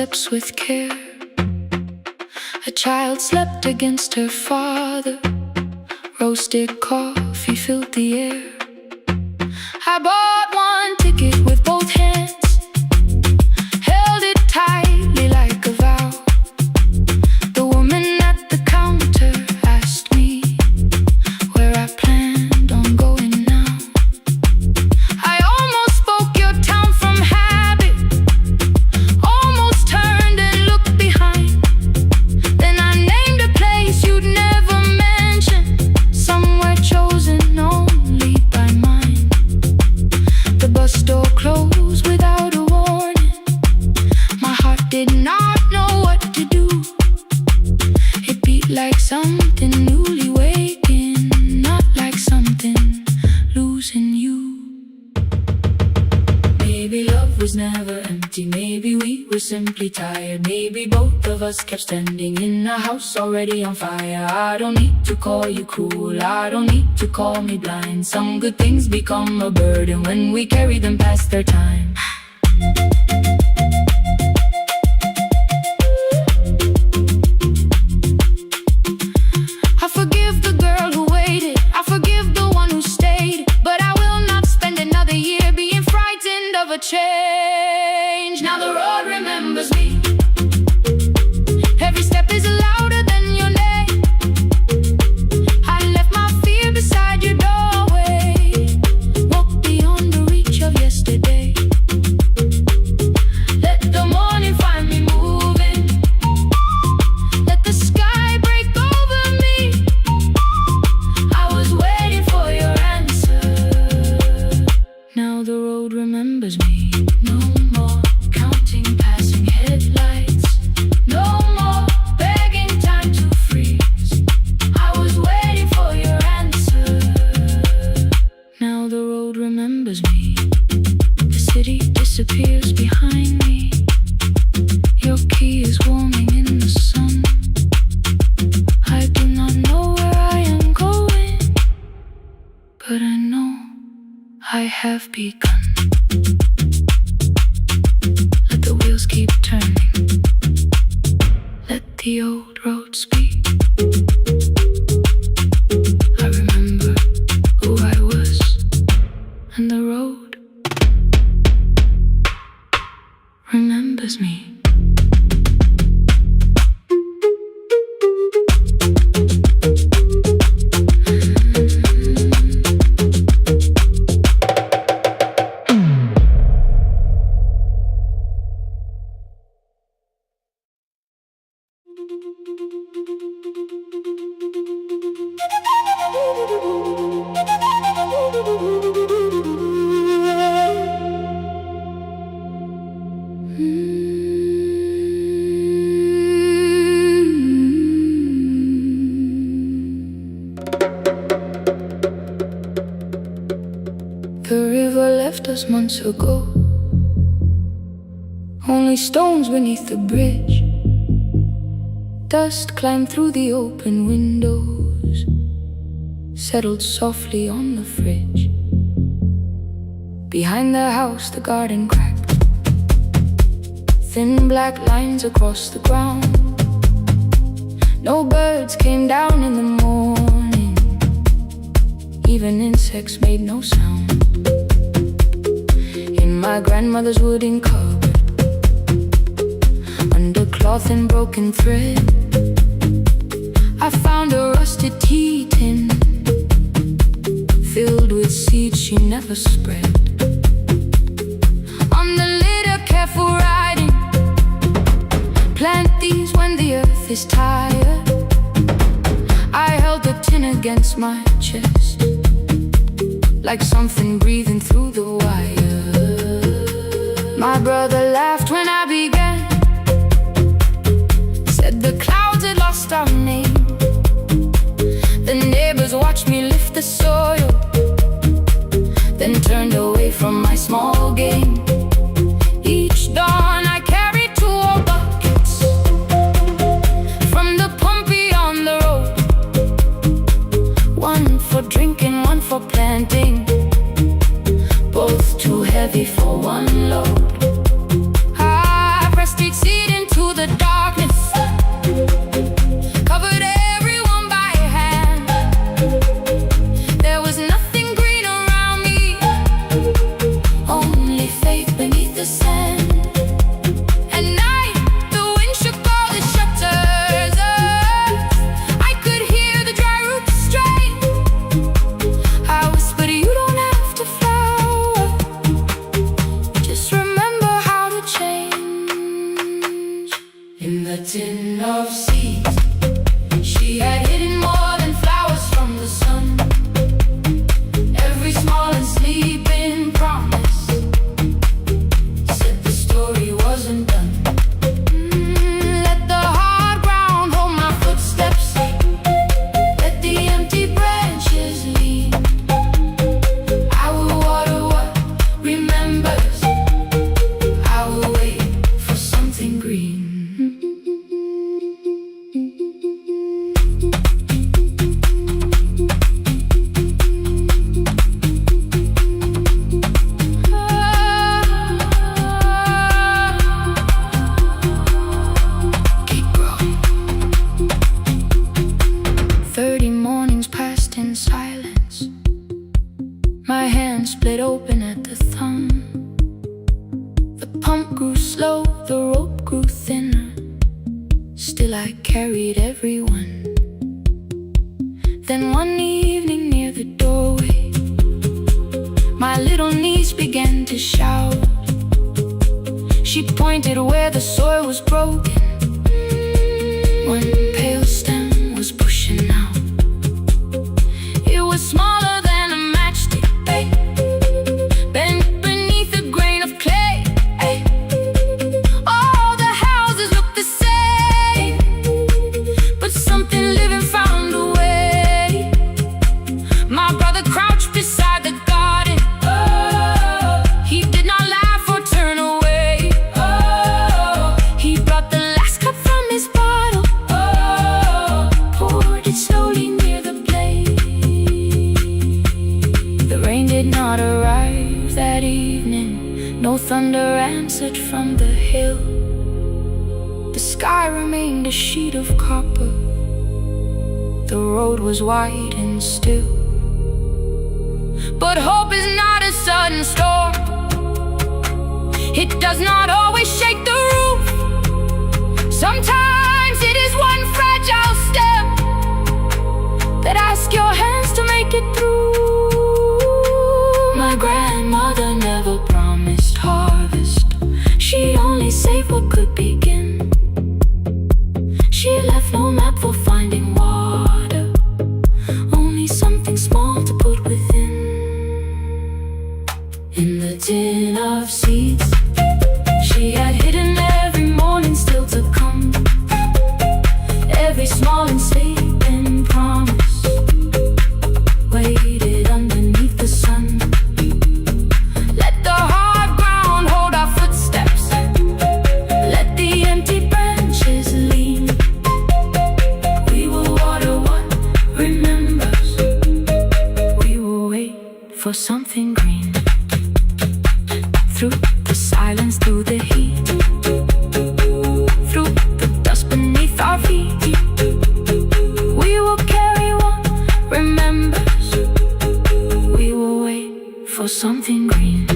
steps with care. A child slept against her father. Roasted coffee filled the air. I bought one ticket with both hands, held it tightly like a vow. The woman at the counter asked me where I planned on going now. I almost spoke your town from habit, almost turned and looked behind. Then I named a place you'd never mention, somewhere chosen only by mine. The bus door closed without a warning. My heart did not know what to do. It beat like something newly waking, not like something losing you. Maybe love was never empty, maybe we were simply tired. Maybe both of us kept standing in a house already on fire. I don't need to call you cruel, I don't need to call me blind. Some good things become a burden when we carry them past their time. I forgive the girl who waited, I forgive the one who stayed, but I will not spend another year being frightened of a change. Now the road remembers me. Every step is louder than your name. I left my fear beside your doorway, walked beyond the reach of yesterday. Let the morning find me moving, let the sky break over me. I was waiting for your answer. Now the road remembers me. No more counting passing headlights, no more begging time to freeze. I was waiting for your answer. Now the road remembers me. The city disappears behind me. Your key is warming in the sun. I do not know where I am going, but I know I have begun. Let the wheels keep turning, let the old road speak. I remember who I was, and the road remembers me. The river left us months ago, only stones beneath the bridge. Dust climbed through the open windows, settled softly on the fridge. Behind the house the garden cracked, thin black lines across the ground. No birds came down in the morning, even insects made no sound. In my grandmother's wooden cupboard, under cloth and broken thread, I found a rusted tea tin filled with seeds she never spread. On the litter, careful riding, plant these when the earth is tired. I held the tin against my chest, like something breathing through the wire. My brother laughed when I began, said the clouds had lost our name. The neighbors watched me lift the soil, then turned away from my small game. Each dawn I carried 2 old buckets from the pump beyond the road, one for drinking, one for planting, both too heavy for one load. I pressed each seed into silence. My hand split open at the thumb. The pump grew slow, the rope grew thinner. Still I carried everyone. Then one evening near the doorway, my little niece began to shout. She pointed where the soil was broken. One pale stem was pushing out. It was smaller than a matchstick, babe, bent beneath a grain of clay. Ay. All the houses looked the same, but something living found a way. My brother crouched beside the garden. Oh, he did not laugh or turn away. Oh, he brought the last cup from his bottle. Oh, poured it slowly near the blaze. The rain did not arrive that evening. No thunder answered from the hill. The sky remained a sheet of copper. The road was wide and still. But hope is not a sudden storm. It does not always shake the roof. Sometimes it is one fragile step that asks your hands to make it through. My grandmother never promised harvest. She only saved what could begin. She left no map for finding water, only something small to put within. In the tin of seeds she had hidden every morning still to come. Every small enslaving promise waited underneath the sun. Let the hard ground hold our footsteps. Let the empty branches lean. We will water what remembers. We will wait for something green. Through the silence, through the heat, through the dust beneath our feet, we will carry what remembers. We will wait for something green.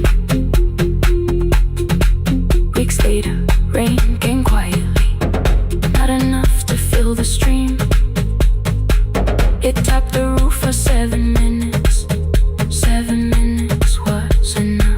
Weeks later, rain came quietly, not enough to fill the stream. It tapped the roof for 7 minutes. 7 minutes was enough.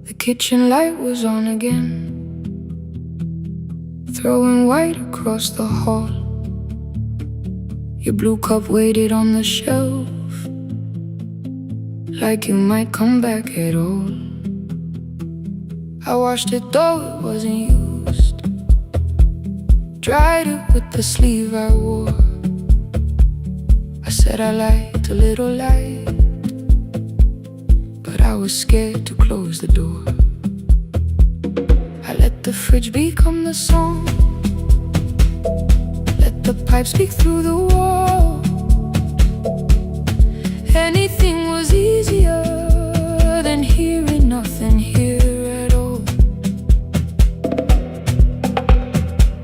The kitchen light was on again, throwing white across the hall. Your blue cup waited on the shelf, like you might come back at all. I washed it though it wasn't used, dried it with the sleeve I wore. I said I liked a little light, but I was scared to close the door. I let the fridge become the song, let the pipe speak through the wall. Anything was easier than hearing nothing here at all.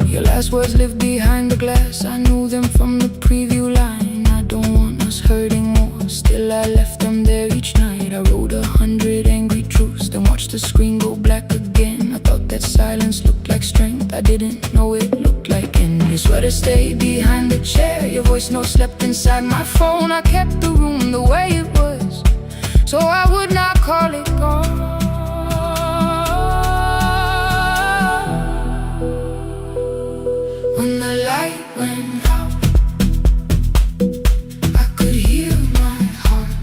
Your last words lived behind the glass. I knew them from the preview line. I don't want us hurting more, still I left them there each night. I wrote 100 angry truths, then watched the screen go black again. I thought that silence looked like strength, I didn't know it looked like end. Your sweater stayed behind the chair, your voice note slept inside my phone. I kept the room the way it was, so I would not call it gone. When the light went out, I could hear my heart.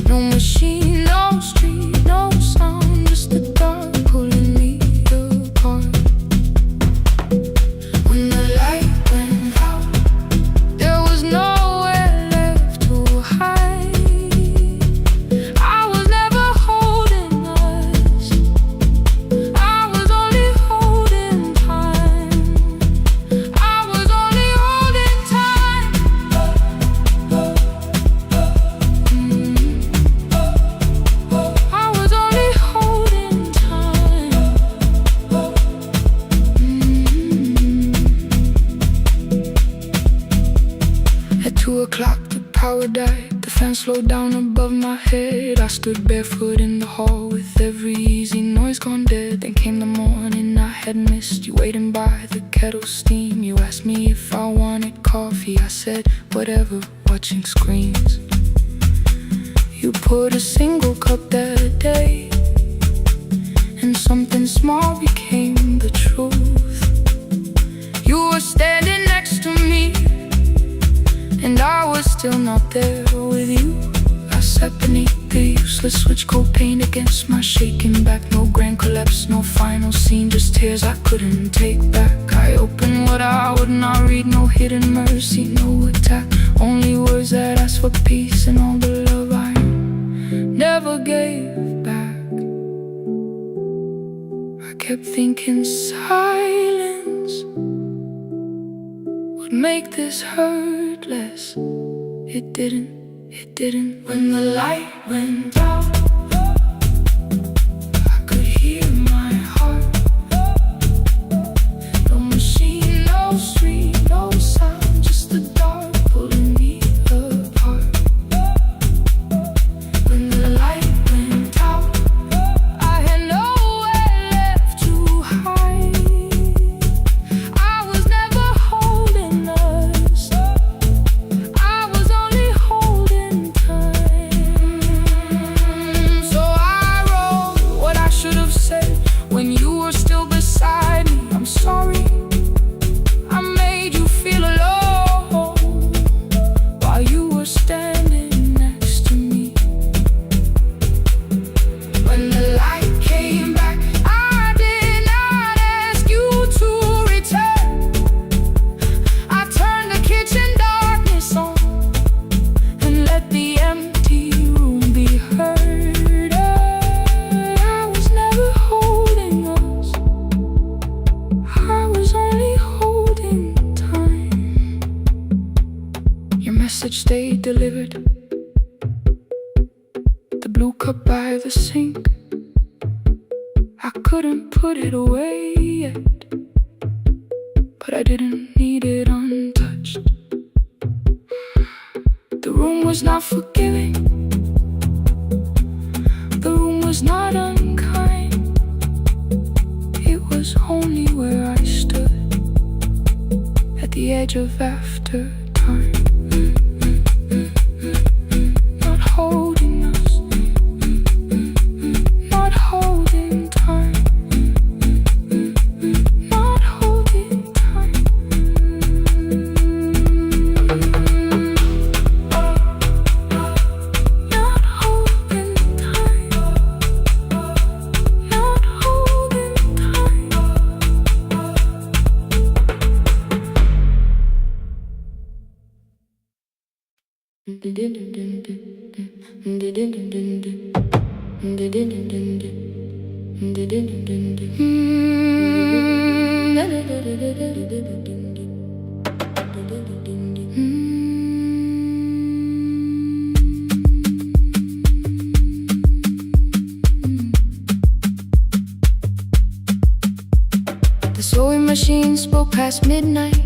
No machine, no street, no sound, just the dark pulling me apart. o'clock, the power died. The fan slowed down above my head. I stood barefoot in the hall with every easy noise gone dead. Then came the morning I had missed. You waiting by the kettle steam. You asked me if I wanted coffee. I said whatever, watching screens. You poured a single cup that day, and something small became the truth. You were standing next to me, and I was still not there with you. I sat beneath the useless switch, cold paint against my shaking back. No grand collapse, no final scene, just tears I couldn't take back. I opened what I would not read, no hidden mercy, no attack. Only words that asked for peace and all the love I never gave back. I kept thinking silence would make this hurt less. It didn't. When the light went out, I could hear my heart. No machine, no street, no sound, just the dark pulling me apart. When the light went out, I had nowhere left to hide. I was never holding us, I was only holding time. So I wrote what I should have said when you were still beside me. I'm sorry I made you feel alone while you were standing next to me. When the light came back, I did not ask you to return. I turned the kitchen darkness on and let the empty room be heard. I was never holding us, I was only holding time. Your message stayed delivered, the blue cup by the sink. I couldn't put it away yet, but I didn't need it untouched. The room was not forgiving, the room was not unkind. It was only where I stood at the edge of after time. Not holding us, not holding time, not holding time. Not holding time, not holding The sewing machine spoke past midnight,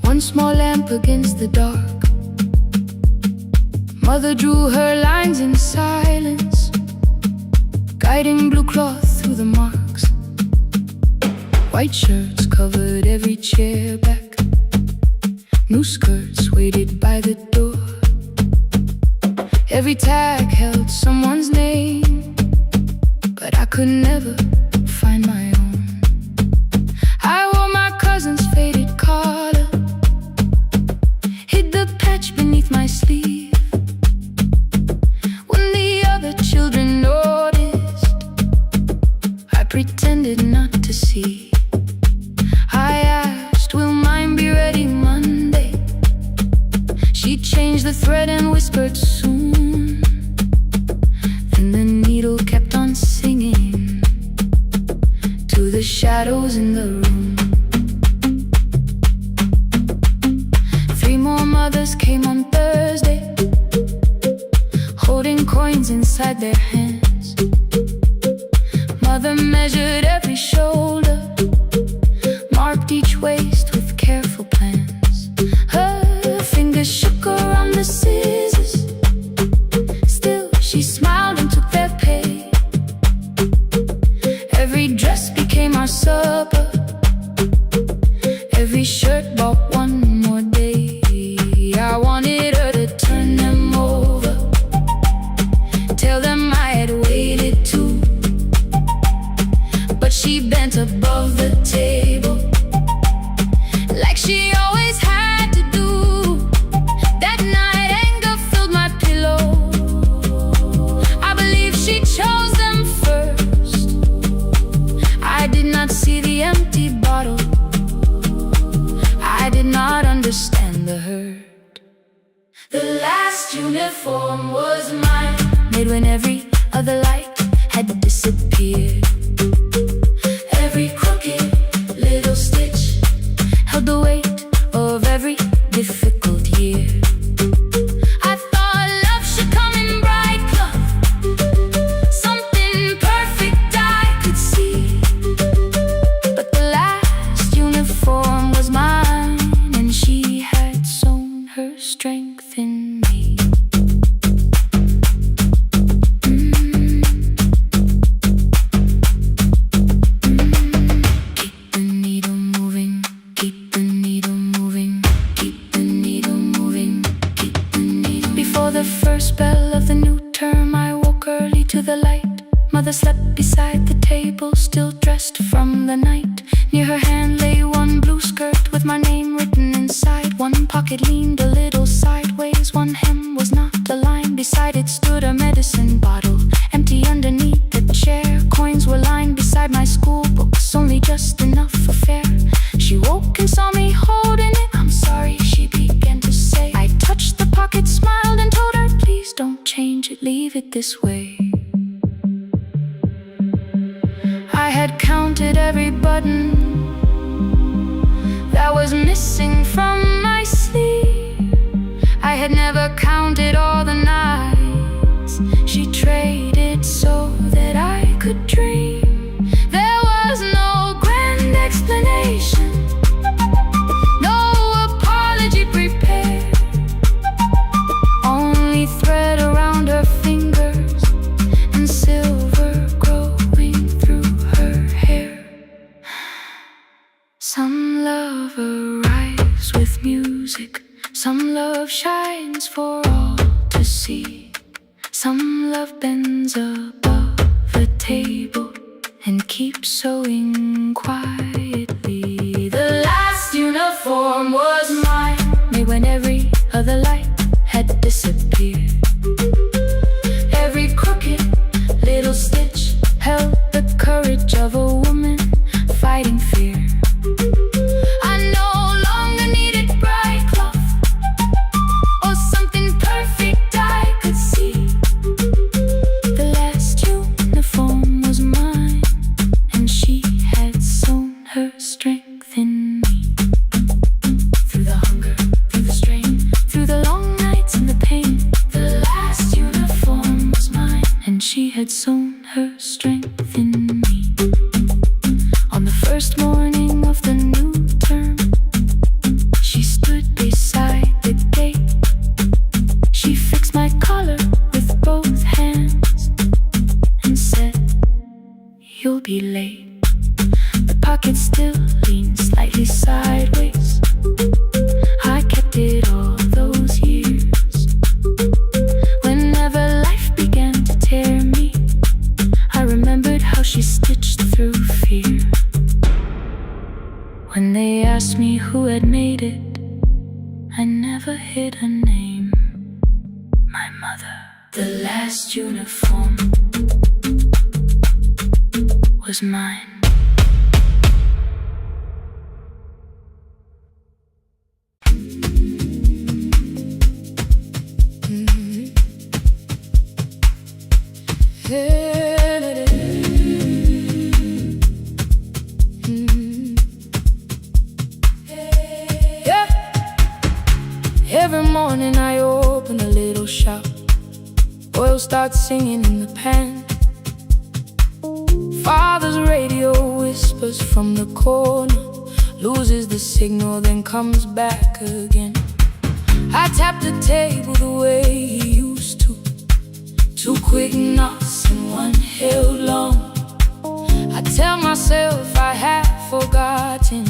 one small lamp against the dark. Mother drew her lines in silence, guiding blue cloth through the marks. White shirts covered every chair back, new skirts waited by the door. Every tag held someone's name, but I could never find my own. I wore my cousin's faded collar, hid the patch beneath my sleeve. When the other children noticed, I pretended not to see. I asked, will mine be ready Monday? She changed the thread and whispered soon. Then the needle kept on singing to the shadows in the room. 3 more mothers came on Thursday, holding coins inside their hands. Mother measured every shoulder, marked each waist with careful plans. Her uniform was mine, made when every other light had disappeared. Every crooked little stitch held the weight of every difficult year. I thought love should come in bright cloth, something perfect I could see. But the last uniform was mine, and she had sewn her strength in me. The first bell of the new term, I woke early to the light. Mother slept beside the table, still dressed from the night. Near her hand lay one blue skirt with my name written inside. One pocket leaned a little sideways, one hem was not aligned. Beside it stood a medicine bottle, empty underneath the chair. Coins were lined beside my school books, only just enough for fare. She woke and saw me holding it. I'm sorry, she began to say. I touched the pocket, smiled and told her, please don't change it, leave it this way. I had counted every button that was missing from my sleeve. I had never counted all the nights she traded so that I could dream. There was no grand explanation, no apology prepared, only thread around her fingers and silver growing through her hair. Some love arrives with music, some love shines for all to see. Some love bends above a table and keeps sewing quietly. The last uniform was mine, made when every other light had disappeared. Every crooked little stitch held the courage of a woman fighting fear. I no longer needed bright cloth or something perfect I could see. The last uniform was mine, and she had sewn her strength in me. Through the hunger, through the strain, through the long nights and the pain, the last uniform was mine, and she had sewn her strength in me. On the first morning of the new term, she stood beside the gate. She fixed my collar with both hands and said, you'll be late. The pocket still leaned slightly sideways. I kept it all those years. Whenever life began to tear me, I remembered how she stitched through fear. When they asked me who had made it, I never hid her name. My mother. The last uniform was mine. Every morning I open a little shop. Oil starts singing in the pan. Father's radio whispers from the corner, loses the signal, then comes back again. I tap the table the way he used to. Two quick knocks and one held long. I tell myself I have forgotten,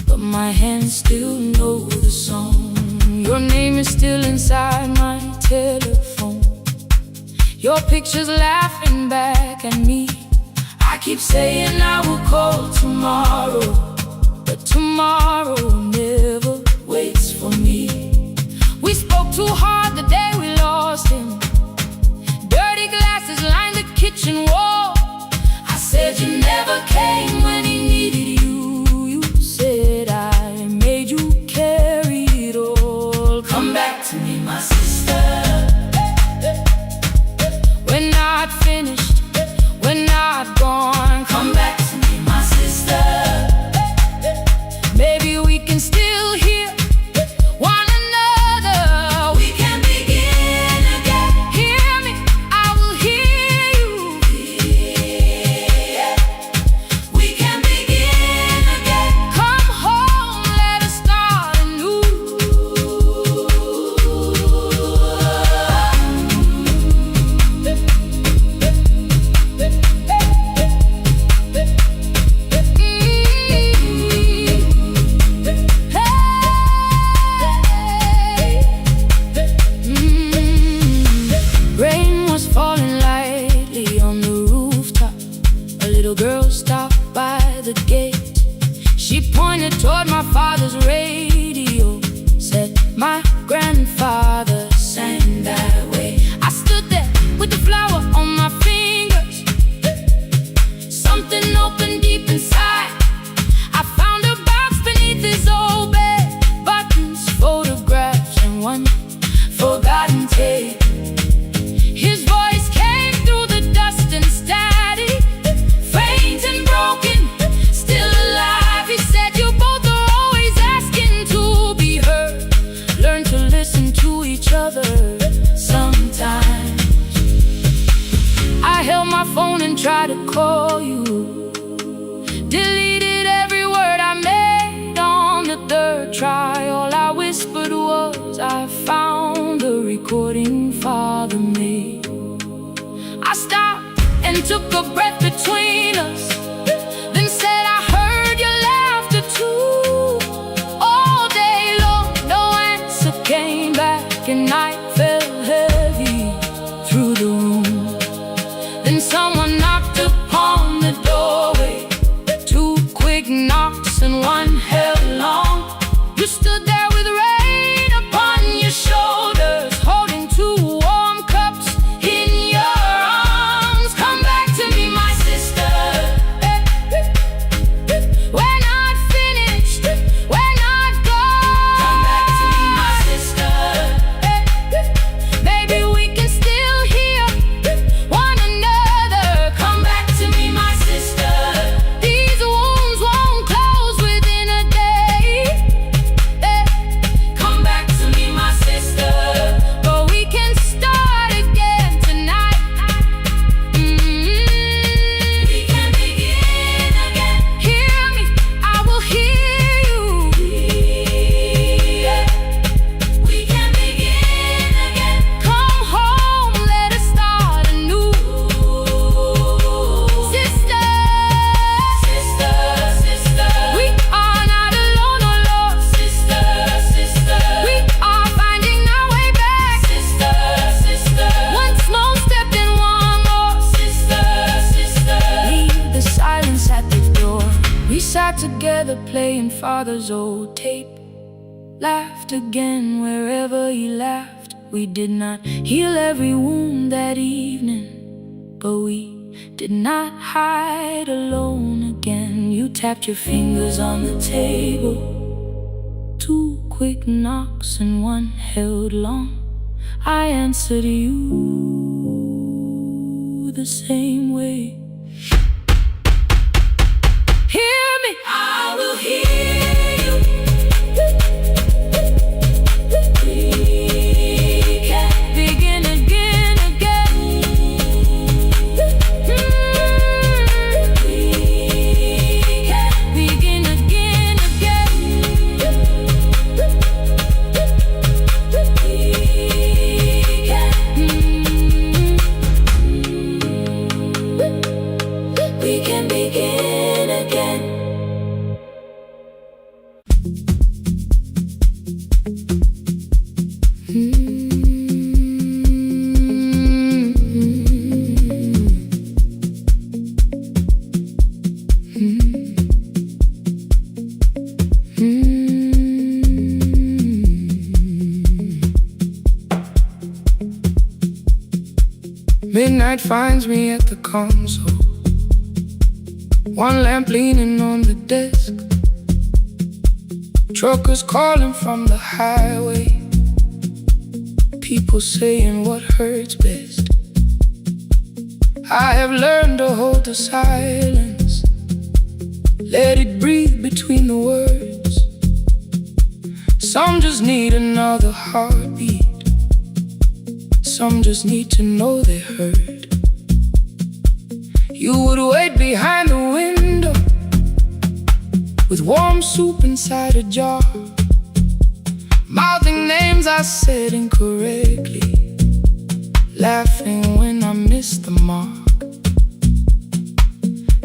but my hands still know the song. Your name is still inside my telephone. Your picture's laughing back at me. I keep saying I will call tomorrow, but tomorrow never waits for me. We spoke too hard the day we lost him. Dirty glasses lined the kitchen wall. I said you never came when he needed you. You said I made you carry it all. Come back to me, my sister. She pointed toward my father's radio, said my grandfather sang that way. I stood there with the flower on my fingers. Something opened deep inside. I found a box beneath his old bed, buttons, photographs, and one forgotten tape. His voice came through the dust and static, faint and broken, still alive. He said, you both are always asking to be heard. Learn to listen to each other sometimes. I held my phone and tried to call you, deleted every word I made on the third try. All I whispered was, I found the recording Father made. I stopped and took a breath between us, then said, I heard your laughter too. All day long, no answer came back, and night fell heavy through the room. Then someone knocked upon the doorway, 2 quick knocks and one held long. You stood there with rain upon your shoulders, holding 2 warm cups in your arms. Come back to me, my sister, when I'd finished, when I'd gone. Come back to me, my sister, maybe we can still hear one another. Come back to me, my sister, these wounds won't close within a day. Come back to me, my sister, but we can start again tonight. We can begin again. Hear me, I will hear you. We can begin again. Come home, let us start anew. Sister, sister, sister, we are not alone, oh Lord. Sister, sister, we are finding our way back. Sister, sister, one small step and one more. Sister, sister, leave the silence at the door. We sat together playing Father's old tape, laughed again wherever he laughed. We did not heal every wound that evening, but we did not hide alone again. You tapped your fingers on the table, 2 quick knocks and one held long. I answered you the same way. Hear me, I will hear you. We can begin again, again. We can begin again, again. We can begin again. Midnight finds me at the console, 1 lamp leaning on the desk. Truckers calling from the highway, people saying what hurts best. I have learned to hold the silence, let it breathe between the words. Some just need another heartbeat, some just need to know they heard. You would wait behind the window with warm soup inside a jar, mouthing names I said incorrectly, laughing when I missed the mark.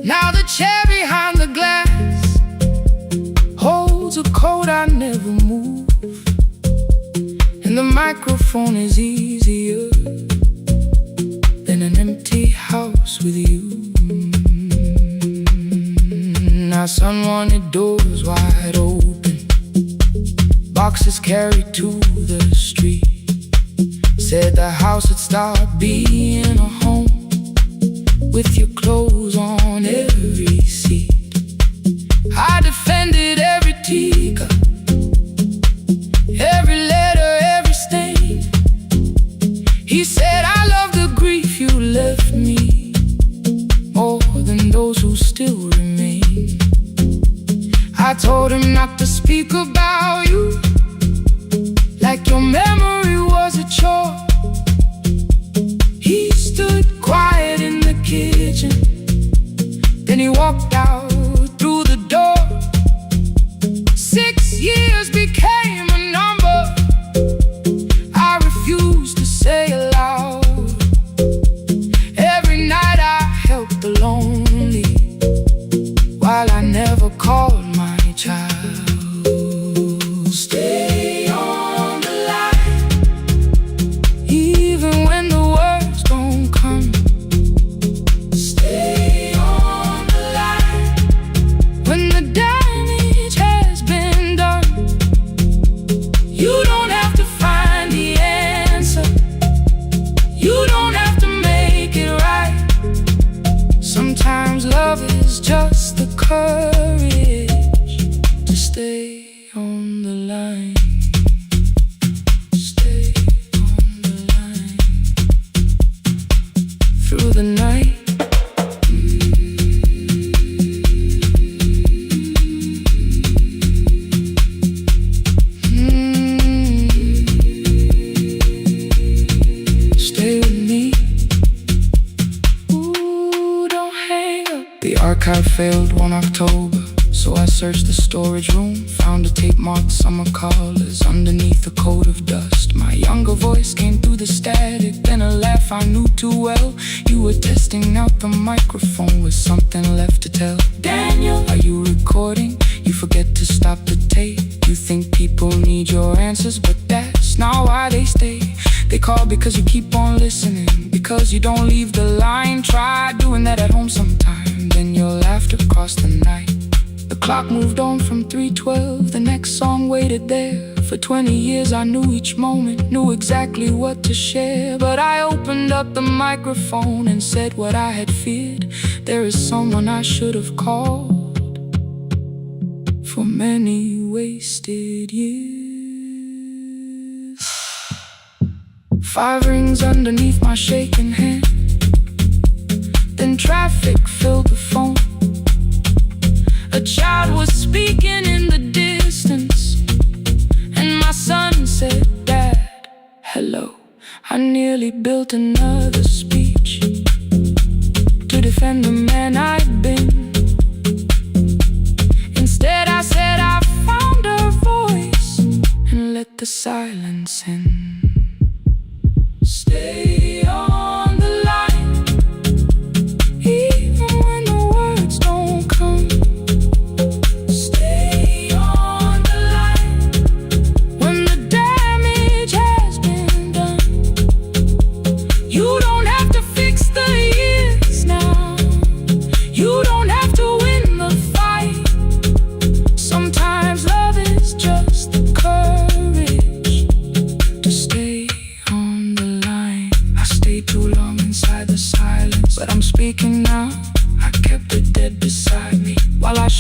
Now the chair behind the glass holds a coat I never move, and the microphone is easier than an empty house with you. our son wanted doors wide open, boxes carried to the street. Said the house would start being a home, with your clothes on every seat. I defended every teacup, every letter, every stain. He said, I love the grief you left me, more than those who still remain. I told him not to speak about you, like your memory was a chore. He stood quiet in the kitchen, then he walked out through the door. 6 years became a number I refused to say aloud. Every night I helped the lonely, while I never called my child. Stay on the line, even when the words don't come. Stay on the line, when the damage has been done. You don't have to find the answer, you don't have to make it right. Sometimes love is just the courage to stay on the line. Stay on the line through the night. Stay with me. Ooh, don't hang up. The archive failed one October, so I searched the storage room, found a tape marked summer callers underneath a coat of dust. My younger voice came through the static, then a laugh I knew too well. You were testing out the microphone with something left to tell. Daniel, are you recording? You forget to stop the tape. You think people need your answers, but that's not why they stay. They call because you keep on listening, because you don't leave the line. Try doing that at home sometime, then your laughter crossed the night. The clock moved on from 3:12, the next song waited there. For 20 years I knew each moment, knew exactly what to share. But I opened up the microphone and said what I had feared. There is someone I should have called for many wasted years. 5 rings underneath my shaking hand, then traffic filled the phone. A child was speaking in the distance, and my son said, Dad, hello. I nearly built another speech to defend the man I'd been. Instead I said I found a voice and let the silence in. Stay on the line, even when the words don't come.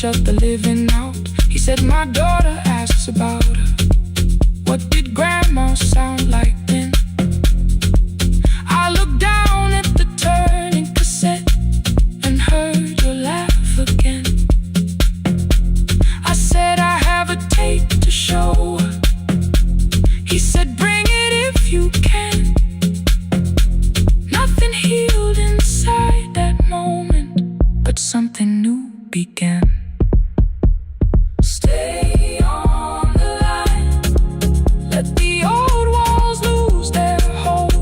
Shut the living out. He said my daughter asks about her. What did grandma sound like then? I looked down at the turning cassette and heard your laugh again. I said I have a tape to show her. He said bring it if you can. Nothing healed inside that moment, but something new began. Stay on the line, let the old walls lose their hold.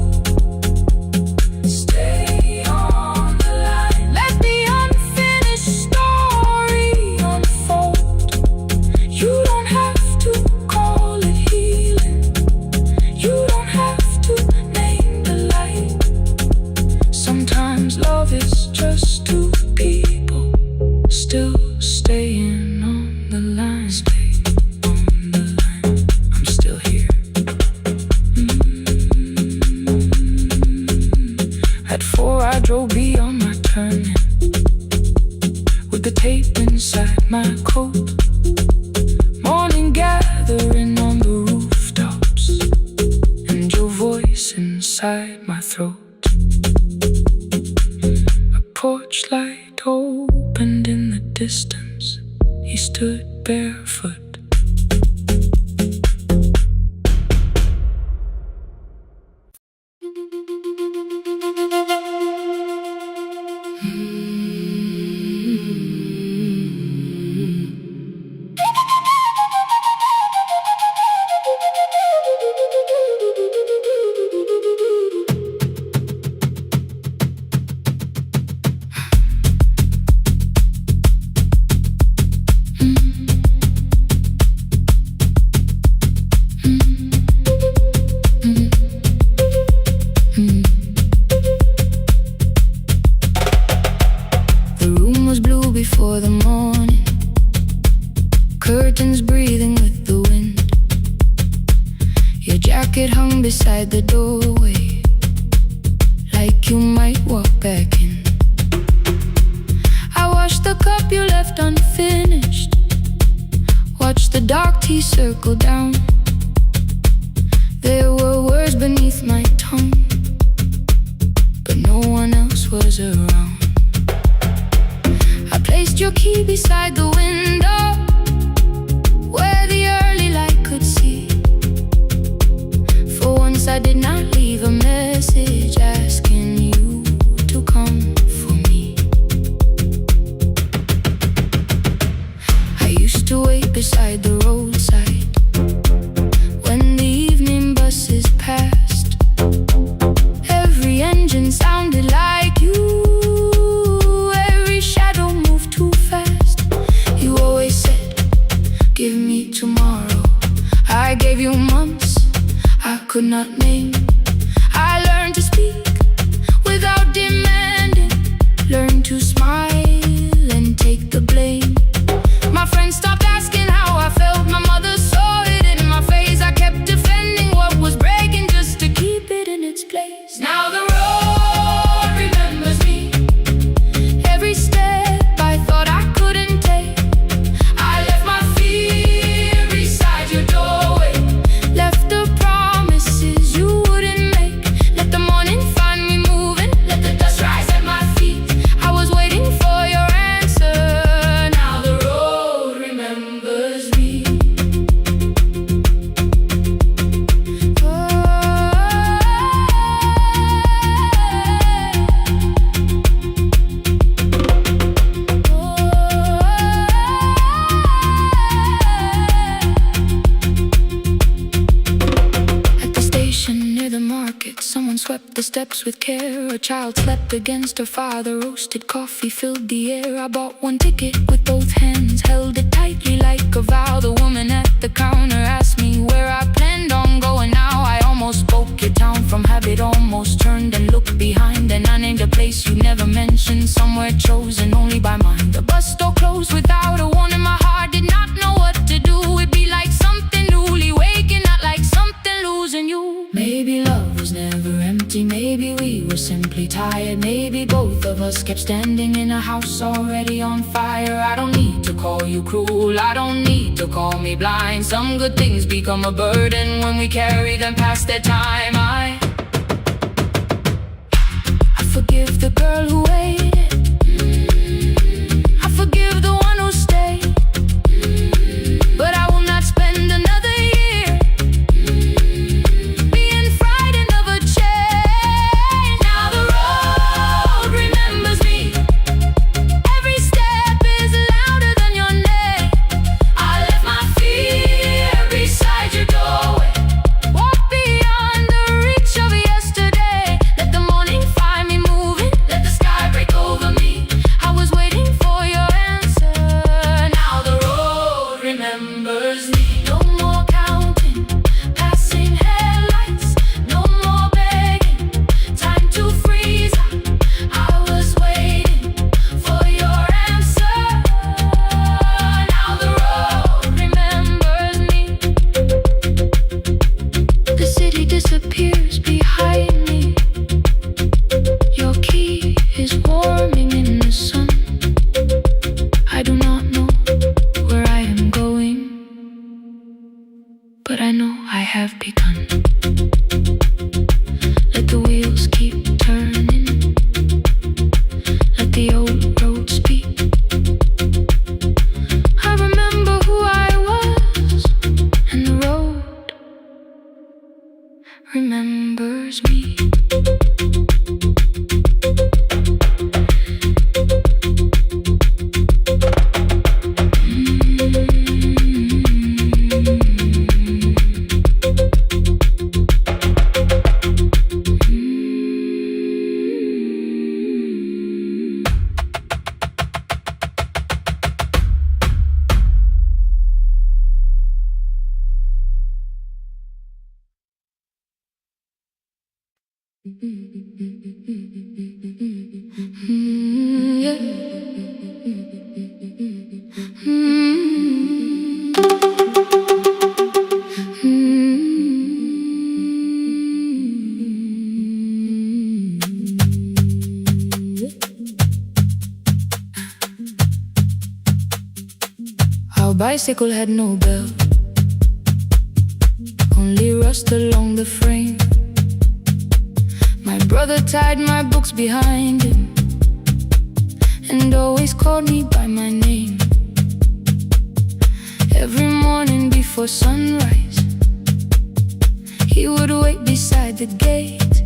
barefoot. Before the morning, curtains breathing with the wind. Your jacket hung beside the doorway, like you might walk back in. I washed the cup you left unfinished, watched the dark tea circle down. There were words beneath my tongue, but no one else was around. Placed your key beside the window, where the early light could see. For once I did not leave a message asking you to come for me. I used to wait beside the roadside when the evening buses passed. Every engine sounded like you. Give me tomorrow. I gave you months I could not name. I learned to speak without demanding, learned to smile and take the blame. My friends stopped asking how I felt. My mother saw it in my face. I kept defending what was breaking just to keep it in its place. Now the road remembers me. Every step I thought I couldn't take, I left my fear beside your doorway, left the promises you wouldn't make. Let the morning find me moving, let the dust rise at my feet. I was waiting for your answer. Now the road remembers me. At the station near the market, someone swept the steps with care. A child slept against her father, roasted coffee filled the air. I bought one ticket with both hands, held it tightly like a vow. The woman at the counter asked me where I planned on going. Now I almost spoke your town from habit, almost turned and looked behind. And I named a place you never mentioned, somewhere chosen only by mine. The bus door closed without a warning. My heart did not know what to do. It'd be like something newly waking, not like something losing you. Maybe love was never empty, maybe we were simply tired. Maybe both of us kept standing in a house already on fire. I don't need to call you cruel, I don't need to call me blind. Some good things become a burden when we carry them past their time. I forgive the girl who waited, I forgive the one who stayed, but I will not spend another year being frightened of a change. Now the road remembers me. Every step is louder than your name. I left my fear beside your doorway, walk beyond the reach of yesterday. Let the morning find me moving, let the sky break over me. I was waiting for your answer. Now the road remembers me. No more counting, passing headlights, no more begging, time to freeze up. I was waiting for your answer. Now the road remembers me. The city disappears behind me. Your key is warming in the sun. I do not know where I am going, but I know I have begun. Let the wheels keep turning, let the old road speak. I remember who I bicycle had no bell, only rust along the frame. My brother tied my books behind him and always called me by my name. Every morning before sunrise, he would wait beside the gate,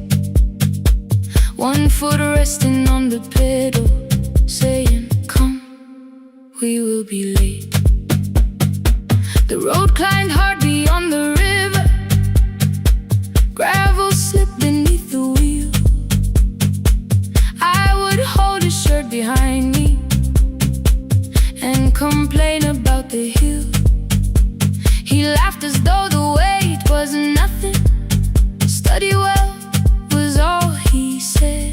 one foot resting on the pedal, saying, "Come, we will be late." The road climbed hard beyond the river, gravel slipped beneath the wheel. I would hold his shirt behind me and complain about the hill. He laughed as though the weight was nothing. Study well was all he said.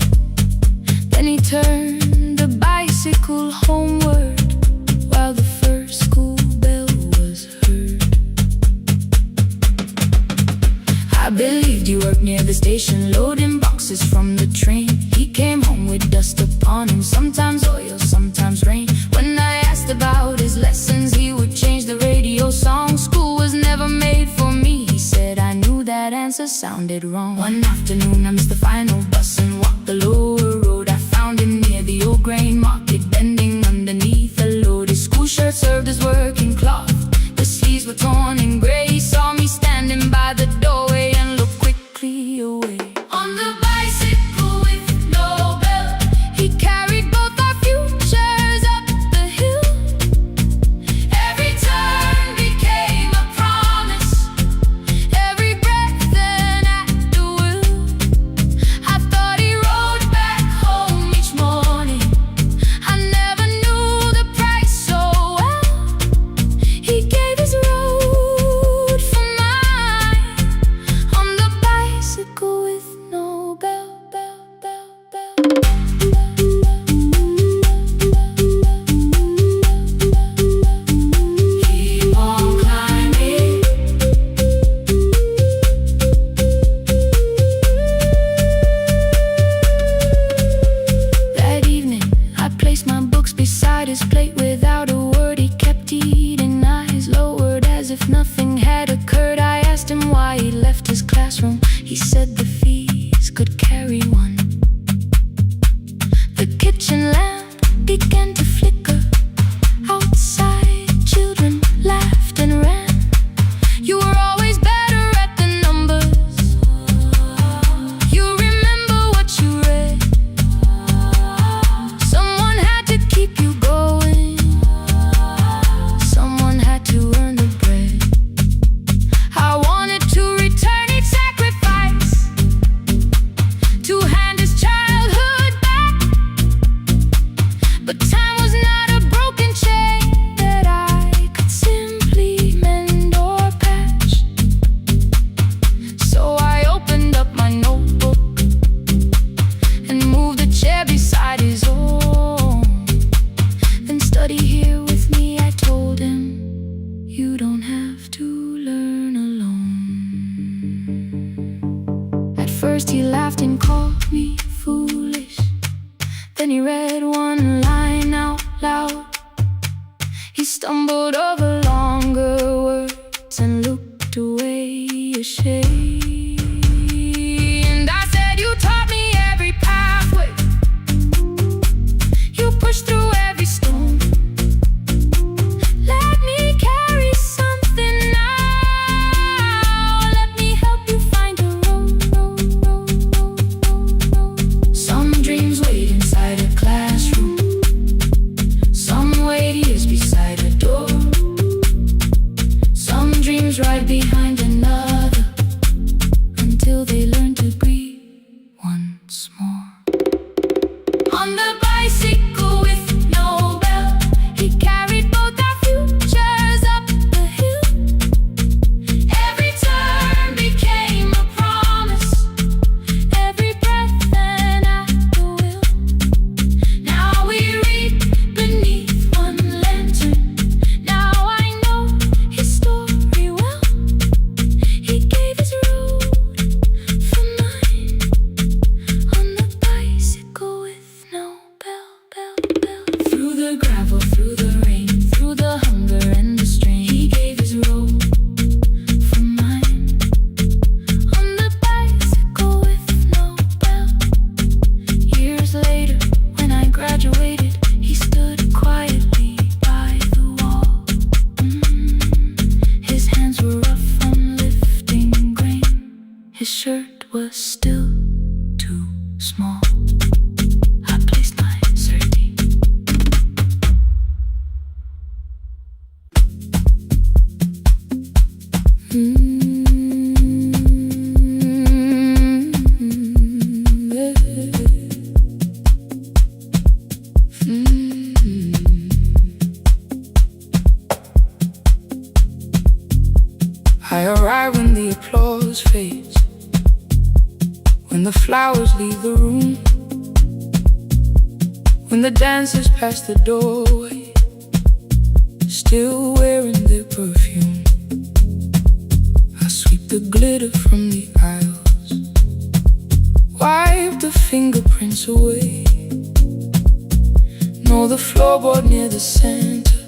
Then he turned the bicycle homeward while the first school bell was heard. I believed you worked near the station, loading boxes from the train. He came home with dust upon him, sometimes oil, sometimes rain. When I asked about his lessons, he would change the radio song. School was never made for me, he said. I knew that answer sounded wrong. One afternoon I missed the final bus and walked the lower road. I found him near the old grain market, bending underneath a load. His school shirt served as working cloth, the sleeves were torn and gray. He saw me standing by the doorway and looked quickly away. On the bicycle with no bell, he carried both our futures up the hill. Every turn became a promise, every breath an act of will. I thought he rode back home each morning, I never knew the price so well. He gave his road for mine, on the bicycle with no bell, bell, bell, bell. Keep on climbing. That evening, I placed my books beside his plate without a word. He kept eating, eyes lowered as if nothing had occurred. I asked him why he left his classroom. He said the fees could carry one. The kitchen lamp began to flicker. Outside, children laughed and ran. You were always better at the numbers. You remember what you read. Someone had to keep you going, someone had to earn the bread. I wanted to return each sacrifice, to hand his childhood back. But time was not a broken chain that I could simply mend or patch. So I opened up my notebook and moved a chair beside his own. Then study here with me, I told him. You don't have to learn alone. At first he laughed and called me foolish. Then he read one line out loud. He stumbled over longer words and looked away ashamed. And I said, you taught me every pathway, you pushed through every stone. Let me carry something now, let me help you find a road. Some dreams wait inside a classroom, some wait years beside a door. Some dreams right behind another, until they learn to breathe once more. On the bicycle with no bell, he carried both our futures up the hill. Every turn became a promise, every breath an act of will. Now we read beneath one lantern, now I know his story well. his shirt was still too small. I placed my sardine. I arrive when the applause fades, when the flowers leave the room, when the dancers pass the doorway, still wearing their perfume. I sweep the glitter from the aisles, wipe the fingerprints away. Know the floorboard near the center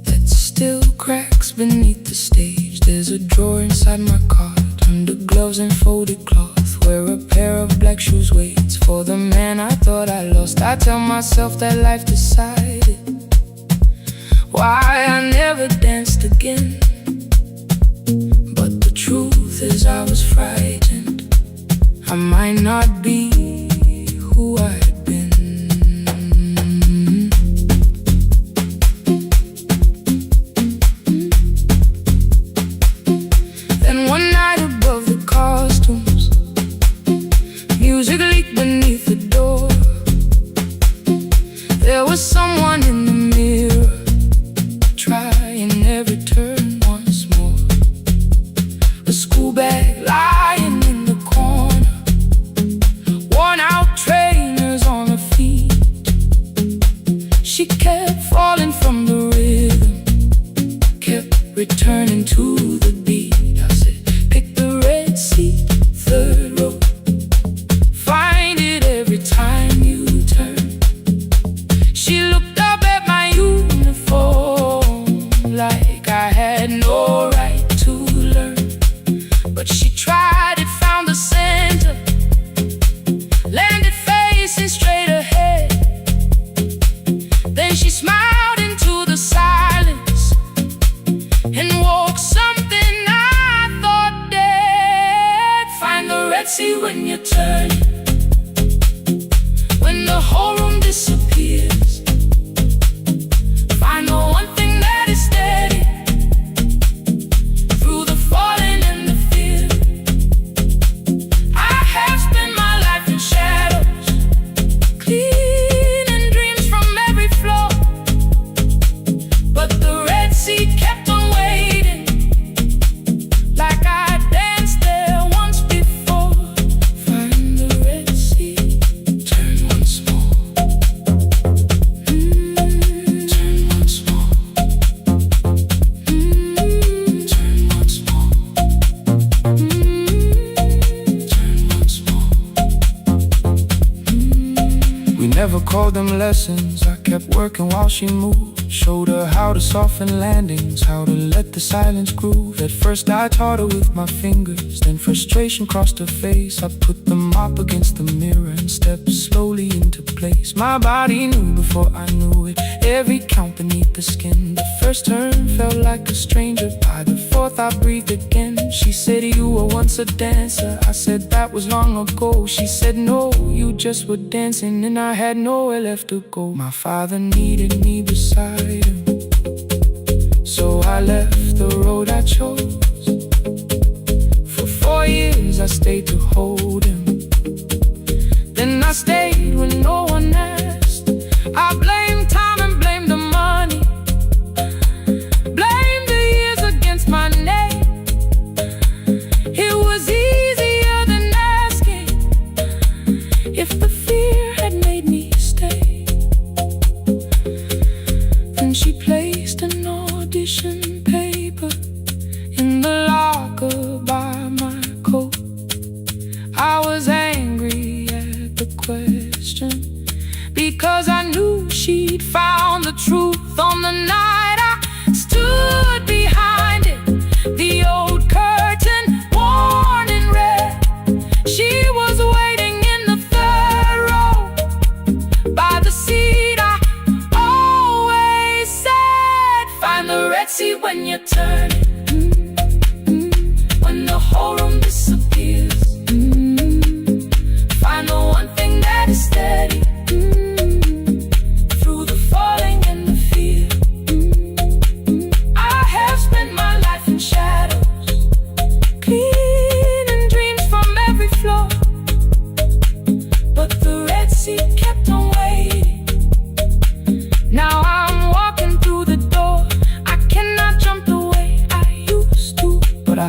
that still cracks beneath the stage. There's a drawer inside my cart, under gloves and folded cloth, where a pair of black shoes waits for the man I thought I lost. I tell myself that life decided why I never danced again, but the truth is I was frightened. I might not be who I had been. Then one night above the costumes, music leaked beneath the door. There was someone in the mirror, trying every turn once more. A school bag lying in the corner, worn out trainers on her feet. She kept falling from the rhythm, kept returning to the beat. I said, pick the red seat, third row, find it every time you turn. She looked up at my uniform like I had no right to learn, but she tried it, found the center, landed facing straight ahead. Then she smiled into the silence and woke something I thought dead. Find the red sea when you turn, when the whole room disappears. Find the one thing that is steady through the falling and the fear. I have spent my life in shadows, cleaning dreams from every floor, but the red sea kept on waiting, like I danced there once before. Find the red sea, turn once more, turn once more, turn once more, turn once more. We never called them lessons. I kept working while she moved, showed her how to soften landings, how to let the silence groove. At first I taught her with my fingers, then frustration crossed her face. I put the mop against the mirror and stepped slowly into place. My body knew before I knew it, every count beneath the skin. The first turn felt like a stranger, by the fourth I breathed again. She said, you were once a dancer. I said, that was long ago. She said, no, you just were dancing, and I had nowhere left to go. My father needed me beside him, so I left the road I chose. For 4 years I stayed to hold him, then I stayed when no one asked. I blamed time and blamed the money, blamed the years against my name. It was easier than asking if the fear had made me stay. Then she placed an audition paper in the locker by my coat. I was angry at the question, because I knew she'd found the truth on the night I stood behind it. The old curtain, worn in red, she was waiting in the third row by the seat I always said. Find the red sea when you turn it, when the whole room disappears.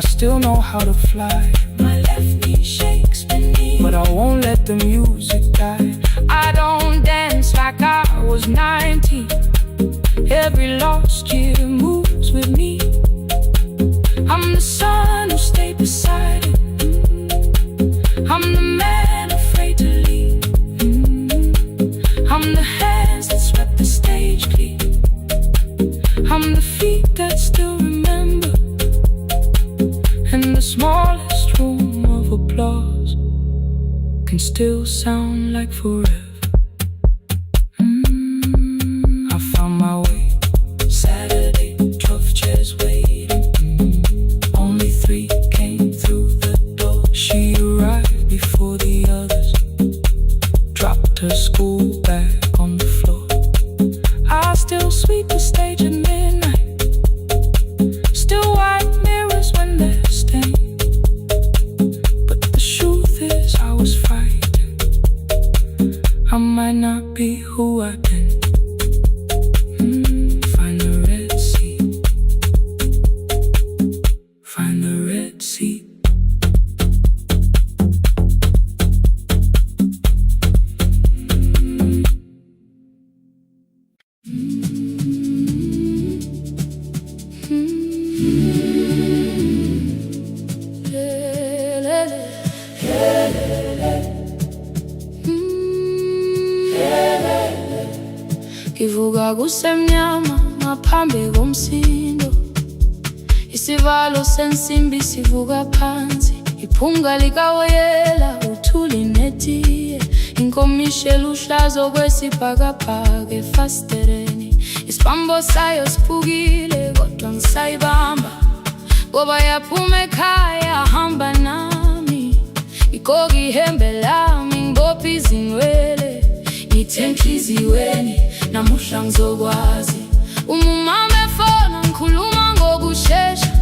I still know how to fly. My left knee shakes beneath, but I won't let the music die. I don't dance like I was 19. Every lost year moves with me. I'm the son who stayed beside it. I'm the man afraid to leave. I'm the hands that swept the stage clean. I'm the feet that still remember. And the smallest room of applause can still sound like forever. I found my way. Saturday, 12 chairs waiting. Only 3 came through the door. She arrived before the others, dropped her school bag on the floor. I still sweep the stage at midnight, still white mirrors when they're stained. But the truth is I was frightened. I might not be who I've been. Find the red seat. Find the red seat. Ivuga kusemnyama ngaphambi komsindo, isivalo sensimbi sivuka phansi, iphunga likawoyela uthuli netiye, inkomishe luhlazo kwesibhakabhaka efasitereni, isibambo sayo siphukile kodwa ngisayibamba, ngoba yaphuma ekhaya hamba nami, ikoki ihembe lami ngibopha izinwele, ngithe enhliziyweni namuhla ngizokwazi. Umama efona ngikhuluma ngokushesha,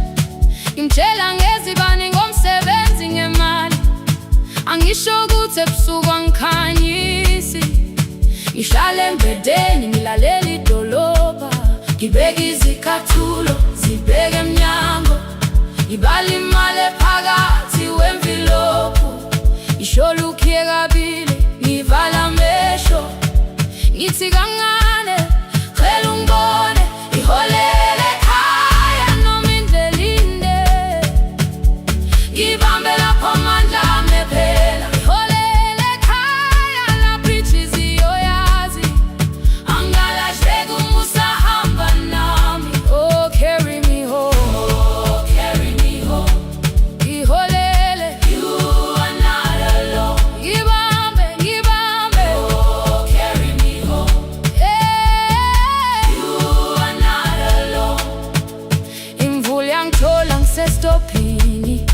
ngimtshela ngezibane ngomsebenzi ngemali, angisho ukuthi ebusuku angikhanyisi, ngihlala embedeni ngilalela idolobha, ngibeka izicathulo zibheke emnyango, ngibala imali ephakathi wemvilophu, isholukiye kabili ngivala amehlo, ngithi kancane cela ungibone, iholele ekhaya noma indlela inde, ngibambe lapho amandla ami phela, iholele ekhaya lapho inhliziyo yazi, angalahleki uma usahamba nami. Oh carry me home, oh carry me home, iholele, you are not alone, ngibambe ngibambe, oh carry me home, yeah, you are not alone. Imvula yangithola ngisestopini,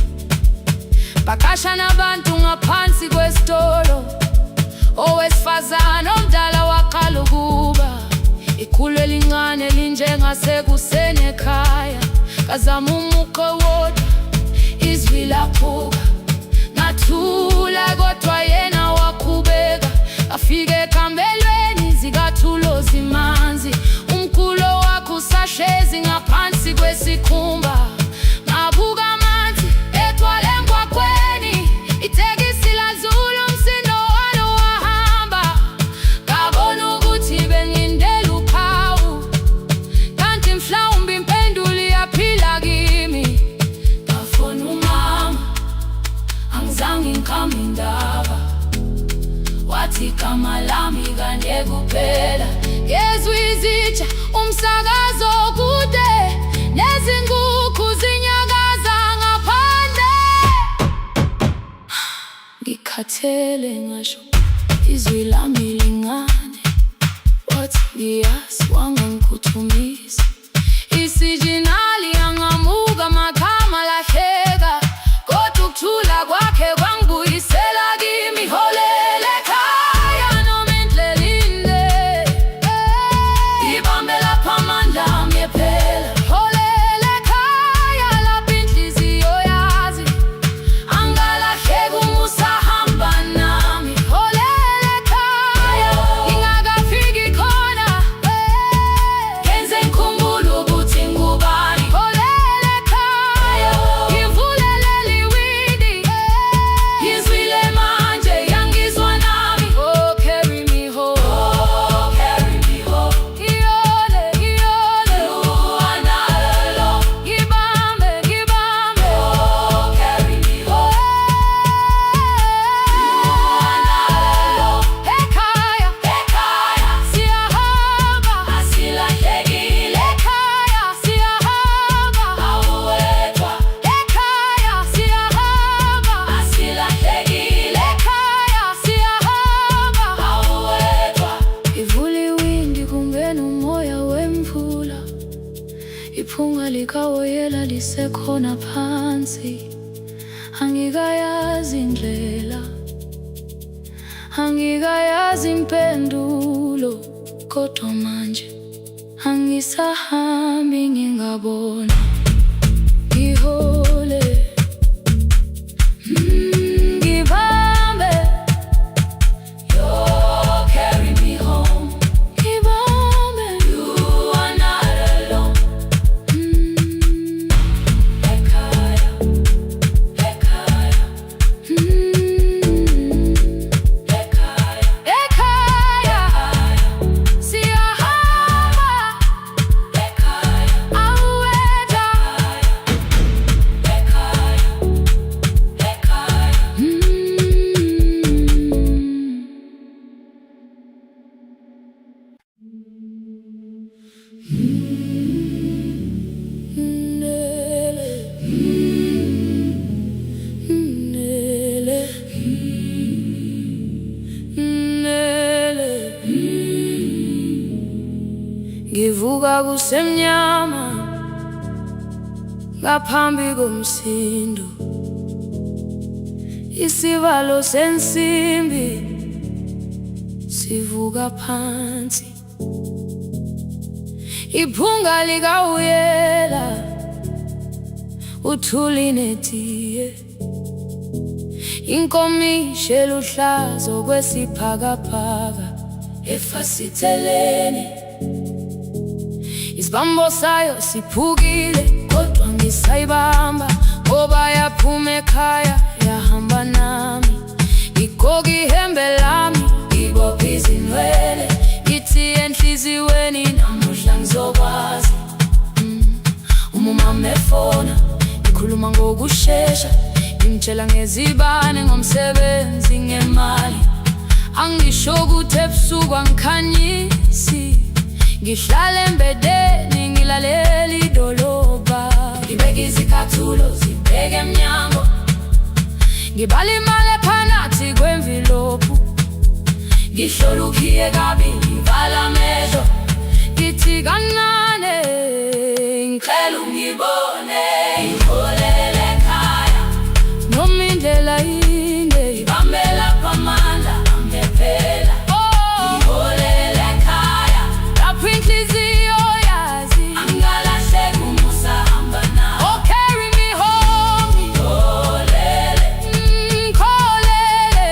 Percussion abantu ngaphansi kwesitolo, owesifazane omdala waqala ukuba, ikhulu elincane linjengasekuseni ekhaya, kazama umuqo wodwa izwi laphuka, ngathula kodwa yena waqhubeka, afike ekambelweni zikathulo zimanzi, umkhulo wakho usahlezi ngaphansi kwesikhumba, ngabuka amanzi etwale emgwaqweni, itekisi ladlula umsindo walo wahamba, ngabona ukuthi bengindela uphawu, kanti mhlawumbe impendulo iyaphila kimi. Ngafona umama angizange ngikhambe indaba, wathi igama lami kanye kuphela, ngezwe izitsha umsakazo kude, nezinkukhu zinyakaza ngaphandle, ngikhathele ngasho izwi lami lingane, wathi ngiyazi wangangikhuthumisa, isijinali yangamuka magama lahleka, kodwa ukuthula kwakhe kwangibuyisela kimi, iholele ekhaya noma indlela inde, ngibambe lapho amandla ami phela, iholele ekhaya lapho inhliziyo yazi, angalahleki uma usahamba nami, iholele ekhaya ngingakafiki khona, ngenze ngikhumbule ukuthi ngubani. likawoyela lisekhona phansi. Angikayazi indlela, angikayazi impendulo, kodwa manje angisahambi ngingabona. Ngihole, ngibambe, you carry me home. Ngibambe, you are not alone. Ekhaya, ekhaya, ekhaya, ekhaya, siyahamba. Ekhaya, awetha. Ekhaya, ekhaya, Nele, nele, nele. Ngivuka kusemnyama ngaphambi komsindo, isivalo sensimbi sivuka phansi. Iphunga likawuyela uthuli netiye, inkomishi eluhlaza okwesiphakapaka efasiteleni. Isibambo sayo siphukile kodwa ngisayibamba, ngoba yaphuma ekhaya yahamba nami. Igoga ihembe lami, ibopha izinwele, ithi enhliziyweni namuhla ngizokwazi. Umama efona, ikhuluma ngokushesha, imtshela ngezibane, ngomsebenzi, ngemali. Angisho ukuthi ebusuku angikhanyisi, ngihlala embedeni ngilalela idolobha. Ngibeka izicathulo zibheke emnyango, ngibala imali ephakathi kwemvilophu. Ngihlola ukhiye kabili, ngivala amehlo, ngithi kancane ngicela ungibone. Ngiholele ekhaya noma indlela inde, ngibambela phamandla angephela. Ngiholele ekhaya lapho inhliziyo yazi angalahleki umusa hamba nawe. Oh, carry me home. Ngiholele, ngikholele,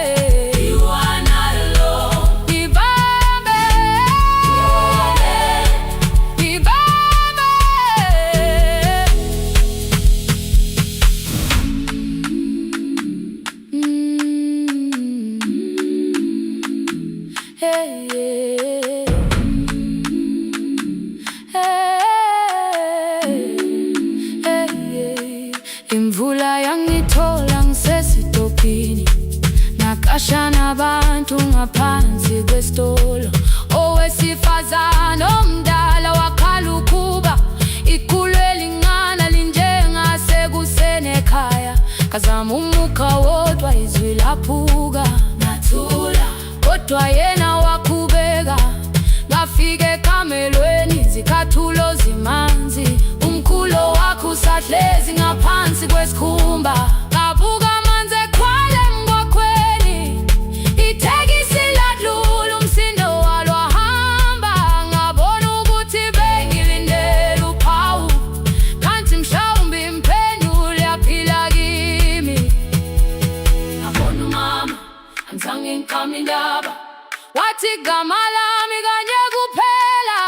you are not alone. Ngibambe, ngiholele, ngibambe. Hey, hey, hey, hey. Imvula yangithola ngisesitopini, nakasha nabantu ngaphansi kwesitolo. Owesifazane omdala wakhala ukuba ikhulu elingana linjengasekuseni ekhaya. Kazama umukha wodwa izwi laphuka, nathula kodwa yena wakhubeka. Ngafika ekamelweni, izicathulo zimanzi, umkhulo wakho usahlezi ngaphansi kwesikhumba. Ngabuka amanzi ekhwale emgwaqweni, itekisi ladlula, umsindo walo wahamba. Ngabona ukuthi bengilindele uphawu, kanti mhlawumbe impendulo yaphila kimi. Ngabona umama angizange ngiqame indaba, wathi igama lami kanye kuphela.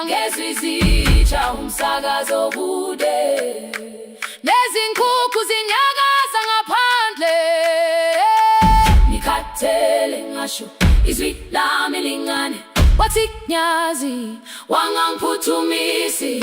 Ngezwi izitsha umsakazo kude, nezinkukhu zinyakaza ngaphandle. Ngikhathele ngasho izwi lami lingane, wathi nyazi wangangiphuthumisi.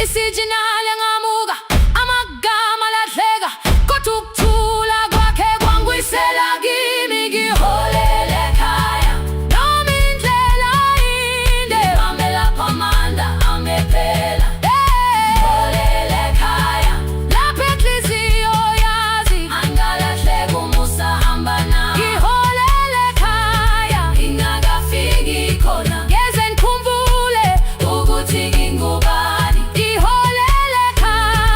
Isijinali ngamuka, amagama lahleka, kodwa ukuthula kwakhe kwangwisela kimi. Ngiholele ekhaya noma indlela inde, ngibambela phamandla angephela. Ngiholele ekhaya lapho inhliziyo yazi angalahleki umusa hamba nawe. Ngiholele ekhaya ingakafiki khona, ngeze ngikhumbule ukuthi ngingubani. Ngiholele ekhaya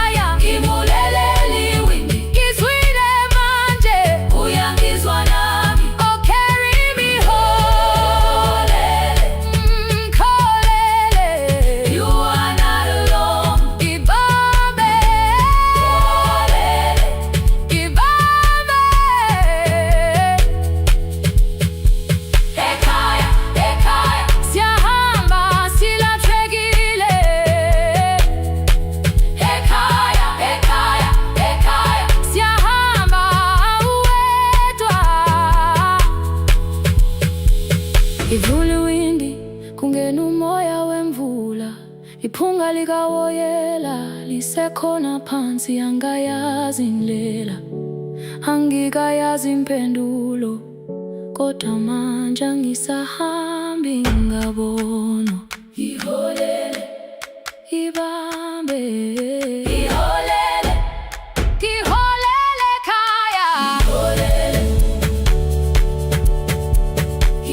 khona phansi angayazi indlela, angikayazi impendulo, kodwa manje angisahambi ngabona. Iholele, ibambe, iholele, iholele khaya. Iholele,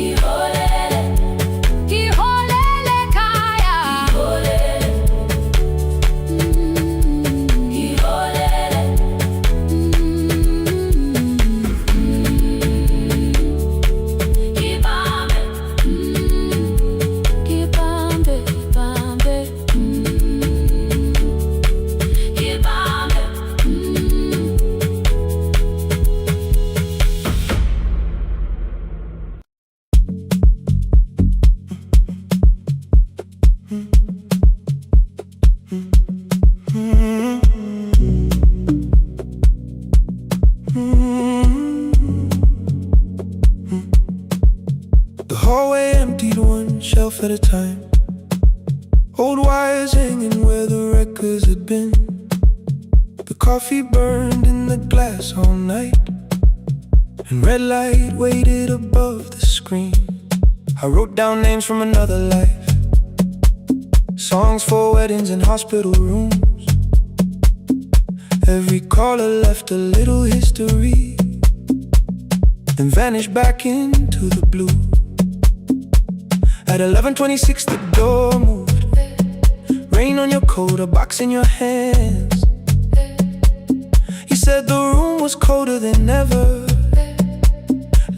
iholele, iholele khaya. Iholele, iholele, ibambe, ibambe, ibambe, ibambe. The hallway emptied one shelf at a time. Old wires hanging where the records had been. The coffee burned in the glass all night, and red light waited above the screen. I wrote down names from another life, songs for weddings and hospital rooms. Every caller left a little history, then vanished back into the blue. At 11:26 the door moved. Rain on your coat, a box in your hands. You said the room was colder than ever,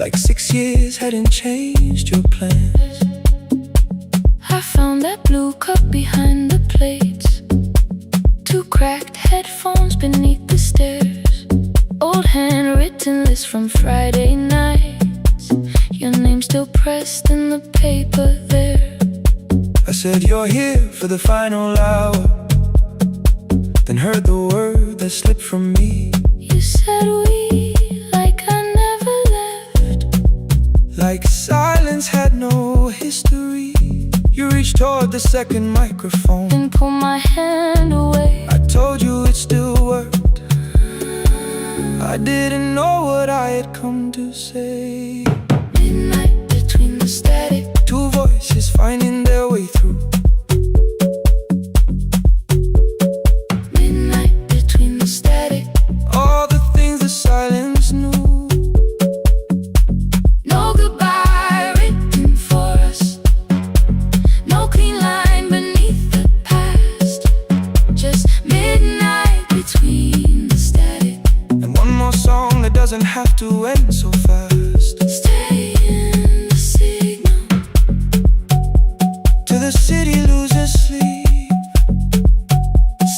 like 6 years hadn't changed your plans. I found that blue cup behind the plates, 2 cracked headphones beneath the stairs, old handwritten list from Friday nights, your name still pressed in the paper there. I said you're here for the final hour, then heard the word that slipped from me. You said we, like I never left, like silence had no history. You reached toward the second microphone, then pulled my hand away. I told you it still worked. I didn't know what I had come to say. Midnight between the static, 2 voices finding their way through. midnight between the static. All the things the silence knew. No goodbye written for us, no clean line beneath the past, just midnight between the static. And one more song that doesn't have to end so fast. Stay in the signal, Till the city loses sleep.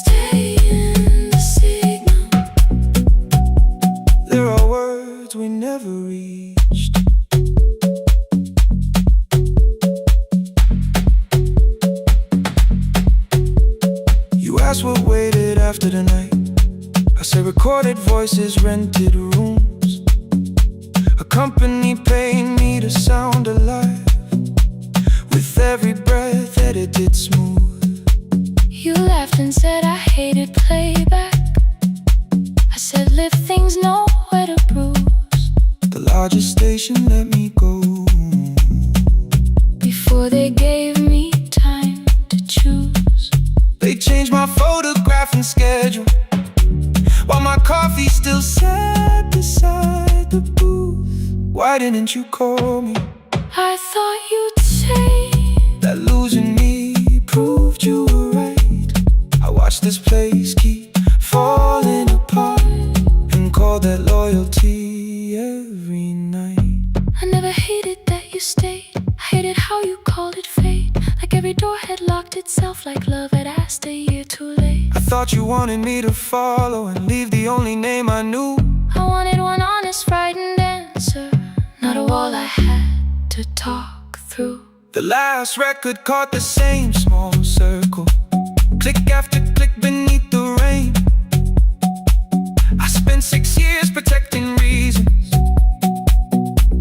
stay in the signal. There are words we never reached. You asked what waited after the night. I say recorded voices, rented rooms. A company paying me to sound alive, with every breath edited smooth. You laughed and said I hated playback. I said live things nowhere to bruise. The largest station let me go. Before they gave me time to choose, They changed my photograph and schedule, while my coffee still sat beside the booth. Why didn't you call me? I thought you'd say That losing me proved you were right. I watched this place keep falling apart, and called that loyalty every night. I never hated that you stayed. I hated how you called it fate, like every door had locked itself, like love had asked a year too late. I thought you wanted me to follow and leave the only name I knew. I wanted one honest, frightened answer, not a wall I had to talk through. The last record caught the same small circle, click after click beneath the rain. I spent 6 years protecting reasons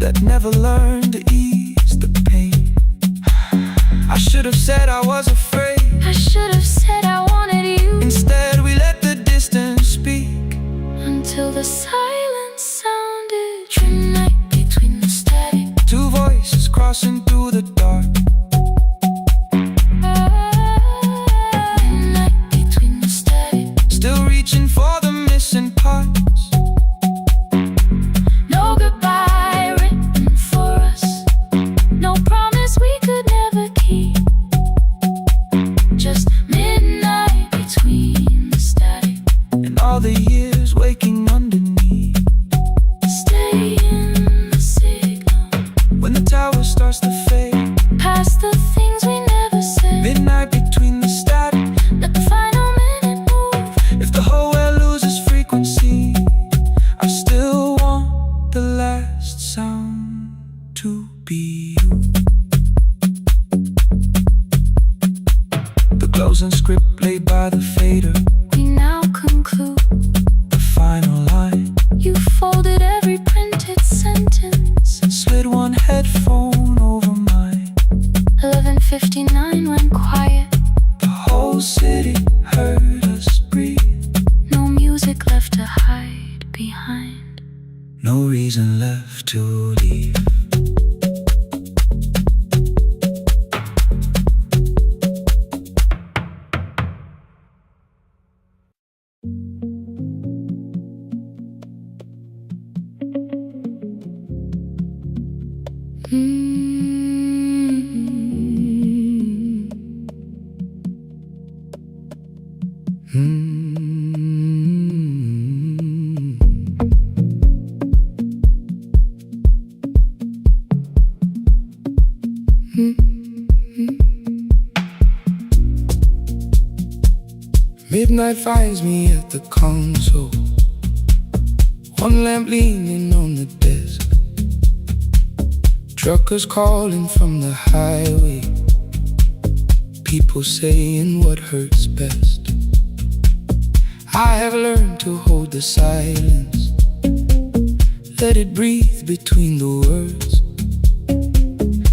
that never learned to ease the pain. I should have said I was afraid. I should have said I wanted you. Instead we let the till the silence sounded. Midnight between the static. Two voices crossing through the dark. Midnight between the static. Still reaching for the missing parts. No goodbye written for us. No promise we could never keep. Just midnight between the static. And all the years waking underneath. Stay in the signal. When the tower starts to fade. Past the things we never said. Midnight between the static. Let the final minute move. If the whole world loses frequency, I still want the last sound to be you. The closing script laid by the fader. We now conclude. The final line. You folded every printed sentence. Slid one headphone over mine. 11:59 went quiet. The whole city heard us breathe. No music left to hide behind. No reason left to leave. Midnight finds me at the console. One lamp leaning on the desk. Truckers calling from the highway. People saying what hurts best. I have learned to hold the silence. Let it breathe between the words.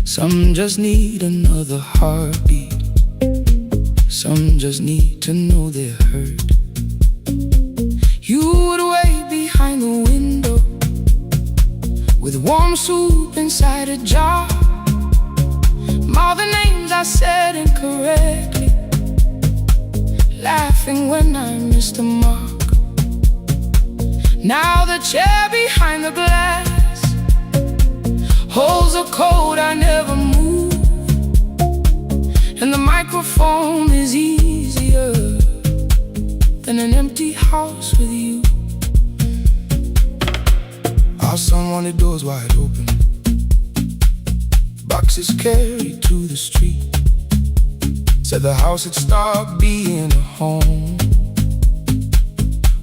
Some just need another heartbeat. Some just need to know they're heard. You would wait behind the window with warm soup inside a jar. All the names I said incorrectly, laughing when I missed the mark. Now the chair behind the glass holds a code I never moved. And the microphone is easier than an empty house with you. Our son wanted doors wide open, boxes carried to the street. Said the house had stopped being a home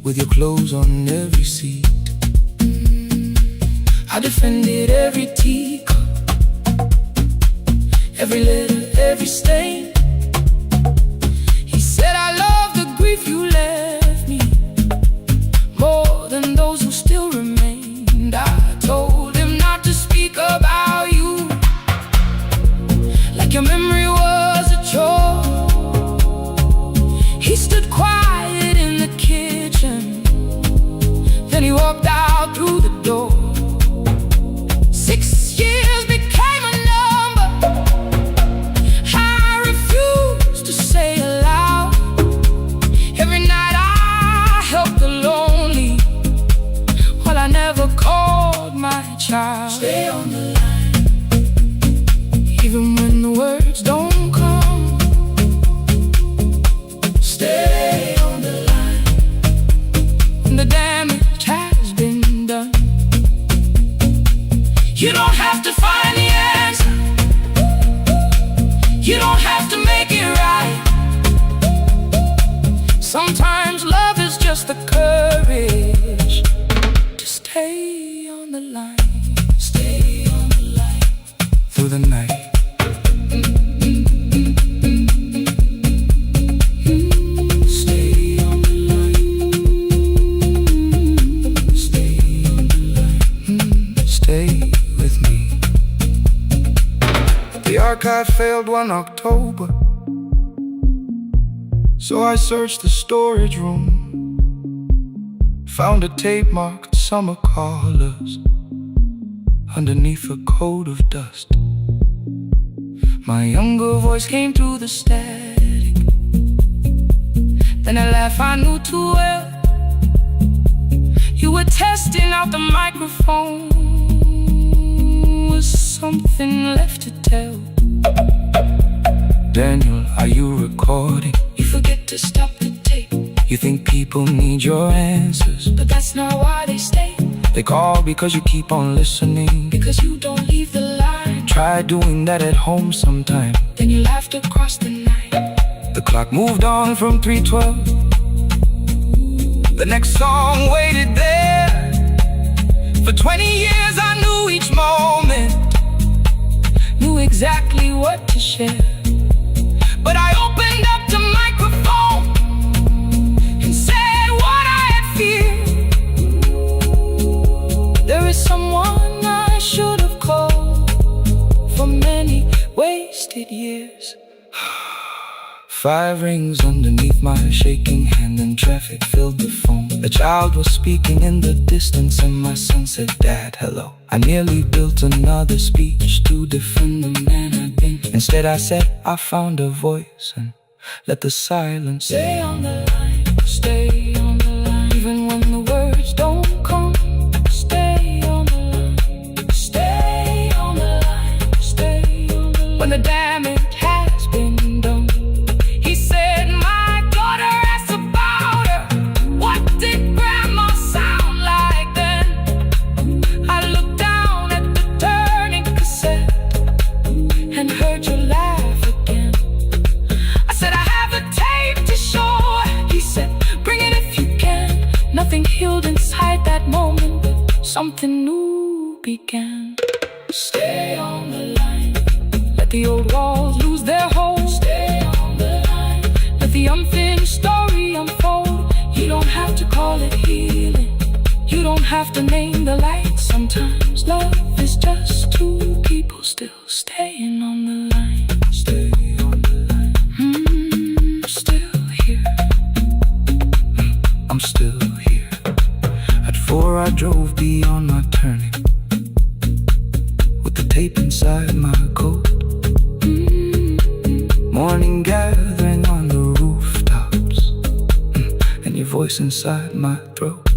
with your clothes on every seat. I defended every teacup, every letter, every stain. He said I love the grief you left me more than those who still remained. I told him not to speak about you like your memory was a chore. He stood quiet in the kitchen, then he walked out through the door. 6 years became a number I refused to say aloud. Every night I helped the lonely while I never called my child. Stay on the line, even when the words don't come. Stay on the line when the damage has been done. You don't have to find the answer, you don't have to make it right. Sometimes love is just the courage to stay on the line. Stay on the line through the night. Stay on the line. Stay on the line. Stay with me. The archive failed one October, so I searched the storage room Found a tape marked summer callers underneath a coat of dust. My younger voice came through the static. Then a laugh I knew too well. You were testing out the microphone. Was something left to tell? Daniel, are you recording? You forget to stop the tape. You think people need your answers, but that's not why they stay. They call because you keep on listening, because you don't leave the line. Try doing that at home sometime. Then you laughed across the night. The clock moved on from 3:12. The next song waited there. For 20 years I knew each moment, knew exactly what to share. But I opened up the microphone and said what I had feared. There is someone I should have called for many wasted years. 5 rings underneath my shaking hand, and traffic filled the phone. A child was speaking in the distance, and my son said, "Dad, hello." I nearly built another speech to defend the man I'd been. Instead I said, I found a voice, and let the silence stay on the line, stay on the line. Even when the words don't come, stay on the line, stay on the line, stay on the line. When the damage has been done, he said, my daughter asked about her. What did grandma sound like then? I looked down at the turning cassette and heard you laugh again. I said, I have a tape to show. He said, bring it if you can. Nothing healed inside that moment, but something new began. Stay on the line, let the old walls lose their hold. Stay on the line, let the unfinished story unfold. You don't have to call it healing, you don't have to name the light. Sometimes love is just two people still staying on the line. stay on the line. I'm still here. I'm still here. At 4 I drove beyond my turning, with the tape inside my coat. Morning gathering on the rooftops, and your voice inside my throat.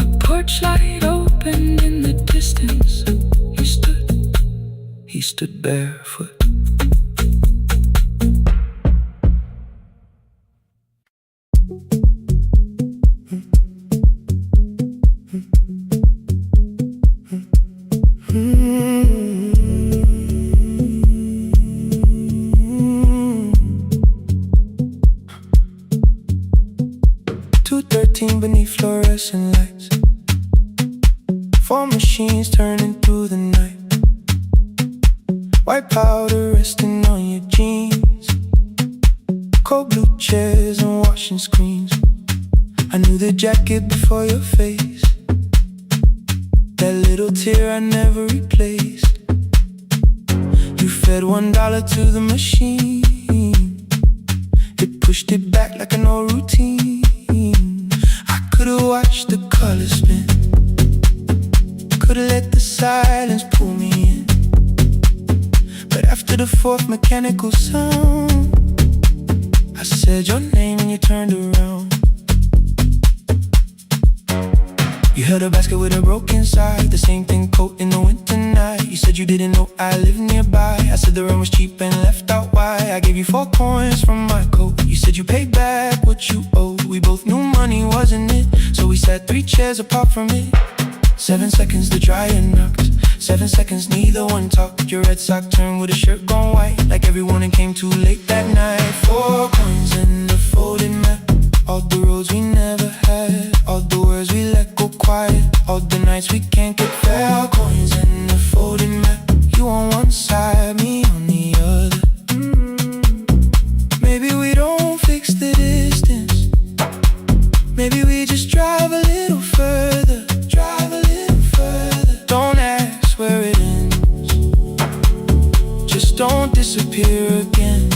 A porch light opened in the distance. He stood barefoot. Beneath fluorescent lights, 4 machines turning through the night. White powder resting on your jeans, cold blue chairs and washing screens. I knew the jacket before your face, that little tear I never replaced. You fed $1 to the machine, it pushed it back like an old routine. Could've watched the colors spin, could've let the silence pull me in. But after the 4th mechanical sound, I said your name and you turned around. You held a basket with a broken side, the same thing coat in the winter night. You said you didn't know I lived nearby. I said the rent was cheap and left out why. I gave you 4 coins from my coat. You said you paid back what you owed. We both knew money wasn't it, so we sat 3 chairs apart from it. 7 seconds the dryer knocked, 7 seconds neither one talked. Your red sock turned with a shirt gone white, like everyone and came too late that night. 4 coins and a folded map, all the roads we never had, all the words we let go quiet, all the nights we can't get fair. 4 coins and a folded map, you on one side, me on the other. Maybe we don't fix the distance, maybe we just drive a little further, drive a little further. Don't ask where it ends, just don't disappear again.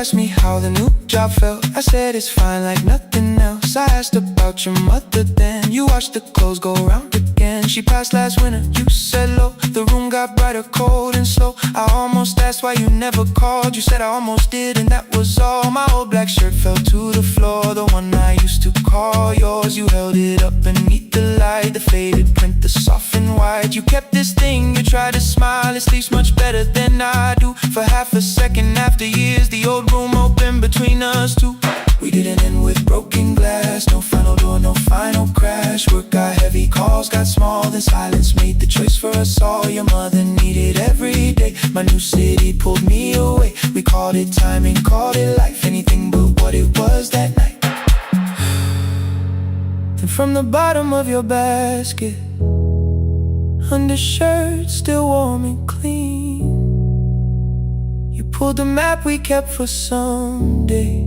asked me how the new job felt. I said it's fine like nothing else. I asked about your mother then. You watched the clothes go round again. She passed last winter, you said low. The room got brighter, cold and slow. I almost asked why you never called. You said I almost did and that was all. My old black shirt fell to the floor, the one I used to call yours. You held it up beneath the light, the faded print, the soft and white. You kept this thing, you tried to smile. It sleeps much better than I do. For half a second after years, the old room opened between us two. We didn't end with broken glass, no final door, no final crash. Work got heavy, calls got small, then silence made the choice for us all. Your mother needed every day, my new city pulled me away. We called it timing, called it life, anything but what it was that night. Then from the bottom of your basket, undershirt still warm and clean, you pulled the map we kept for someday,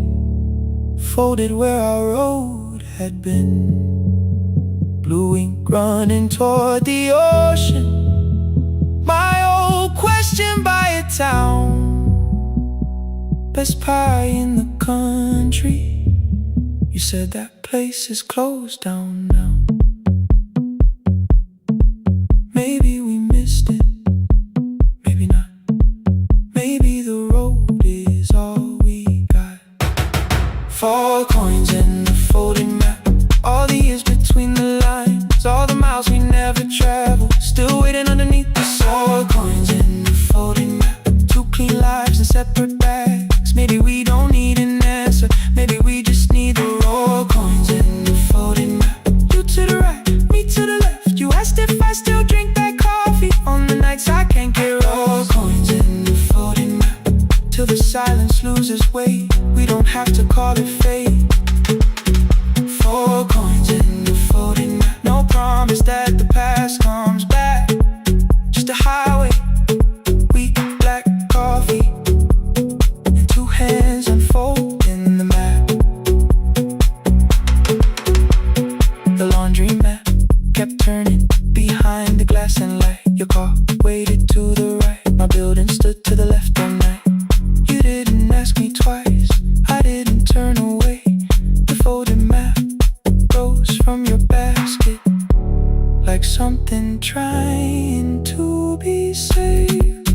folded where our road had been. Blue ink running toward the ocean, my old question by a town. Best pie in the country, you said that place is closed down now. Maybe we missed it, maybe not. Maybe the road is all we got. 4 coins in the folded map, all the years between the lines, all the miles we never traveled, still waiting underneath the sun. 4 coins in the folded map, 2 clean lives in separate bags. Maybe we don't need an answer, maybe we just need the raw coins in the folded map. You to the right, me to the left. You asked if I still drink that coffee on the nights I can't get raw coins in the folded map, till the silence loses weight. We don't have to call it fate. 4 coins in the folded map, no promise that the past comes back, just a highway, weak black coffee, and 2 hands unfolding the map. The laundry mat kept turning behind the glass and light. Your car waited to the right, my building stood to the left all night. You didn't ask me twice, I didn't turn away. The folded map rose from your basket, like something trying to be saved.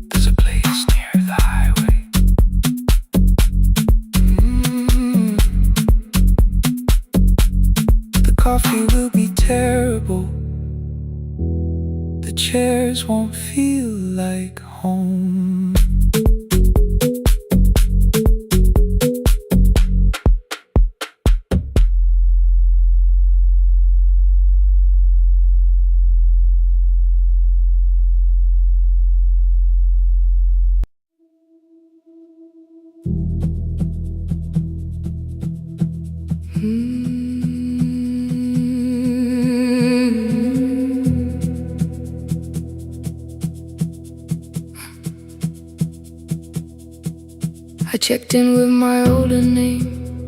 There's a place near the highway. The coffee will be terrible, the chairs won't feel like home. I checked in with my older name,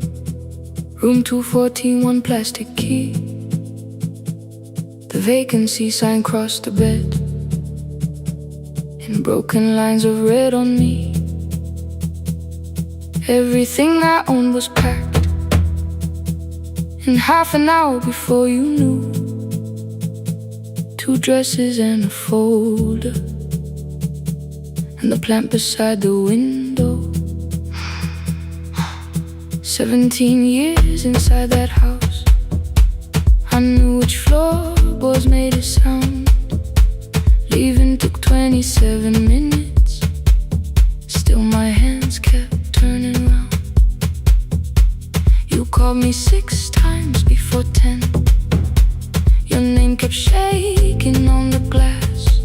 room 214, 1 plastic key. The vacancy sign crossed the bed, in broken lines of red on me. Everything I owned was packed in half an hour before you knew. 2 dresses and a folder, and the plant beside the window. 17 years inside that house, I knew which floorboards made a sound. Leaving took 27 minutes, still my hands kept turning round. You called me 6 times before 10, your name kept shaking on the glass.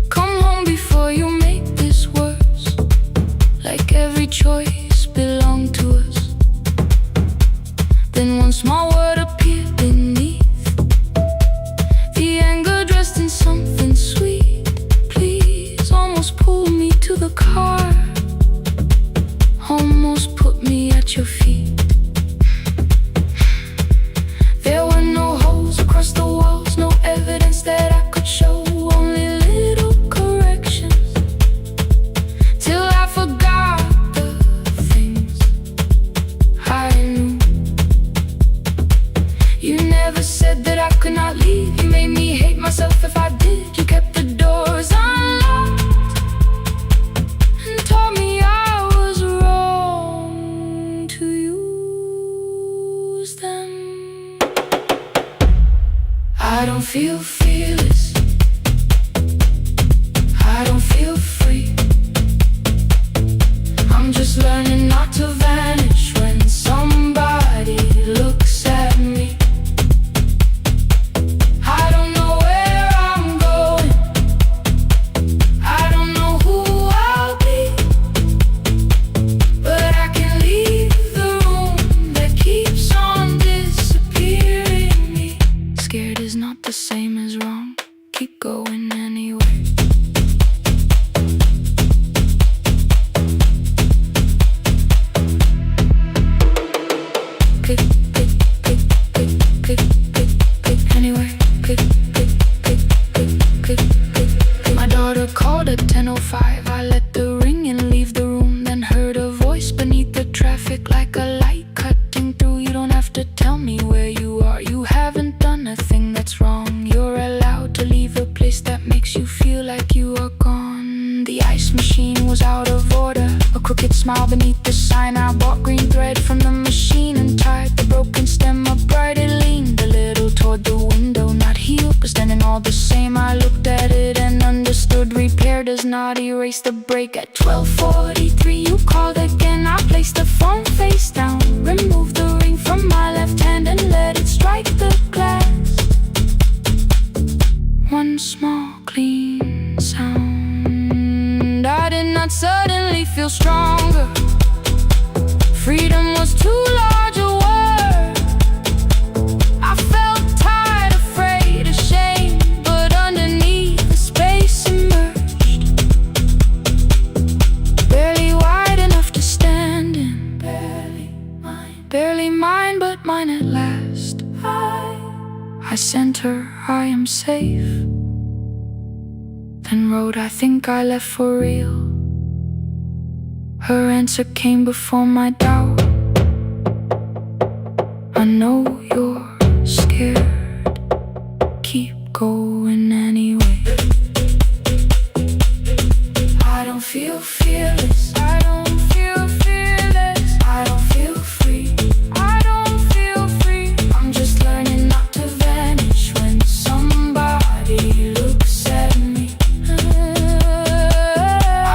Come home before you make this worse, like every choice belonged to us. Then one small word appeared beneath, the anger dressed in something sweet. Please, almost pulled me to the car, almost put me at your feet. There were no holes across the walls, no evidence that I could show, only little corrections, till I forgot feel fearless. I don't feel free. I'm just learning not to vanish when somebody looks at me. I don't know where I'm going. I don't know who I'll be, but I can leave the room that keeps on disappearing me. Scared is not the same as wrong. Keep going anyway. My daughter called at 10:05. I let the ring and leave the room, then heard a voice beneath the traffic like a light cutting through. You don't have to tell me where you are. You haven't done a thing that's wrong. You're allowed to leave a place that makes you feel like you are gone. The ice machine was out of order. A crooked smile beneath the sign. I bought green thread from the machine and tied the broken stem upright. It leaned a little toward the window, not healed, but standing all the same. I looked at it and understood. Repair does not erase the break. At 12:43 you called again. I placed the phone face down, removed the ring from my left hand and let it strike the glass. One small clean sound. I did not suddenly feel stronger. Freedom was too large a word. I felt tired, afraid, ashamed, but underneath the space emerged. Barely wide enough to stand in. Barely mine, but mine at last. I sent her, I am safe. Then wrote, I think I left for real. Her answer came before my doubt. I know you're scared. Keep going anyway. I don't feel fearless. I don't feel fearless. I don't feel free. I don't feel free. I'm just learning not to vanish when somebody looks at me.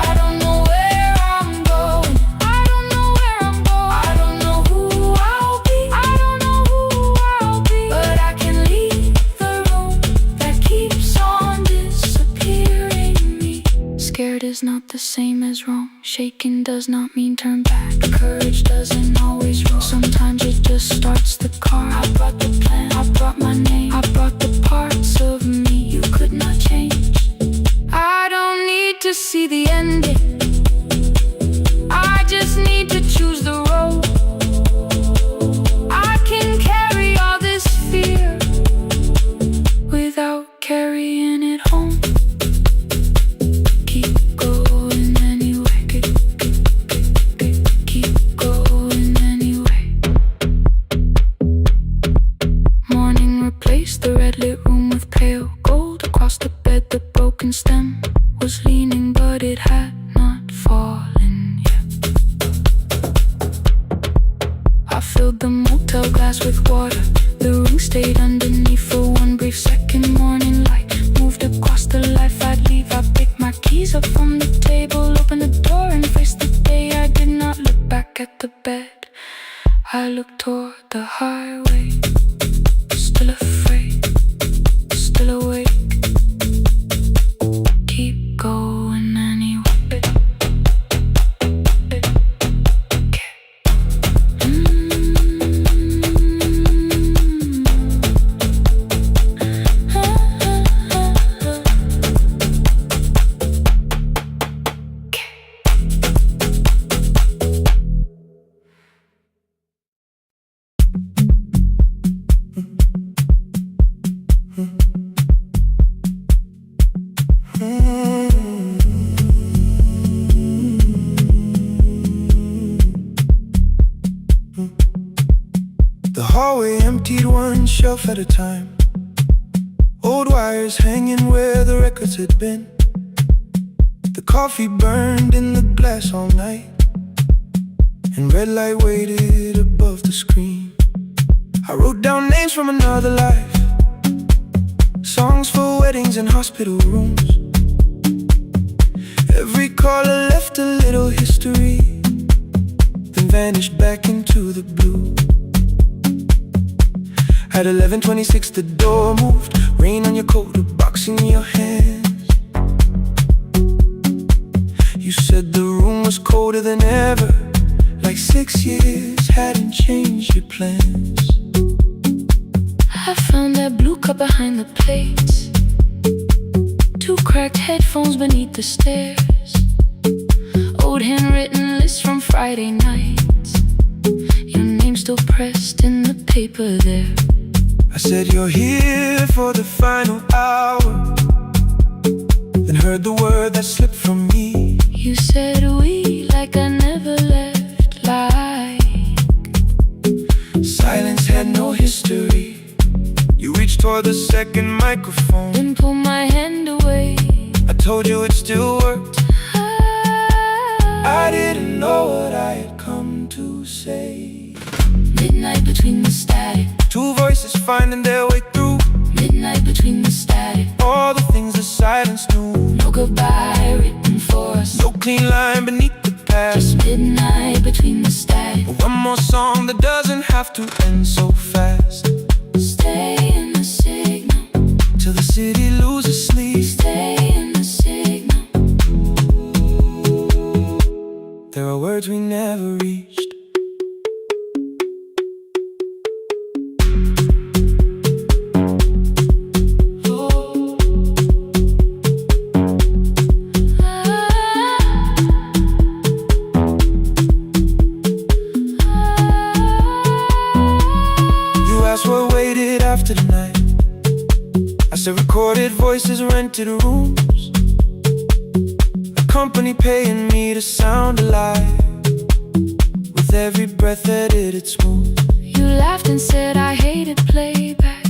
I don't know where I'm going. I don't know where I'm going. I don't know who I'll be. I don't know who I'll be, but I can leave the room that keeps on disappearing me. Scared is not the same as wrong. Shaking does not mean turn back. Courage doesn't always roll. Sometimes it just starts the car. I brought the plan, I brought my name, I brought the parts of me you could not change. I don't need to see the ending. I just need to choose the road. I can carry all this fear without carrying it home. Keep going anyway. Keep going anyway. Morning replaced the red lit room with pale gold. Across the bed the broken stem was leaning, but it had not fallen yet. I filled the motel glass with water. The ring stayed underneath for one brief second. Morning light moved across the life I'd leave. I picked my keys up from the table, opened the door and faced the day. I did not look back at the bed. I looked toward the highway. Still afraid, still awake. Keep going anyway. The hallway emptied one shelf at a time. Old wires hanging where the records had been. The coffee burned in the glass all night, and red light waited above the screen. I wrote down names from another life, Songs for weddings and hospital rooms. Every caller left a little history, then vanished back into the blue. At 11:26 the door moved. Rain on your coat, a box in your hands. You said the room was colder than ever, like 6 years hadn't changed your plans. I found that blue cup behind the plates, 2 cracked headphones beneath the stairs, old handwritten lists from Friday nights, your name still pressed in the paper there. I said you're here for the final hour, then heard the word that slipped from me. You said we like I never left, like silence had no history. You reached toward the second microphone, then pulled my hand away. I told you it still worked. I didn't know what I had come to say. Midnight between the static, 2 voices finding their way through. midnight between the static, All the things the silence knew. no goodbye written for us, No clean line beneath the past. just midnight between the static. One more song that doesn't have to end so fast. Stay in the signal, Till the city loses sleep. stay in the signal. There are words we never reached. After the night, I said recorded voices, rented rooms, a company paying me to sound alive, with every breath edited smooth. You laughed and said I hated playback.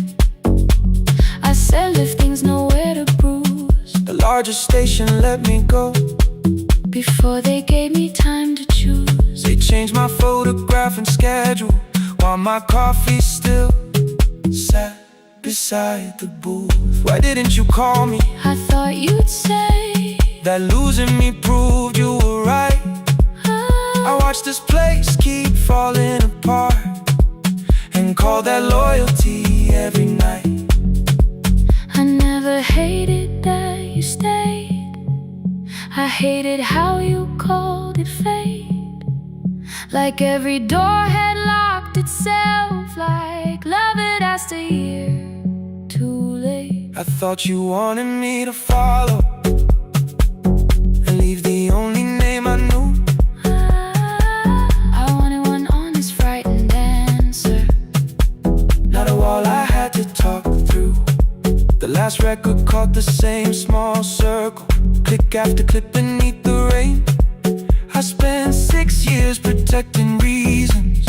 I said if things nowhere to bruise, The largest station let me go before they gave me time to choose. They changed my photograph and schedule, while my coffee still sat beside the booth. Why didn't you call me? I thought you'd say that losing me proved you were right. I watched this place keep falling apart, and call that loyalty every night. I never hated that you stayed, I hated how you called it fate. Like every door had locked itself, like love had asked a year too late. I thought you wanted me to follow and leave the only name I knew. I wanted one honest, frightened answer, not a wall I had to talk through. The last record caught the same small circle, click after click beneath the rain. I spent 6 years protecting reasons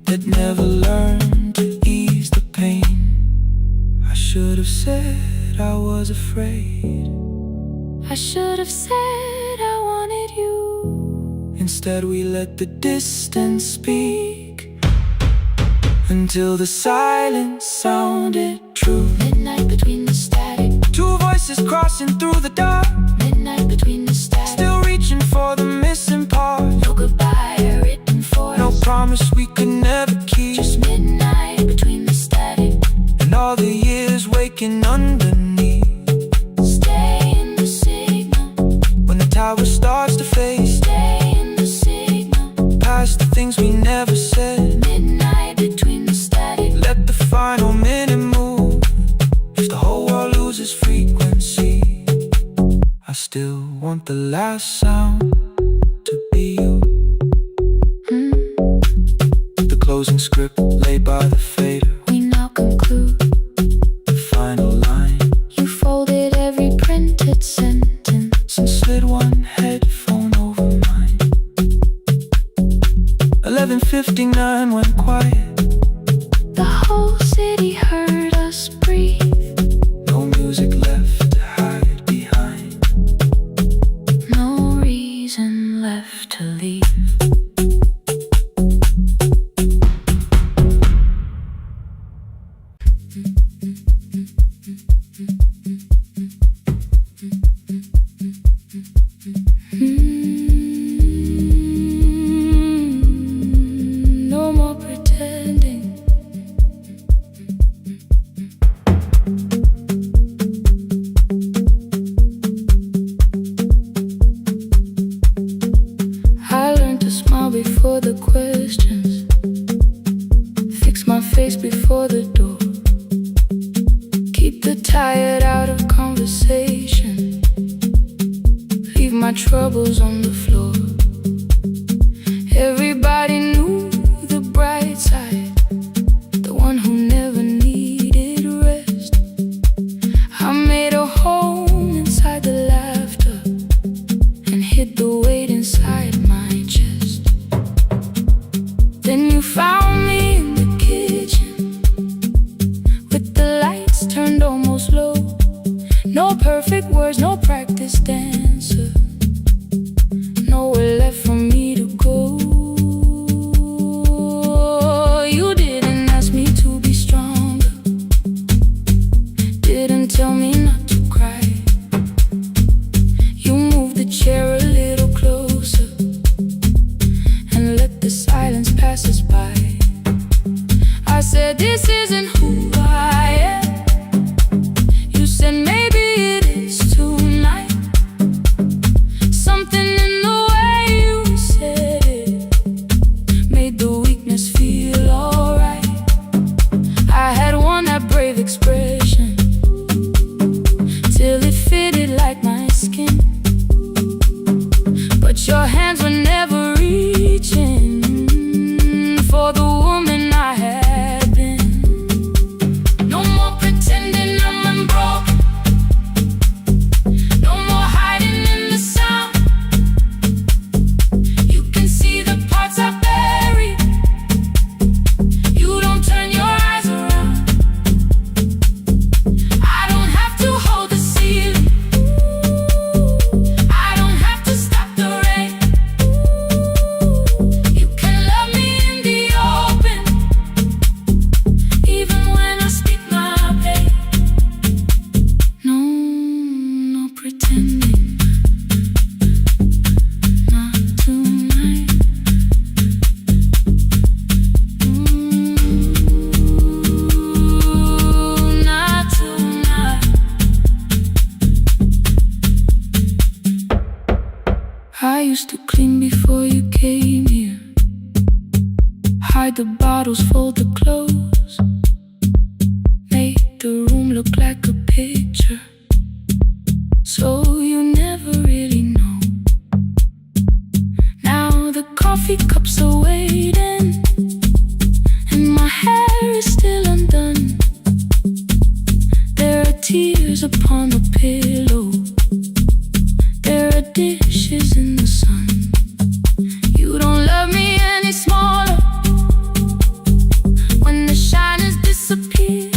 that never learned to ease the pain. I should have said I was afraid. I should have said I wanted you. Instead we let the distance speak, until the silence sounded true. Midnight between the static, 2 voices crossing through the dark, midnight between the static, still reaching for the missing part. no goodbye written for No us, promise we could never keep. just midnight between the static, And all the years waking underneath. stay in the signal, When the tower starts to fade, stay in the signal, past the things we never said. midnight between the static. Let the final minute move. If the whole world loses frequency, I still want the last sound to be you. The closing script laid by the fader, We now conclude, the final line. you folded every printed sentence And slid one headphone over mine. 11:59 went quiet. The whole city heard us breathe, No music left to hide behind. no reason left to leave. sorry for the questions. Fix my face before the door. Keep the tired out of conversation. Leave my troubles on the floor. Everybody knew the bright side, the one who never needed rest. I made a home inside the laughter and hid the weight inside my chest. Then you found me in the kitchen with the lights turned almost low. No perfect words, no practice dancer, nowhere left for me to go. You didn't ask me to be stronger, didn't tell me not to cry. You moved the chair a little closer and let the silence pass us by. I said, this isn't who I am. You said, maybe it is tonight. Something in the way you said it made the weakness feel alright. I had worn that brave expression till it fitted like my skin, but your hands were never reaching for the woman I had been. No more pretending I'm unbroken, no more hiding in the sound. You can see the parts I buried. You don't turn your eyes around. I don't have to hold the ceiling, I don't have to stop the rain. You can love me in the open, even when I speak my pain. No pretending, not tonight. Not tonight. I used to clean before you came here, hide the bottles, fold the clothes, make the room look like a picture, so you never really know. Now the coffee cups are waiting and my hair is still undone. There are tears upon the pillow, there are dishes in the sun. You don't love me any smaller when the shine has disappeared.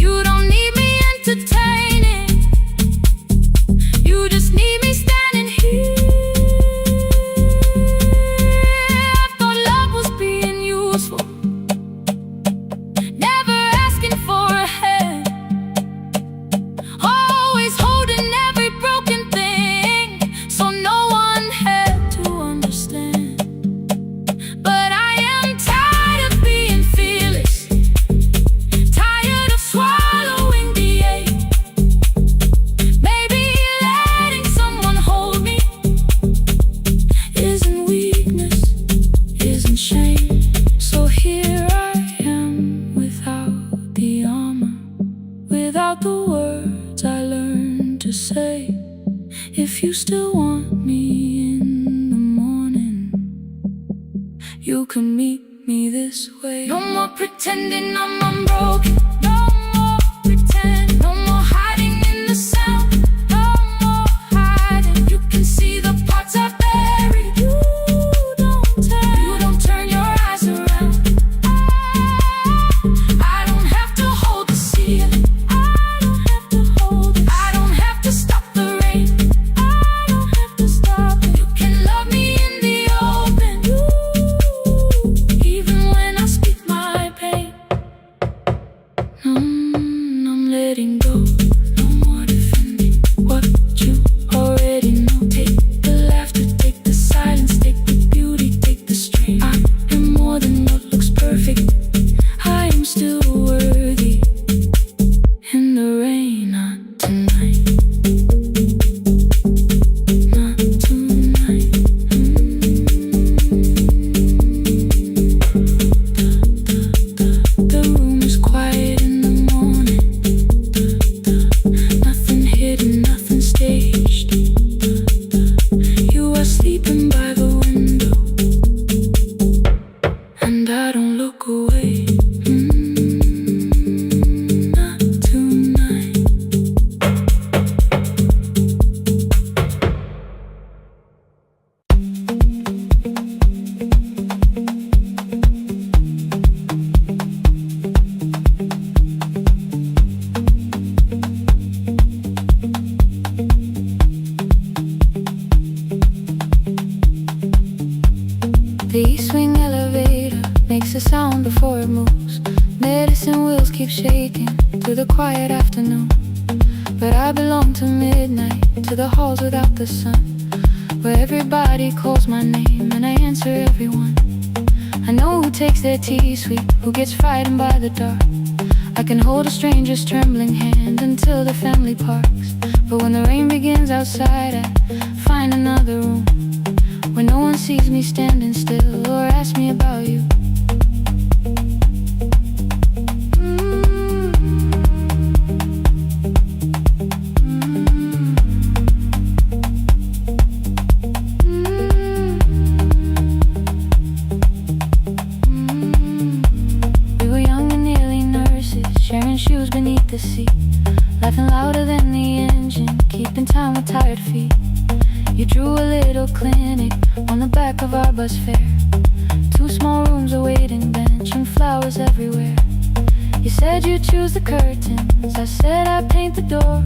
You don't need me entertaining, you just need me standing here. I thought love was being useful, never asking for a hand, always holding every broken thing, so no one had to understand. But I am tired of being fearless, tired of swallowing the ache. Maybe letting someone hold me isn't weakness, isn't shame. So here I am without the armor, without the words I learned to say. If you still want me in the morning, you can meet me this way. No more pretending I'm unbroken, no more pretend, no more hiding in the sound, no more hiding. You can see the parts I buried. You don't turn your eyes around. I don't have to hold the ceiling, I don't have to hold it. I don't have to stop the rain, I don't have to stop it. You can love me in the open, even when I speak my pain. sleeping by the window, and I don't look away. Not tonight. The east wing elevator makes a sound before it moves. Medicine wheels keep shaking through the quiet afternoon. But I belong to midnight, to the halls without the sun, where everybody calls my name and I answer everyone. I know who takes their tea sweet, who gets frightened by the dark. I can hold a stranger's trembling hand until the family parks. But when the rain begins outside, I find another room where no one sees me standing still or asks me about you. We were young and nearly nurses, sharing shoes beneath the seat, laughing louder than the engine, keeping time with tired feet. You drew a little clinic on the back of our bus fare. 2 small rooms, a waiting bench, and flowers everywhere. You said you'd choose the curtains, I said I'd paint the door.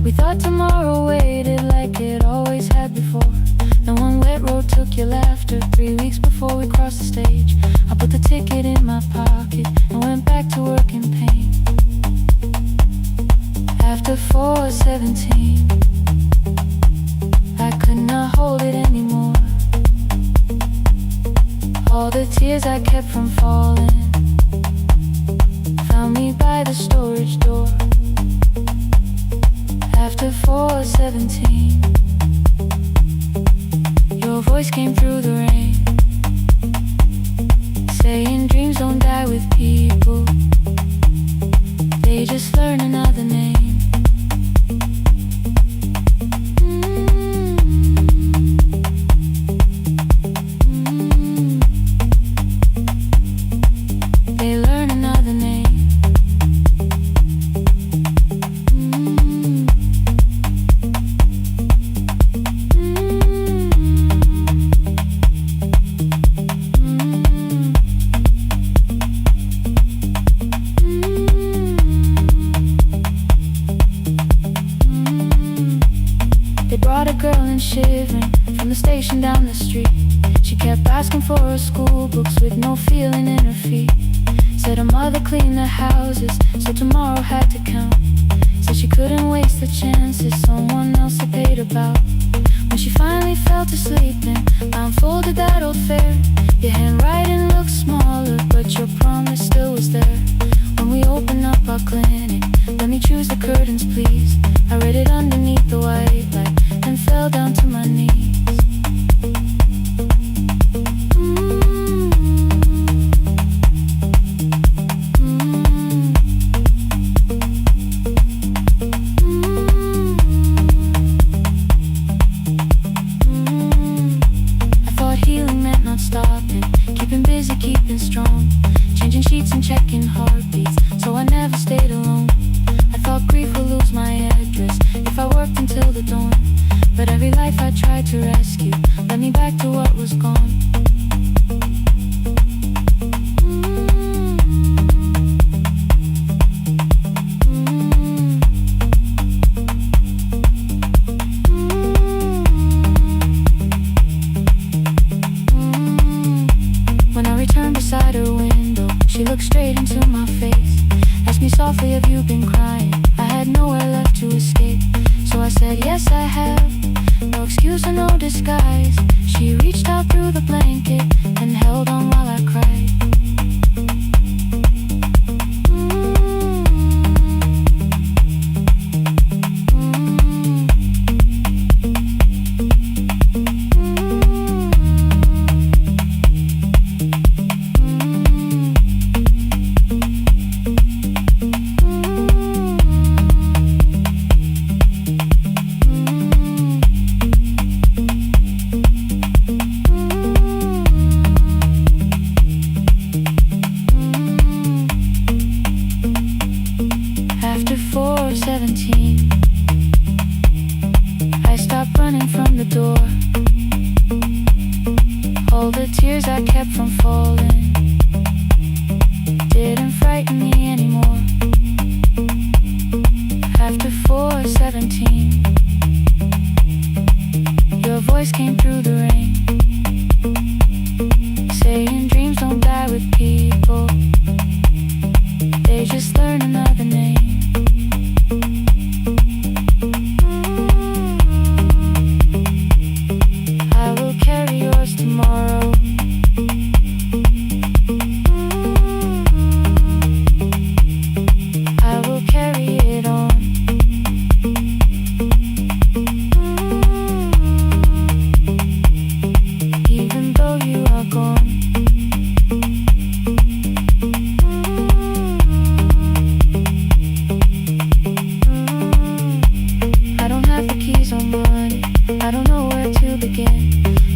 We thought tomorrow waited like it always had before. Then one wet road took your laughter. 3 weeks before we crossed the stage, I put the ticket in my pocket and went back to work in pain. After 4:17, I could not hold it anymore. All the tears I kept from falling found me by the storage door. After 4:17, your voice came through the rain, saying dreams don't die with people, they just learn another name. Shivering from the station down the street, she kept asking for her school books with no feeling in her feet. Said her mother cleaned the houses, so tomorrow had to count. Said she couldn't waste the chances someone else had paid about. When she finally fell to sleeping, I unfolded that old fare. Your handwriting looked smaller, but your promise still was there. When we opened up our clinic, let me choose the curtains please. I read it underneath the white light and fell down to my knees. I thought healing meant not stopping, keeping busy, keeping strong, changing sheets and checking heartbeats, so I never stayed alone. I thought grief would lose my address if I worked until the dawn. But every life I tried to rescue led me back to what was gone. When I returned beside her window, she looked straight into my face, asked me softly, have you been crying? I had nowhere left to escape, so I said, yes I have. No excuse or no disguise. She reached out through the blanket and held on while I cried. All the tears I kept from falling didn't frighten me anymore. After 4:17, your voice came through the rain, saying dreams don't die with people, they just learn another name. I will carry yours tomorrow. I will carry it on. Even though you are gone. I don't have the keys or money, I don't know where to begin,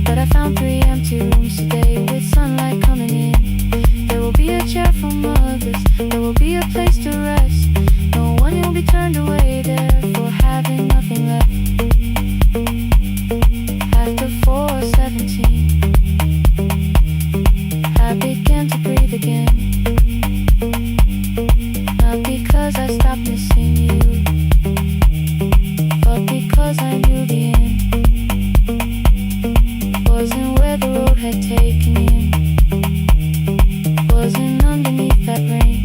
but I found 3 empty rooms today with sunlight coming in. There will be a chair for mothers, there will be a place to rest. No one will be turned away there for having nothing left. After 4:17, I began to breathe again. Not because I stopped missing you, but because I knew the end wasn't where the road had taken me, wasn't underneath that rain.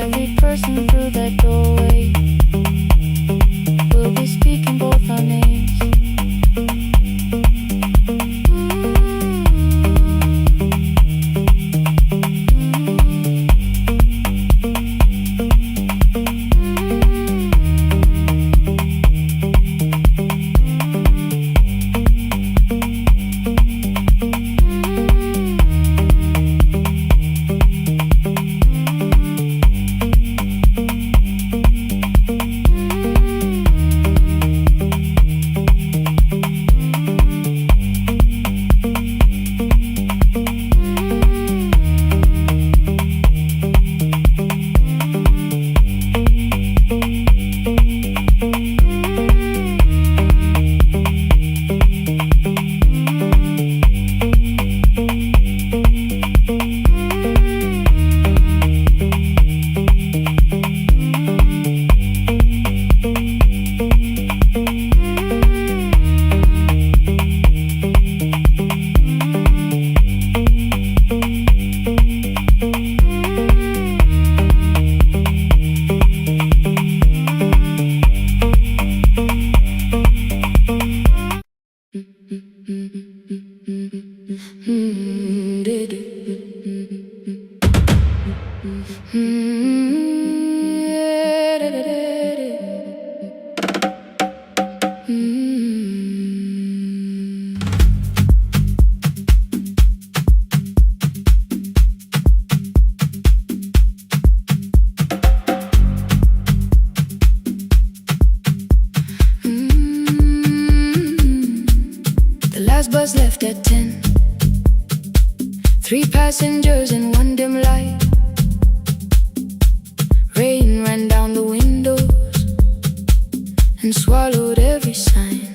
Every person through that doorway will be speaking both our names. The last bus left at 10. 3 passengers and 1 dim light. Rain ran down the windows and swallowed every sign.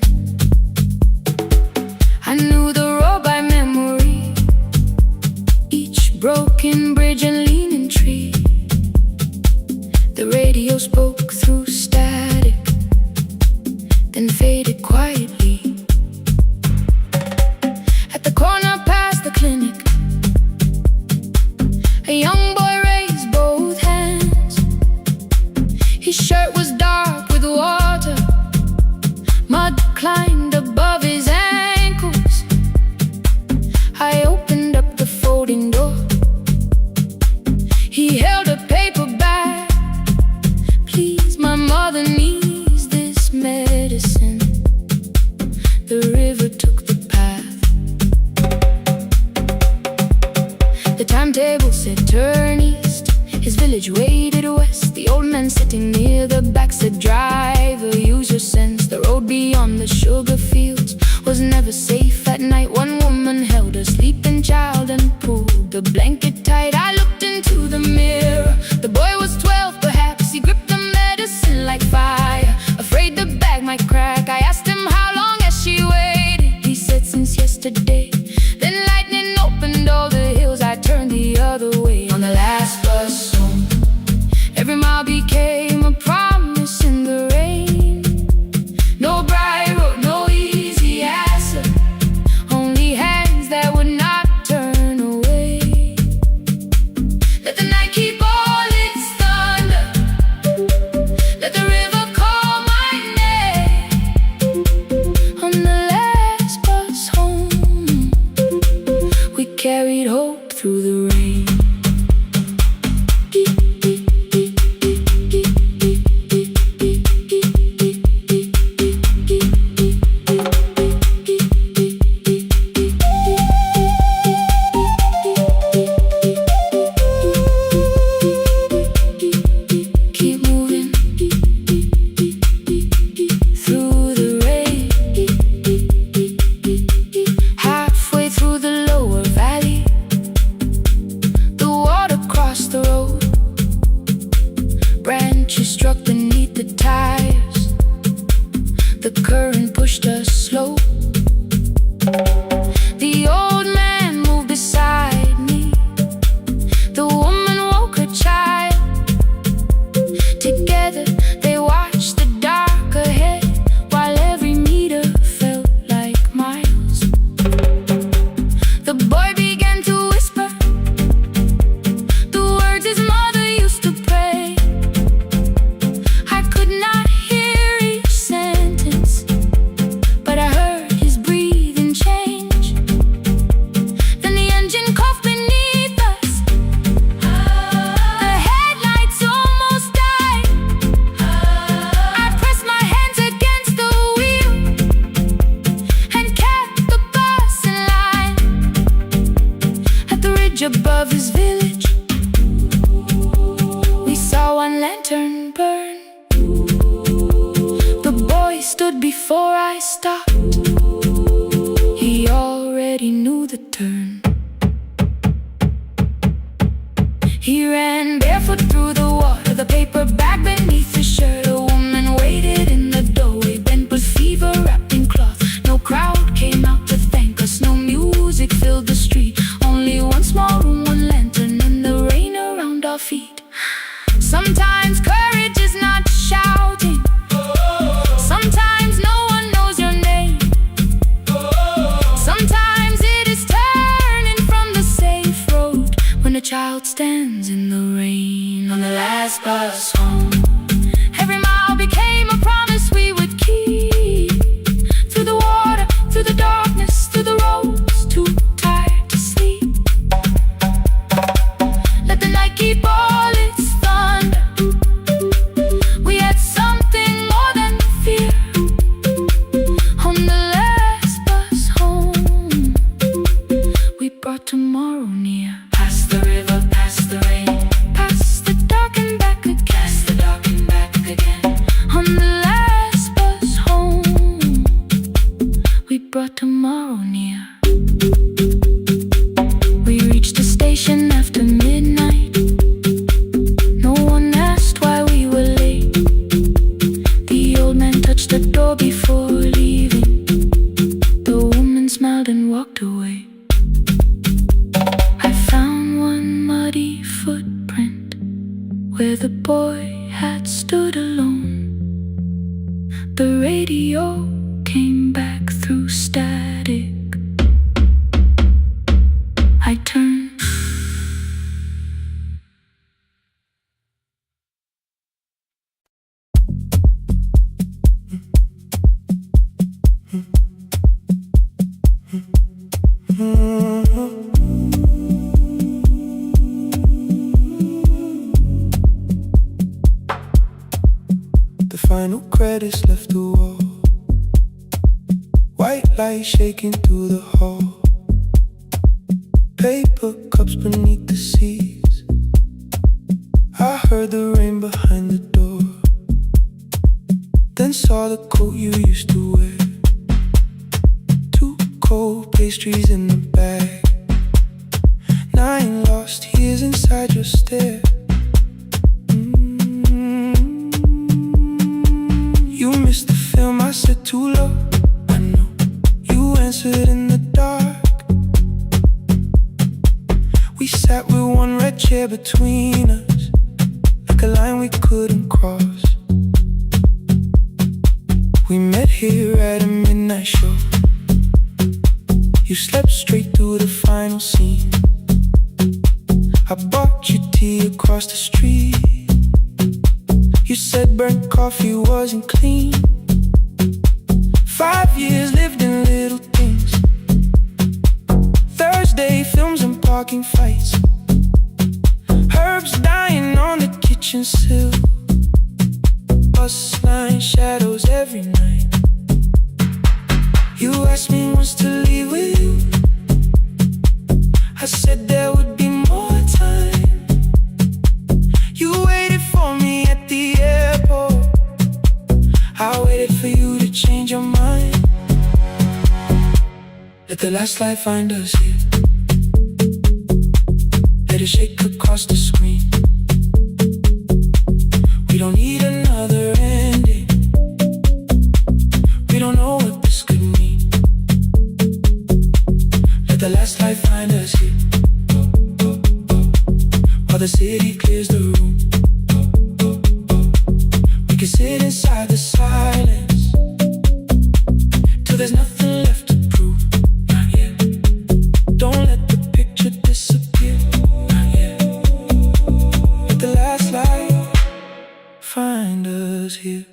I knew the road by memory, each broken bridge and leaning tree. The radio spoke through static, then faded quietly. At the corner past the clinic, a young boy raised both hands. His shirt was dark with water, mud climbed above his ankles. I opened up the folding door. He held a paper bag. Please, my mother needs this medicine. The river took the path. The timetable said turn east. His village waded west. The old man sitting near the back said driver, use your sense. The road beyond the sugar fields was never safe at night. One woman held a sleeping child and pulled the blanket tight. I looked into the mirror. The boy was 12 perhaps. He gripped the medicine like fire, afraid the bag might crack. I asked him how long has she waited. He said since yesterday. carried hope through the rain. Above his village, we saw one lantern burn. The boy stood before I stopped. He already knew the turn. He ran barefoot through the water, the paper bag beneath his shirt. A woman waited in the doorway, bent with fever, wrapped in cloth. No crowd came out to thank us, no music filled the street. Only one small room, one lantern, and the rain around our feet. Sometimes courage is not shouting. Sometimes no one knows your name. Sometimes it is turning from the safe road when a child stands in the rain on the last bus home. Every mile became a promise we would keep. Through the water, through the darkness, through the roads, too tired to sleep. Let the night keep all its thunder. We had something more than fear. On the last bus home, we brought tomorrow near. Past the river, past the rain, past the dark and back again. Past the dark and back again. On the last bus home, we brought tomorrow near. We reached the station after midnight. No one asked why we were late. The old man touched the door before leaving. The woman smiled and walked away. I found one muddy footprint where the boy had stood alone. The radio came back through static. I turned. The final credits left the wall. White light shaking through the hall. Paper cups beneath the seats. I heard the rain behind the door. Then saw the coat you used to wear. 2 cold pastries in the bag. 9 lost years inside your stare. You missed the film, I said too low. I know. You answered in the dark. We sat with one red chair between us, like a line we couldn't cross. We met here at a midnight show. You slept straight through the final scene. I bought you tea across the street. You said burnt coffee wasn't clean. 5 years lived in little things. Thursday films parking fights, herbs dying on the kitchen sill, Basslines shadows every night. You asked me once to leave with you, I said there would be more time. You waited for me at the airport, I waited for you to change your mind. Let the last light find us here, let it shake across the screen. We don't need another ending, we don't know what this could mean. Let the last light find us here, while the city clears the room. We can sit inside the silence till there's nothing left to prove. Not yet. Don't let the picture disappear. Not yet. Let the last light find us here.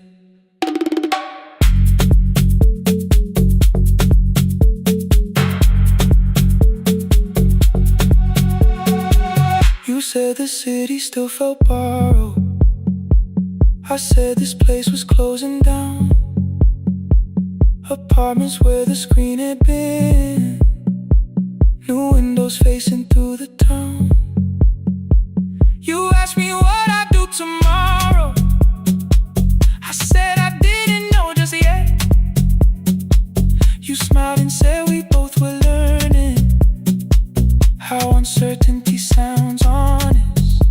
You said the city still felt borrowed, I said this place was closing down. Apartments where the screen had been, new windows facing through the town. You asked me what I'd do tomorrow, I said I didn't know just yet. You smiled and said we both were learning how uncertainty sounds honest.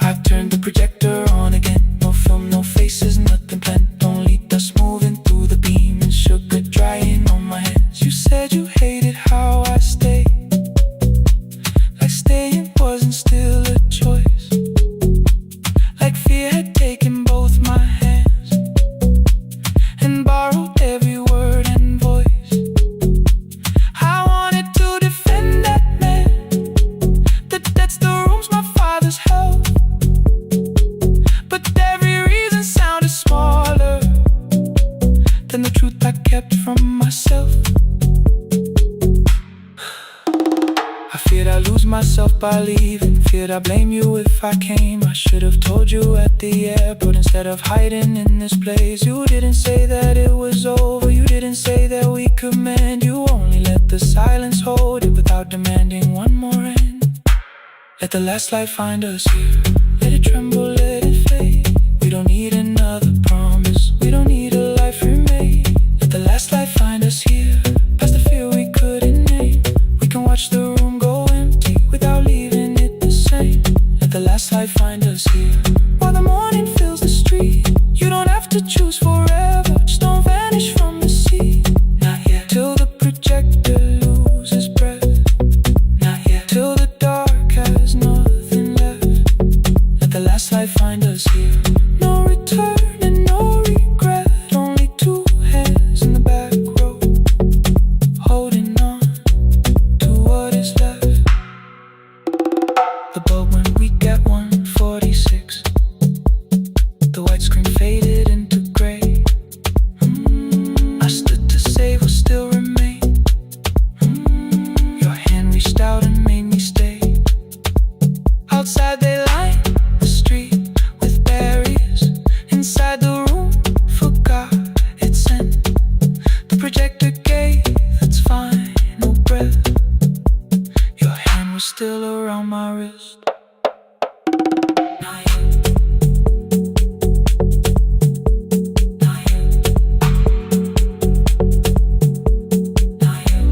I've turned the projector on again, no film, no faces, nothing planned, only dust moving through the beam and sugar drying on my hands. You said you hated how I stayed, like staying wasn't still a choice, like fear had taken both my hands and borrowed every word and voice. I wanted to defend that man that that's the rooms my father's held, but every reason sounded smaller than the truth I kept from myself. I feared I'd lose myself by leaving, feared I'd blame you if I came. I should have told you at the airport instead of hiding in this place. You didn't say that it was over, you didn't say that we could mend. You only let the silence hold it without demanding one more end. Let the last light find us here, let it tremble, let it fade. We don't need another promise, we don't need a life remade. Let the last light find us here, past the fear we couldn't name. We can watch the room go empty without leaving it the same. Let the last light find us here, while the morning fills the street. You don't have to choose forever, just don't vanish from the sea. Not yet. Till the projector loses breath. Not yet. Till the dark has nothing left. Let the last light find us here. No return and no regret, only two hands in the back row, holding on to what is left. The bulb went weak at 1:46. The white screen faded into gray. I stood to save what still remained. Your hand reached out and made me stay. Outside they lined the street with barriers. Inside the room forgot its end. The projector gave its final breath. Your hand was still around my wrist. Not yet. Not yet. Not yet. Not yet.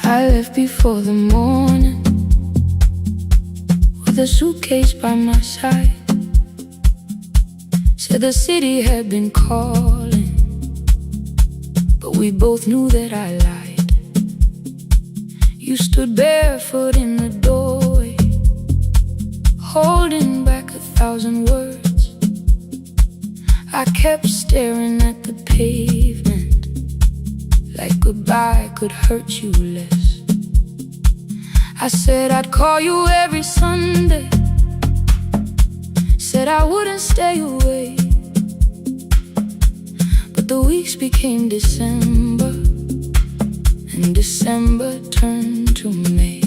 I left before the morning with a a suitcase by my side. Said the city had been calling, but we both knew that I lied. You stood barefoot in the doorway, holding back 1,000 words. I kept staring at the pavement, like goodbye could hurt you less. I said I'd call you every Sunday, said I wouldn't stay away. But the weeks became December, and December turned to May.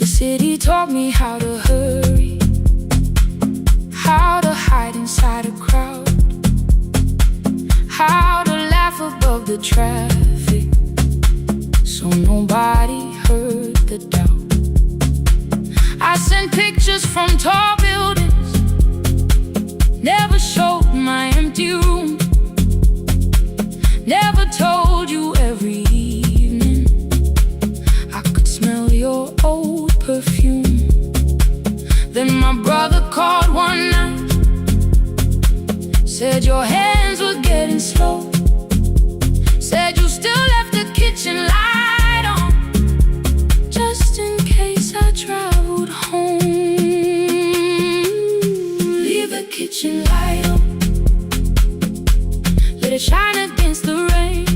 The city taught me how to hurry, how to hide inside a crowd, how to laugh above the traffic, so nobody heard the doubt. I sent pictures from tall buildings, never showed my empty room, never told you every evening I could smell your old perfume. Then my brother called one night, said your hands were getting slow, said you still left the kitchen light on, just in case I traveled home. Leave the kitchen light on, let it shine against the rain.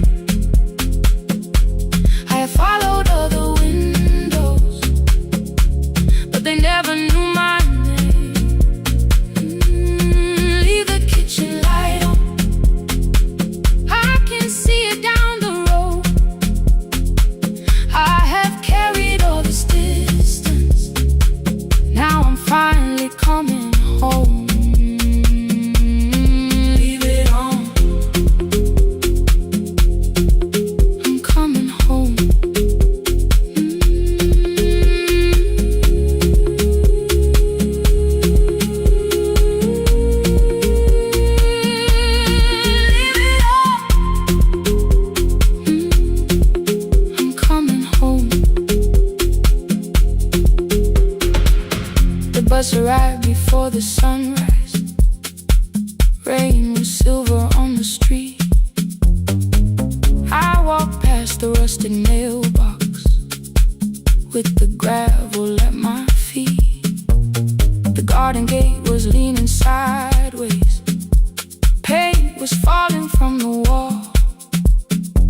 I have followed other windows, but they never knew my name. Leave the kitchen light on, I can see it down the road. I have carried all this distance, now I'm finally coming home. Leave it on, I'm coming home. Leave it on, I'm coming home. The bus arrived before the sunrise. Rain was silver on the street. I walked past the rusted mailbox with the gravel at my feet. The garden gate was leaning sideways, paint was falling from the wall,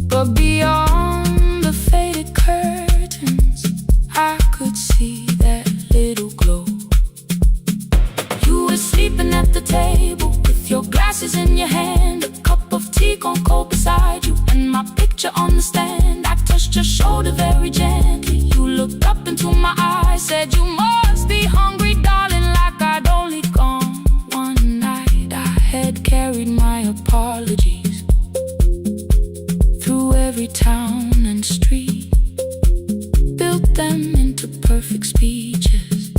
but beyond the faded curtains I could see that little glow. You were sleeping at the table with your glasses in your hand, a cup of tea gone cold beside you, and my picture on the stand. I touched your shoulder very gently. You looked up into my eyes, said you must be hungry, darling, like I'd only gone one night. I had carried my apologies through every town and street, built them into perfect speeches,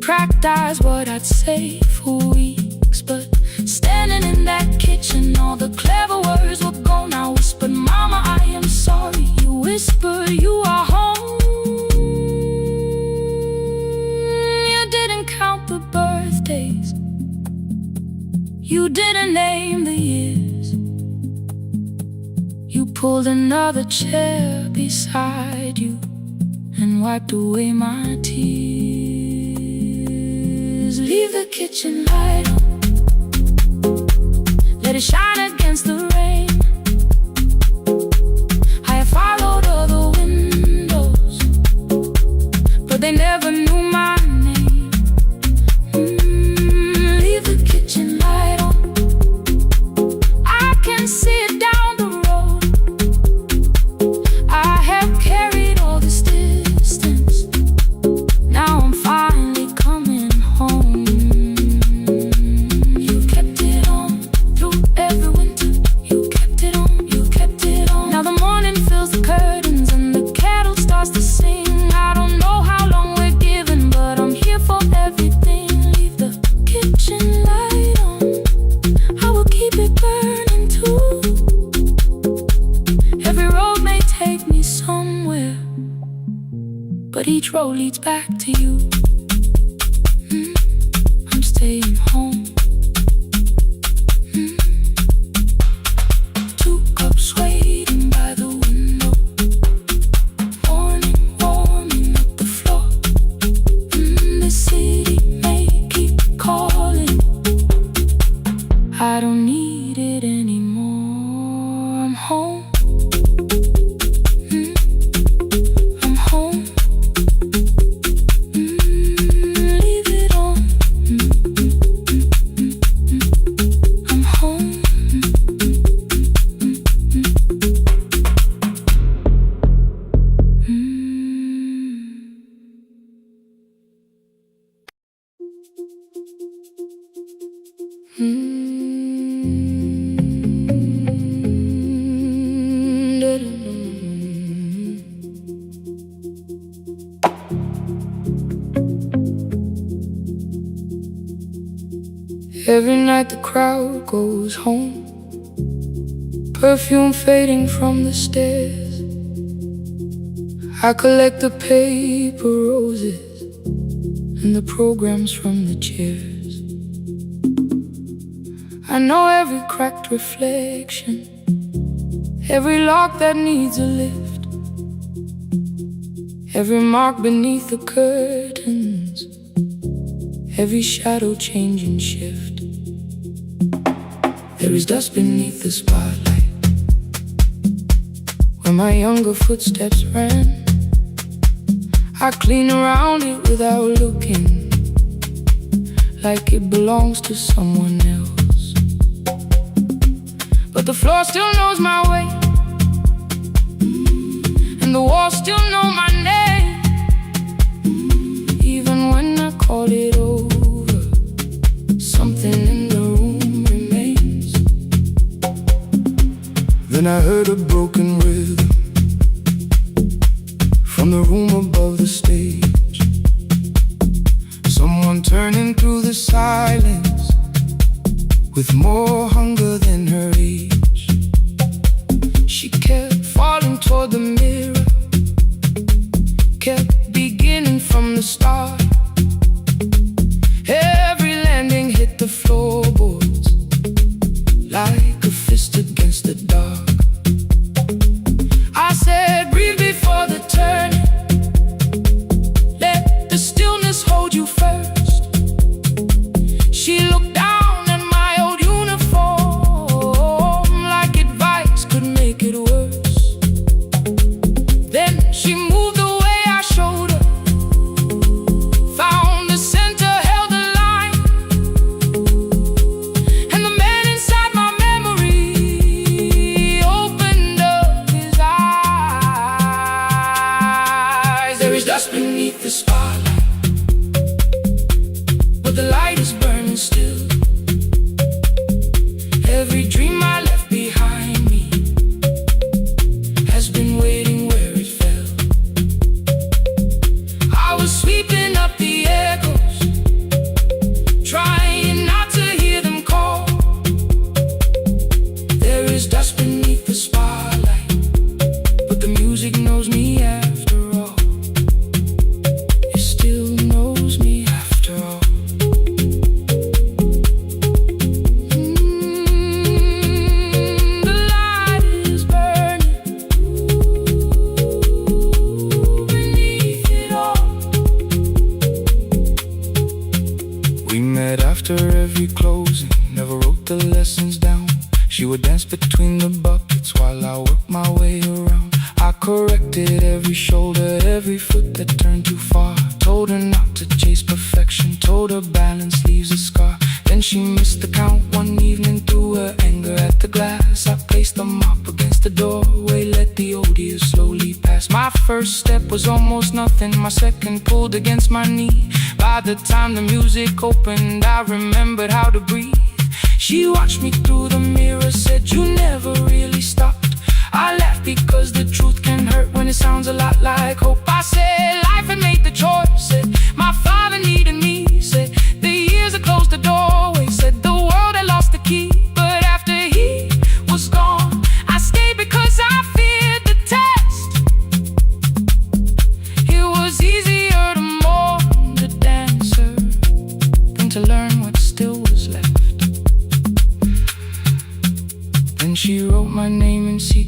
practiced what I'd say for weeks. But standing in that kitchen, all the clever words were gone. I whispered, Mama, I am sorry. You whispered, you are home. You didn't count the birthdays, you didn't name the years. You pulled another chair beside you and wiped away my tears. Leave the kitchen light on, let it shine against the rain. I have followed other windows, but they never knew my name. Leave the kitchen light on, I can see it down the road. I have carried all this distance, now I'm finally coming home. You kept it on through every winter, you kept but each road leads back to you. I'm staying home. 2 cups waiting by the window, morning warming up the floor. The city may keep calling, I don't need it anymore. I'm home. I'm home. Leave it on. I'm home. Every night the crowd goes home, perfume fading from the stairs. I collect the paper roses and the programs from the chairs. I know every cracked reflection, every lock that needs a lift, every mark beneath the curtains, every shadow change and shift. There is dust beneath the spotlight where my younger footsteps ran. I clean around it without looking, like it belongs to someone else. But the floor still knows my way, and the walls still know my name. Even when I call it over, something in the room remains. Then I heard a broken rhythm from the room above the stage. Someone turning through the silence with more hunger than her age. She kept falling toward the mirror, kept beginning from the start. Every landing hit the floorboards like a fist against the dark. I said, breathe before the turning, let the stillness hold you first. She looked down at my old uniform like advice could make it worse. Then she moved the way I showed her, found the center, held the line, and the man inside my memory opened up his eyes. There is dust beneath the spotlight, but the light is burning still. Every dream I left behind me has been waiting where it fell. I was sweeping up the echoes, trying not to hear them call. There is dust beneath the spotlight, but the music knows me after all. It still knows me after all. The light is burning beneath it all. We met after every closing, never wrote the lessons down. She would dance between the buckets while I worked my way around. I corrected every shoulder, every foot that turned too far. Told her not to chase perfection, told her balance leaves a scar. Then she missed the count one evening, threw her anger at the glass. I placed the mop against the doorway, let the old years slowly pass. My first step was almost nothing, my second pulled against my knee. By the time the music opened, I remembered how to breathe. She watched me through the mirror, said, you never really stopped. I laughed because the truth can hurt when it sounds a lot like hope. I said, life had made the choice, said, my father needed me, said, the years had closed the doorway, said, the world had lost the key. But after he was gone, I stayed because I feared the test. It was easy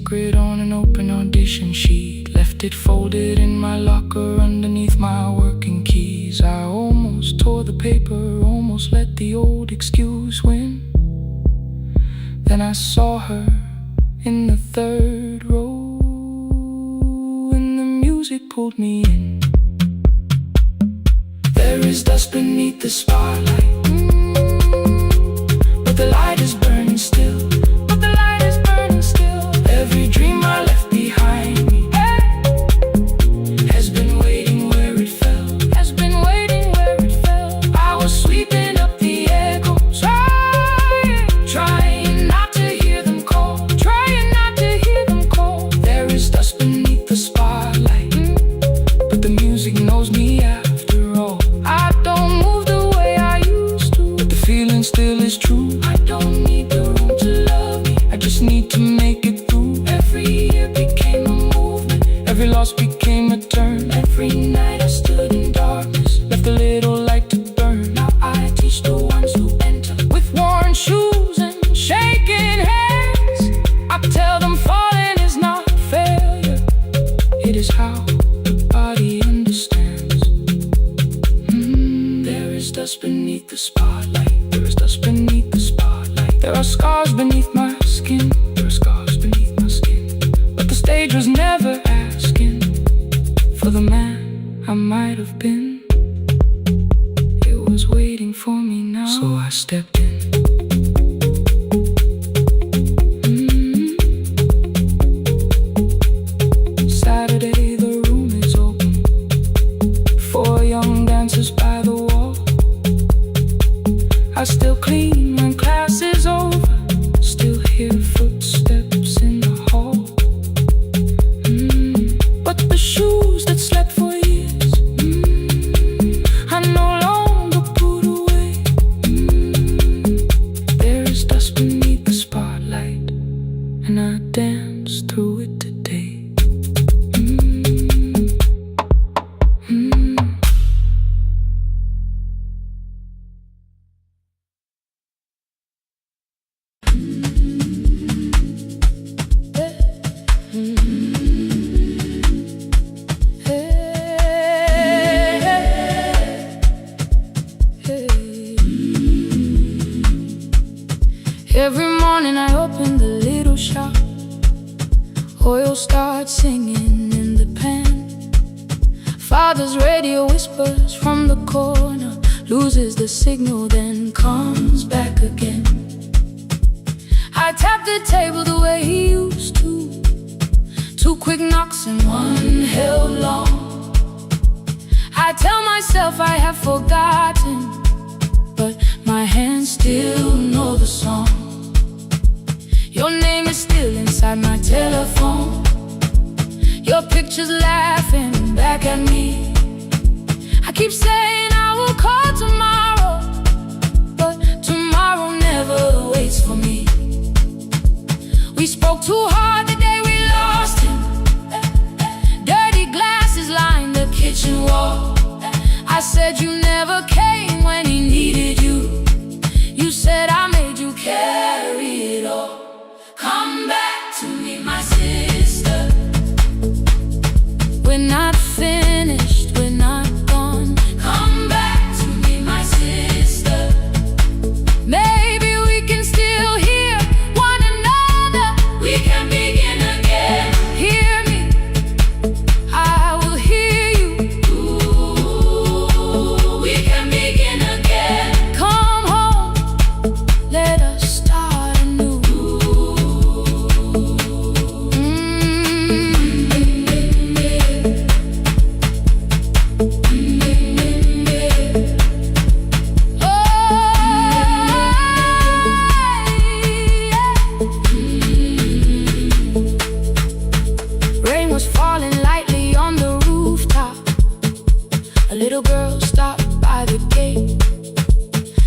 secret on an open audition sheet. Left it folded in my locker underneath my working keys. I almost tore the paper, almost let the old excuse win. Then I saw her in the third row, and the music pulled me in. There is dust beneath the spotlight, but the light is burning still. But the light is burning still. Every dream I left behind me has been waiting where it fell. Has been waiting where it fell. I was sweeping up the echoes, trying not to hear them call. Trying not to hear them call. There is dust beneath the spotlight, but the music knows me after all. I don't move the way I used to, but the feeling still is true. I don't need the room to love me, I just need to make it through. Every year became a movement, every loss became a turn. Every night I stood in darkness, left a little light to burn. Now I teach the ones who enter with worn shoes and shaking hands. I tell them falling is not failure, it is how the body understands. There is dust beneath the spotlight. There is dust beneath the spotlight. There are scars beneath my skin. There are scars beneath my skin. But the stage was never asking for the man I might have been. It was waiting for me now, so I stepped in. Saturday, the room is open. 4 young dancers by the wall. I still clean when class is over, still hear footsteps in the hall. But the shoes that slept for years, I no longer put away. There is dust beneath the spotlight, and I dance through it today. Every morning I open the little shop. Oil starts singing in the pan. Father's radio whispers from the corner, loses the signal, then comes back again. I tap the table the way he used to. 2 quick knocks and 1 held long. I tell myself I have forgotten, but my hands still know the song. Your name is still inside my telephone. Your picture's laughing back at me. I keep saying I will call tomorrow, but tomorrow never waits for me. We spoke too hard the day we lost him. Dirty glasses lined the kitchen wall. I said you never came when he needed you. You said I made you carry it all. Come back to me, my sister. We're not finished, we're not gone. Come back to me, my sister. Maybe we can still hear one another. We can begin again. Hear me, I will hear you. Ooh, we can begin again. Come home, let us start anew. Rain was falling lightly on the rooftop. A little girl stopped by the gate.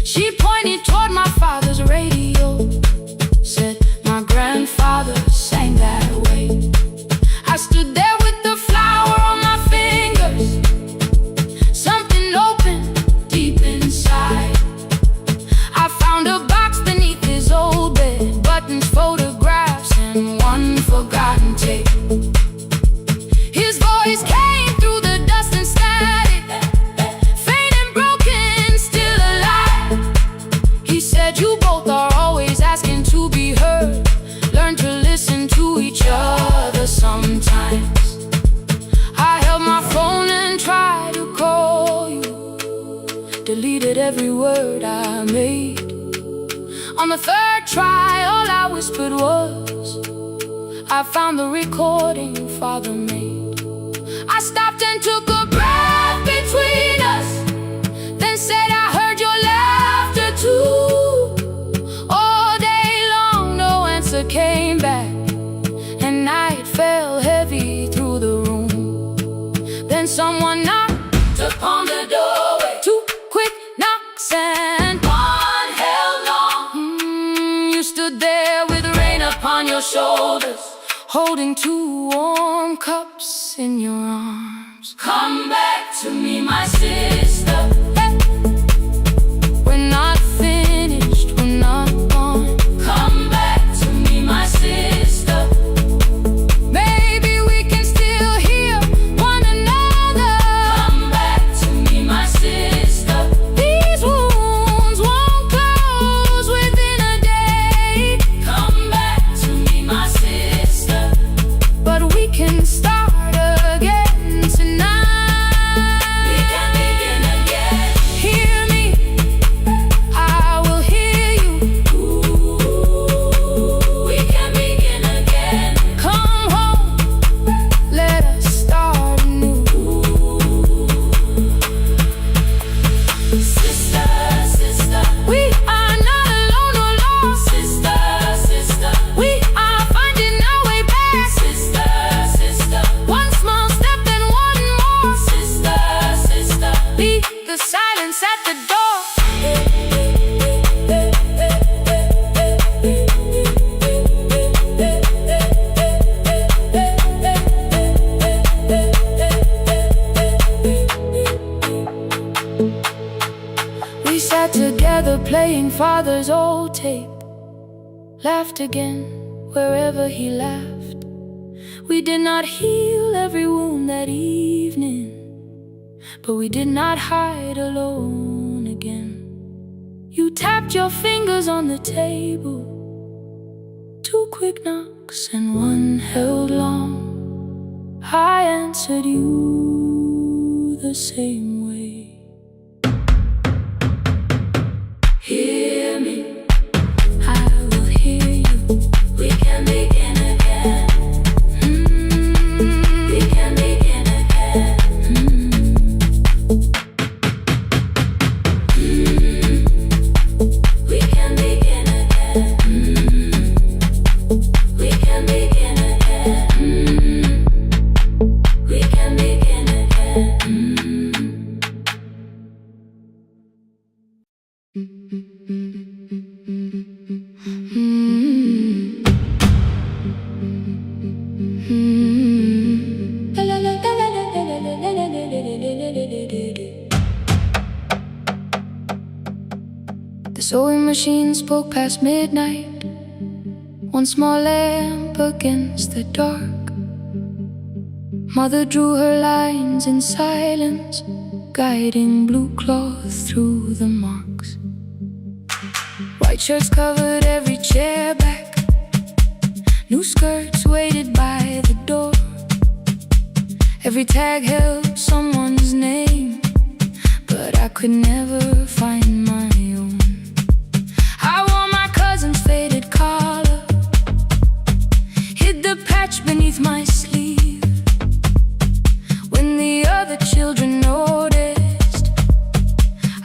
She pointed toward my father's radio, said my grandfather sang that way. I stood there with the flower on my fingers. Something opened deep inside. I found a box beneath his old bed, buttons, photographs, and one forgotten deleted every word I made. On the third try, all I whispered was, I found the recording Father made. I stopped and took a breath between us, then said I heard your laughter too. All day long no answer came back, and night fell heavy through the room. Then someone knocked upon the doorway. Two quick knocks and one held long. You stood there with rain upon your shoulders, holding two warm cups in your arms. Come back to me, my sister. Hey. We're not finished, we're not gone. Come back to me, my sister. Maybe we can still hear one another. Come back to me, my sister. These wounds won't close within a day. Come back to me, my sister. But we can start again tonight. We can begin again. Hear me, I will hear you. Ooh, we can begin again. Come home, let us start anew. Sister, sister, we are not alone or lost. Sister, sister, we are finding our way back. Sister, sister, one small step and one more. Sister, sister, leave the silence at the door. We sat together playing Father's old tape, laughed again wherever he laughed. We did not heal every wound that evening, but we did not hide alone again. You tapped your fingers on the table, two quick knocks and one held long. I answered you the same way. Hear me, I will hear you. We can begin again. We can begin again. We can begin again. We can begin again. We can begin again. The sewing machine spoke past midnight, one small lamp against the dark. Mother drew her lines in silence, guiding blue cloth through the marks. White shirts covered every chair back, new skirts waited by the door. Every tag held someone's name, but I could never find my own. I wore my cousin's faded collar, hid the patch beneath my sleeve. When the other children noticed,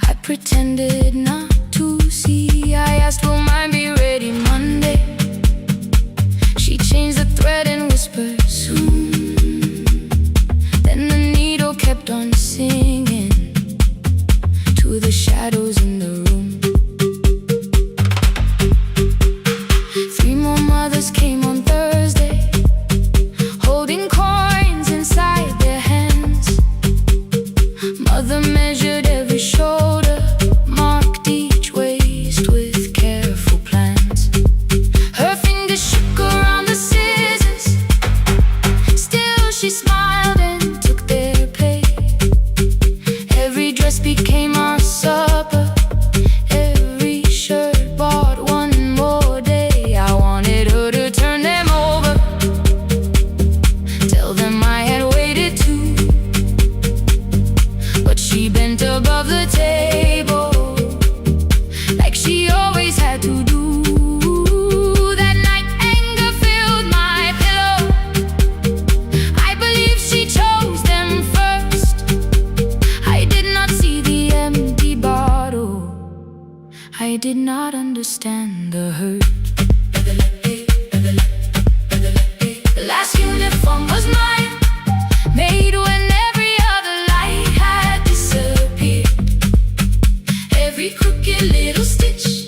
I pretended not to see. I asked, will mine be ready Monday? She changed the thread and whispered, soon. Then the needle kept on singing to the shadows in the room. 3 more mothers came on Thursday, holding coins inside their hands. Mother measured every shoulder, marked each waist with careful plans. Her fingers shook around the scissors, still she smiled and took their pay. Every dress became our supper, every shirt bought one more day. I wanted her to turn them over, tell them I had waited too, but she bent a did not understand the hurt. The last uniform was mine, made when every other light had disappeared. Every crooked little stitch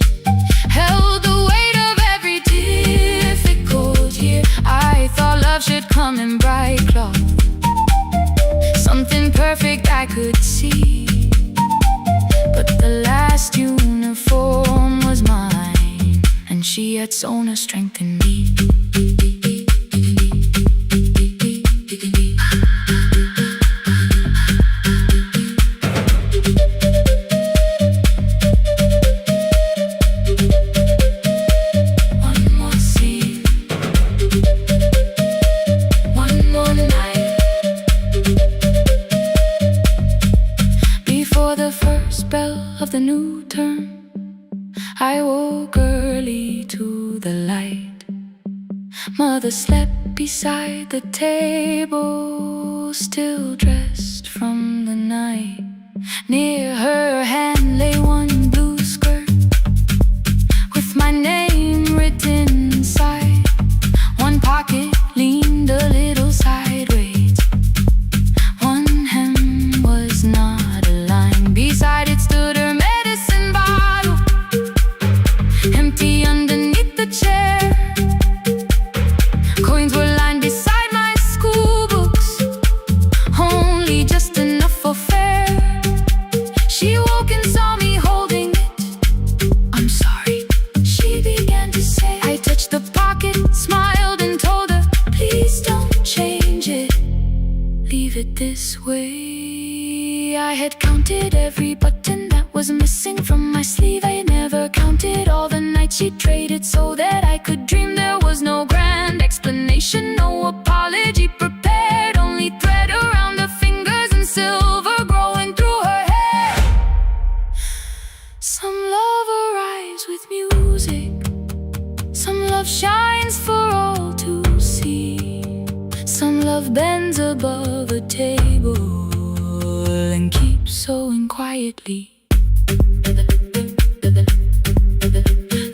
held the weight of every difficult year. I thought love should come in bright cloth, something perfect I could see. But the last uniform was mine, and she had sewn her strength in me. I woke early to the light. Mother slept beside the table, still dressed from the night. Near her hand lay one blue skirt with my name written inside. One pocket leaned a little sideways, one hem was not aligned. Beside it stood her medicine bottle, empty underneath the chair. Coins were lined beside my school books, only just enough for fare. She woke and saw me holding it. I'm sorry, she began to say. I touched the pocket, smiled and told her, please don't change it, leave it this way. I had counted every button that was missing from my sleeve. I never counted all the nights she traded so that I could dream. There was no grand explanation, no apology prepared, only thread around her fingers and silver growing through her hair. Some love arrives with music, some love shines for all to see. Some love bends above a table and keeps sewing quietly.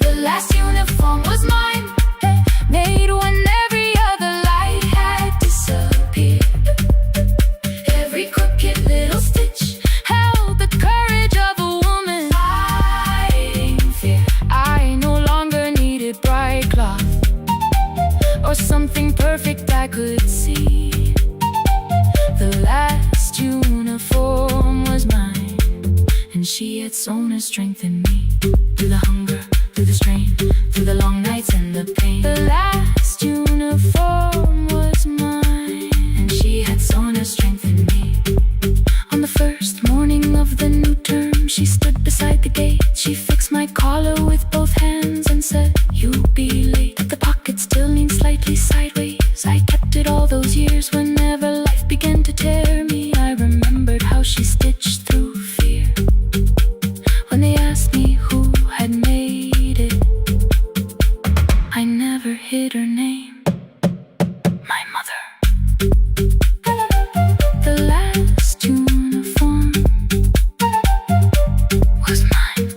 The last uniform was mine, made when every other light had disappeared. Every crooked little stitch held the courage of a woman fighting fear. I no longer needed bright cloth or something perfect I could see. The last uniform was mine, and she had sewn her strength in me. Through the hunger, through the strain, through the long nights and the pain. The last uniform was mine, and she had sewn her strength in me. On the first morning of the new term, she stood beside the gate. She fixed my collar with both hands and said, you'll be late. The pocket still leaned slightly sideways. I kept it all those years. Whenever life began to tear me, I remembered how she stitched through fear. When they asked me who had made it, I never hid her name, my mother. The last uniform was mine.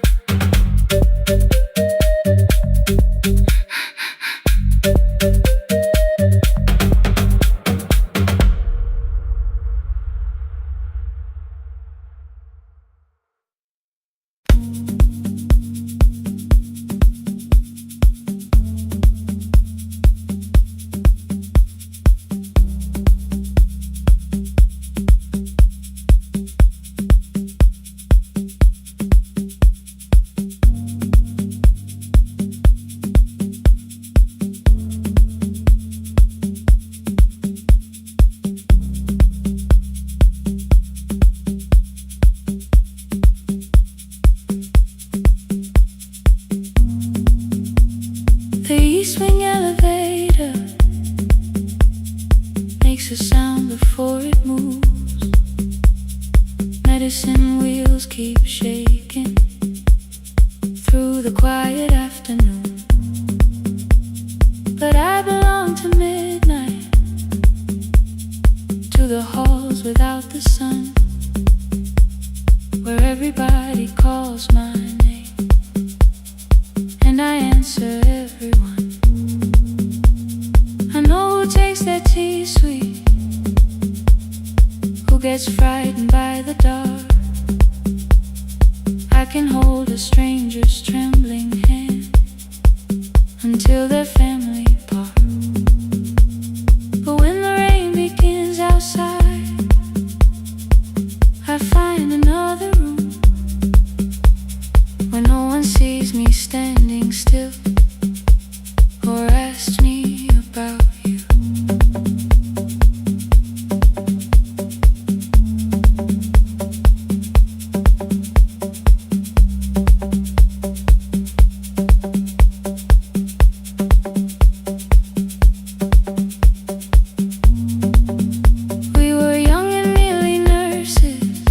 The E-swing elevator makes a sound before it moves. Medicine wheels keep shaking through the quiet afternoon. But I belong to midnight, to the halls without the sun, where everybody calls my name. and I answer everyone. I know who takes their tea sweet, who gets frightened by the dark. I can hold a stranger's trembling hand until their family part. But when the rain begins outside, I find another room where no one sees me standing still or asks me about you. We were young and nearly nurses,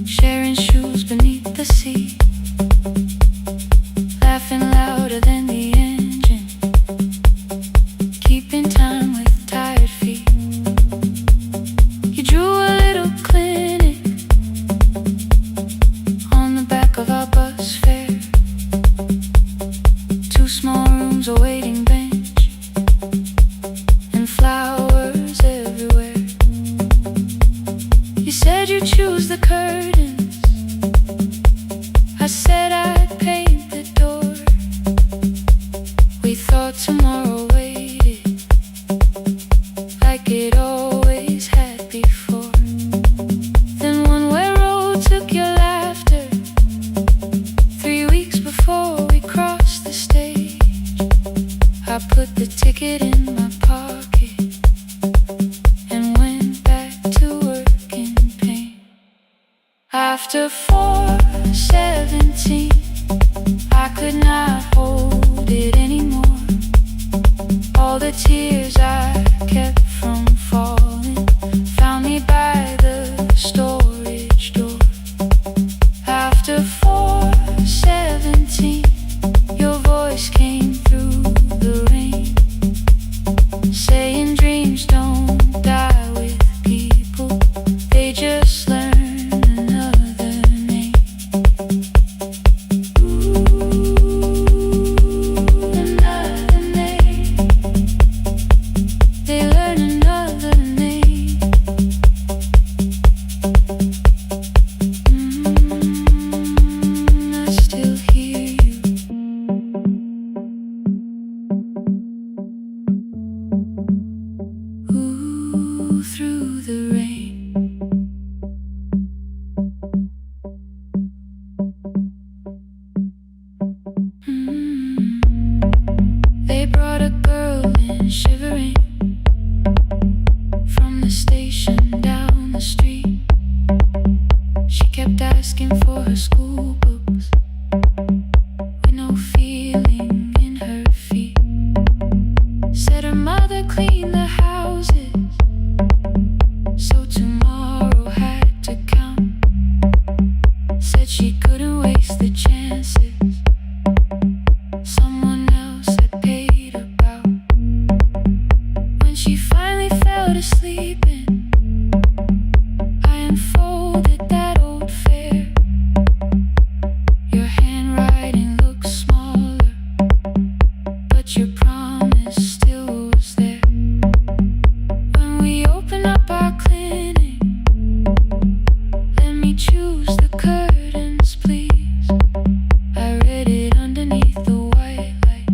sharing shoes beneath the sea, laughing louder than the engine, keeping time with tired feet. You drew a little clinic on the back of our bus fare, 2 small rooms, a waiting bench, and flowers everywhere. You said you'd choose the curtains, I said I'd paint the door. We thought tomorrow waited like it always had before. Then one way road took your laughter, 3 weeks before we crossed the stage. I put the ticket in my pocket and went back to work in pain. After 4:17, I could not hold it anymore. All the tears I kept from falling found me by the storage door. After 4:17, your voice came through the rain, saying dreams don't die with people, they just learn another name. Another name. They learn another name. I still hear you. Ooh, through the rain. They brought a girl in shivering from the station down the street. She kept asking for her school books with no feeling in her feet. Said her mother cleaned the houses, so tomorrow had to count. Said she couldn't waste the chances someone else had paid about. When she finally fell to sleeping, I unfolded that old fare. Your handwriting looks smaller, but your promise still was there. When we open up our clinic, let me choose the curtains, please. I read it underneath the white light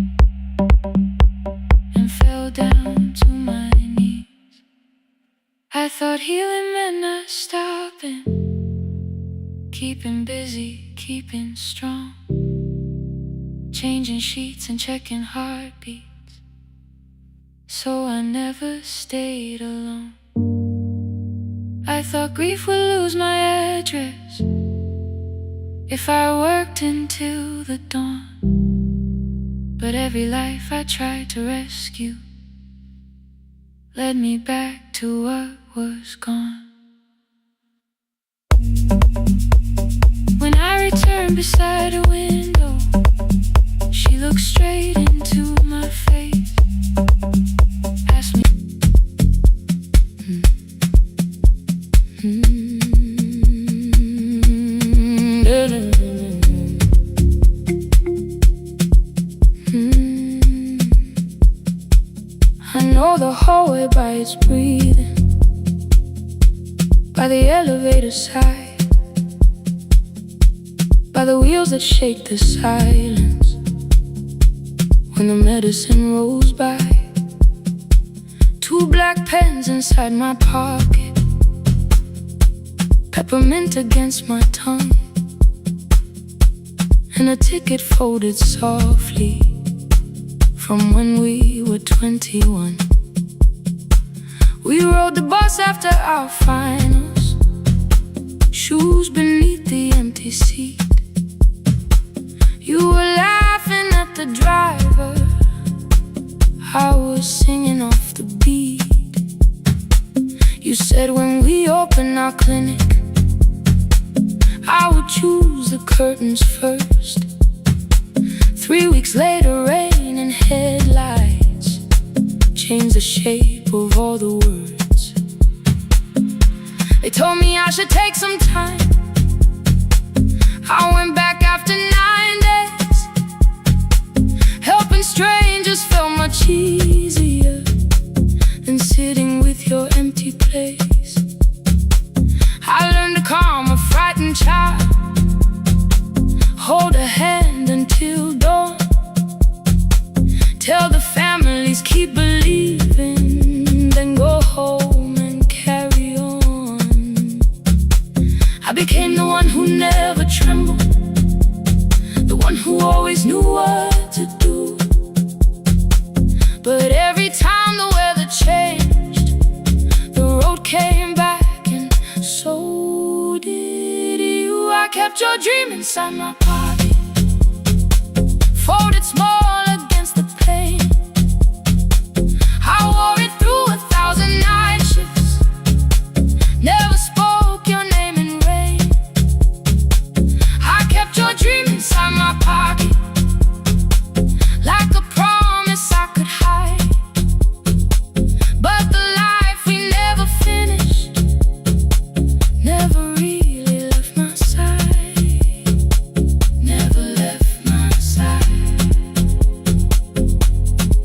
and fell down to my knees. I thought healing meant not stopping, keeping busy, keeping strong, changing sheets and checking heartbeats, so I never stayed alone. I thought grief would lose my address if I worked until the dawn. But every life I tried to rescue led me back to what was gone. When I returned beside a window, she looked straight into my face, asked me, boy by its breathing, by the elevator side, by the wheels that shake the silence when the medicine rolls by. Two black pens inside my pocket, peppermint against my tongue, and a ticket folded softly from when we were 21. We rode the bus after our finals, shoes beneath the empty seat. You were laughing at the driver, I was singing off the beat. You said when we open our clinic, I would choose the curtains first. 3 weeks later, rain and headlights changed the shape of all the words. They told me I should take some time. I went back after 9 days. Helping strangers felt much easier than sitting with your empty place. I learned to calm a frightened child, hold a hand until dawn, tell the families keep believing, then go home and carry on. I became the one who never trembled, the one who always knew what to do. But every time the weather changed, the road came back, and so did you. I kept your dream inside my pocket, folded small against the pain. I wore it through 1,000 night shifts, never spoke your name in rain. I kept your dream inside my pocket, like a promise I could hide. But the life we never finished never really left my side, never left my side.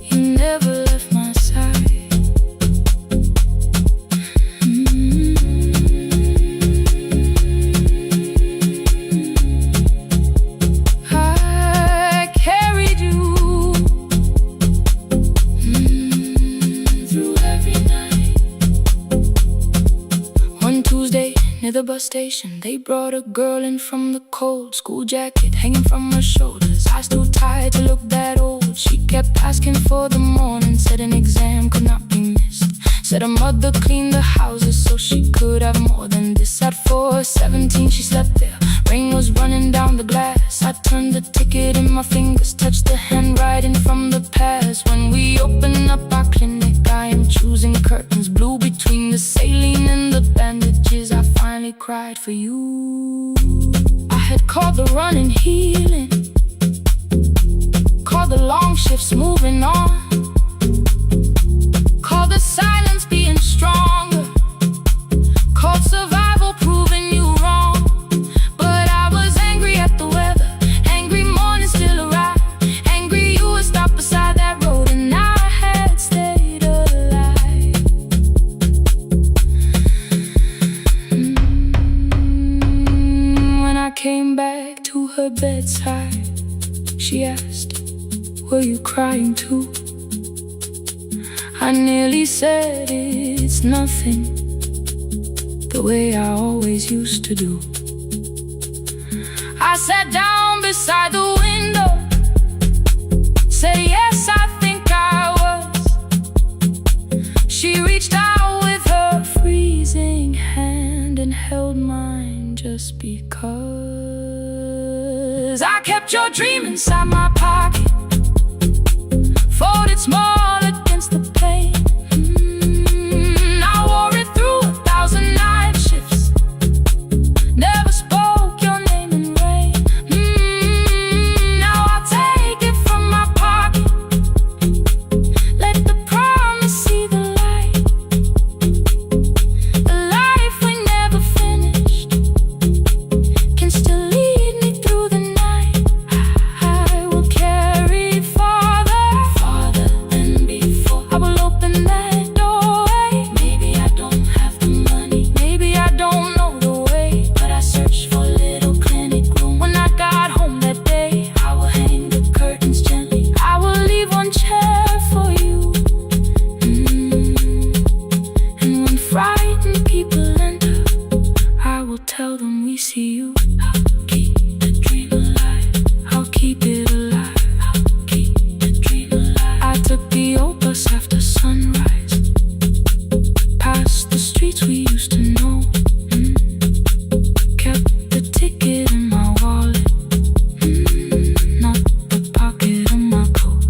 You never left my side. I carried you through every night. One Tuesday near the bus station, they brought a girl in from the cold, school jacket hanging from her shoulders, eyes too tired to look that old. She kept asking for the morning, said an exam could not be missed, said her mother cleaned the houses so she could have more than this. At 4:17 she slept there, rain was running down the glass. I turned the ticket in my fingers, touched the handwriting from the past. When we open up our clinic, I am choosing curtains blue between the saline and the bandages. I finally cried for you. I had called the running healing, called the long shifts moving on, called the silence being stronger, called survival proving you wrong. But I was angry at the weather, angry morning still arrived, angry you would stop beside that road and I had stayed alive. When I came back to her bedside, she asked, were you crying too? I nearly said it's nothing, the way I always used to do. I sat down beside the window, said yes, I think I was. She reached out with her freezing hand and held mine just because. I kept your dream inside my pocket, folded small against the pain. I wore it through 1,000 night shifts, never spoke your name in rain. Now I'll take it from my pocket, let the promise see the light, the life we never finished can still lead me through the night. I will carry farther than tell them we see you. I'll keep the dream alive. I'll keep it alive. I'll keep the dream alive. I took the old bus after sunrise, past the streets we used to know. Kept the ticket in my wallet, not the pocket of my coat.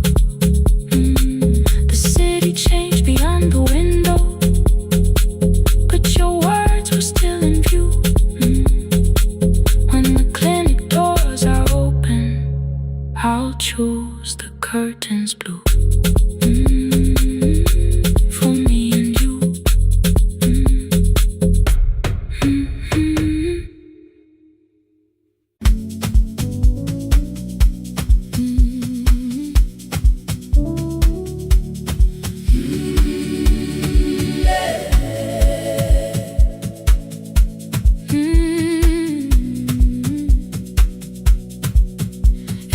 The city changed beyond the window, but your words were still in view. When the clinic doors are open, I'll choose the curtains blue. For me and you.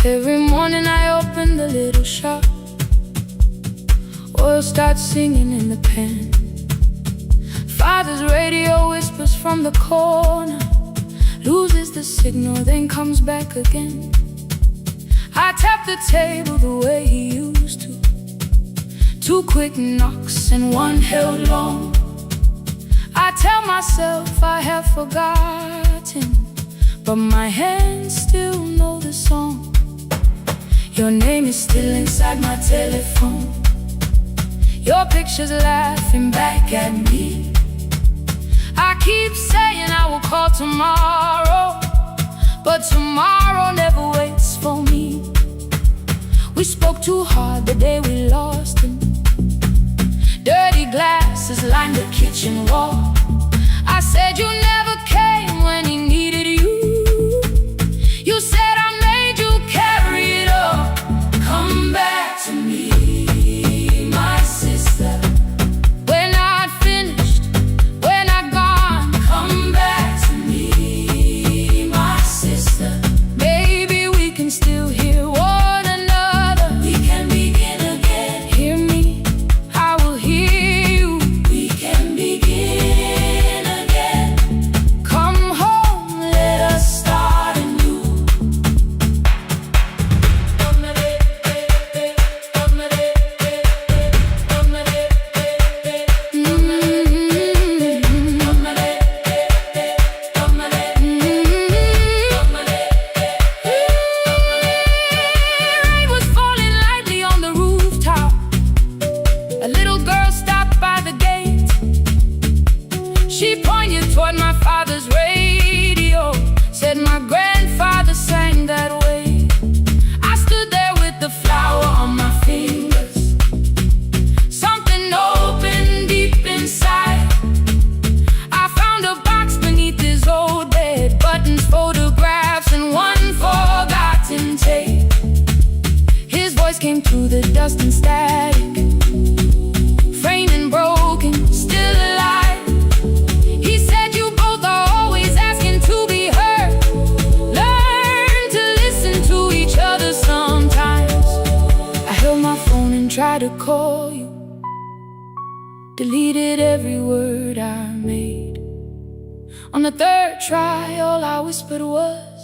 Every morning I open the little shop, oil starts singing in the pan. Father's radio whispers from the corner, loses the signal, then comes back again. I tap the table the way he used to, 2 quick knocks and 1 held long. I tell myself I have forgotten, but my hands still know the song. Your name is still inside my telephone, your picture's laughing back at me. I keep saying I will call tomorrow, but tomorrow never waits for me. We spoke too hard the day we lost him. Dirty glasses lined the kitchen wall. I said you never came when he needed you. You said I made you carry it all. Come back to me, my sister. We're not finished, we're not gone. Come back to me, my sister. Maybe we can still hear one another. We can begin again. Hear me, I will hear you. We can begin again. Come home, let us start anew. Rain was falling lightly on the rooftop. A little girl stopped by the gate. She pointed toward my father's radio, said my grandfather sang that way. I stood there with the flower on my fingers. Something opened deep inside. I found a box beneath his old bed, buttons, photographs, and 1 forgotten tape. His voice came through the dust and static, framed and broken, still alive. He said you both are always asking to be heard. Learn to listen to each other sometimes. I held my phone and tried to call you, deleted every word I made. On the 3rd try, all I whispered was,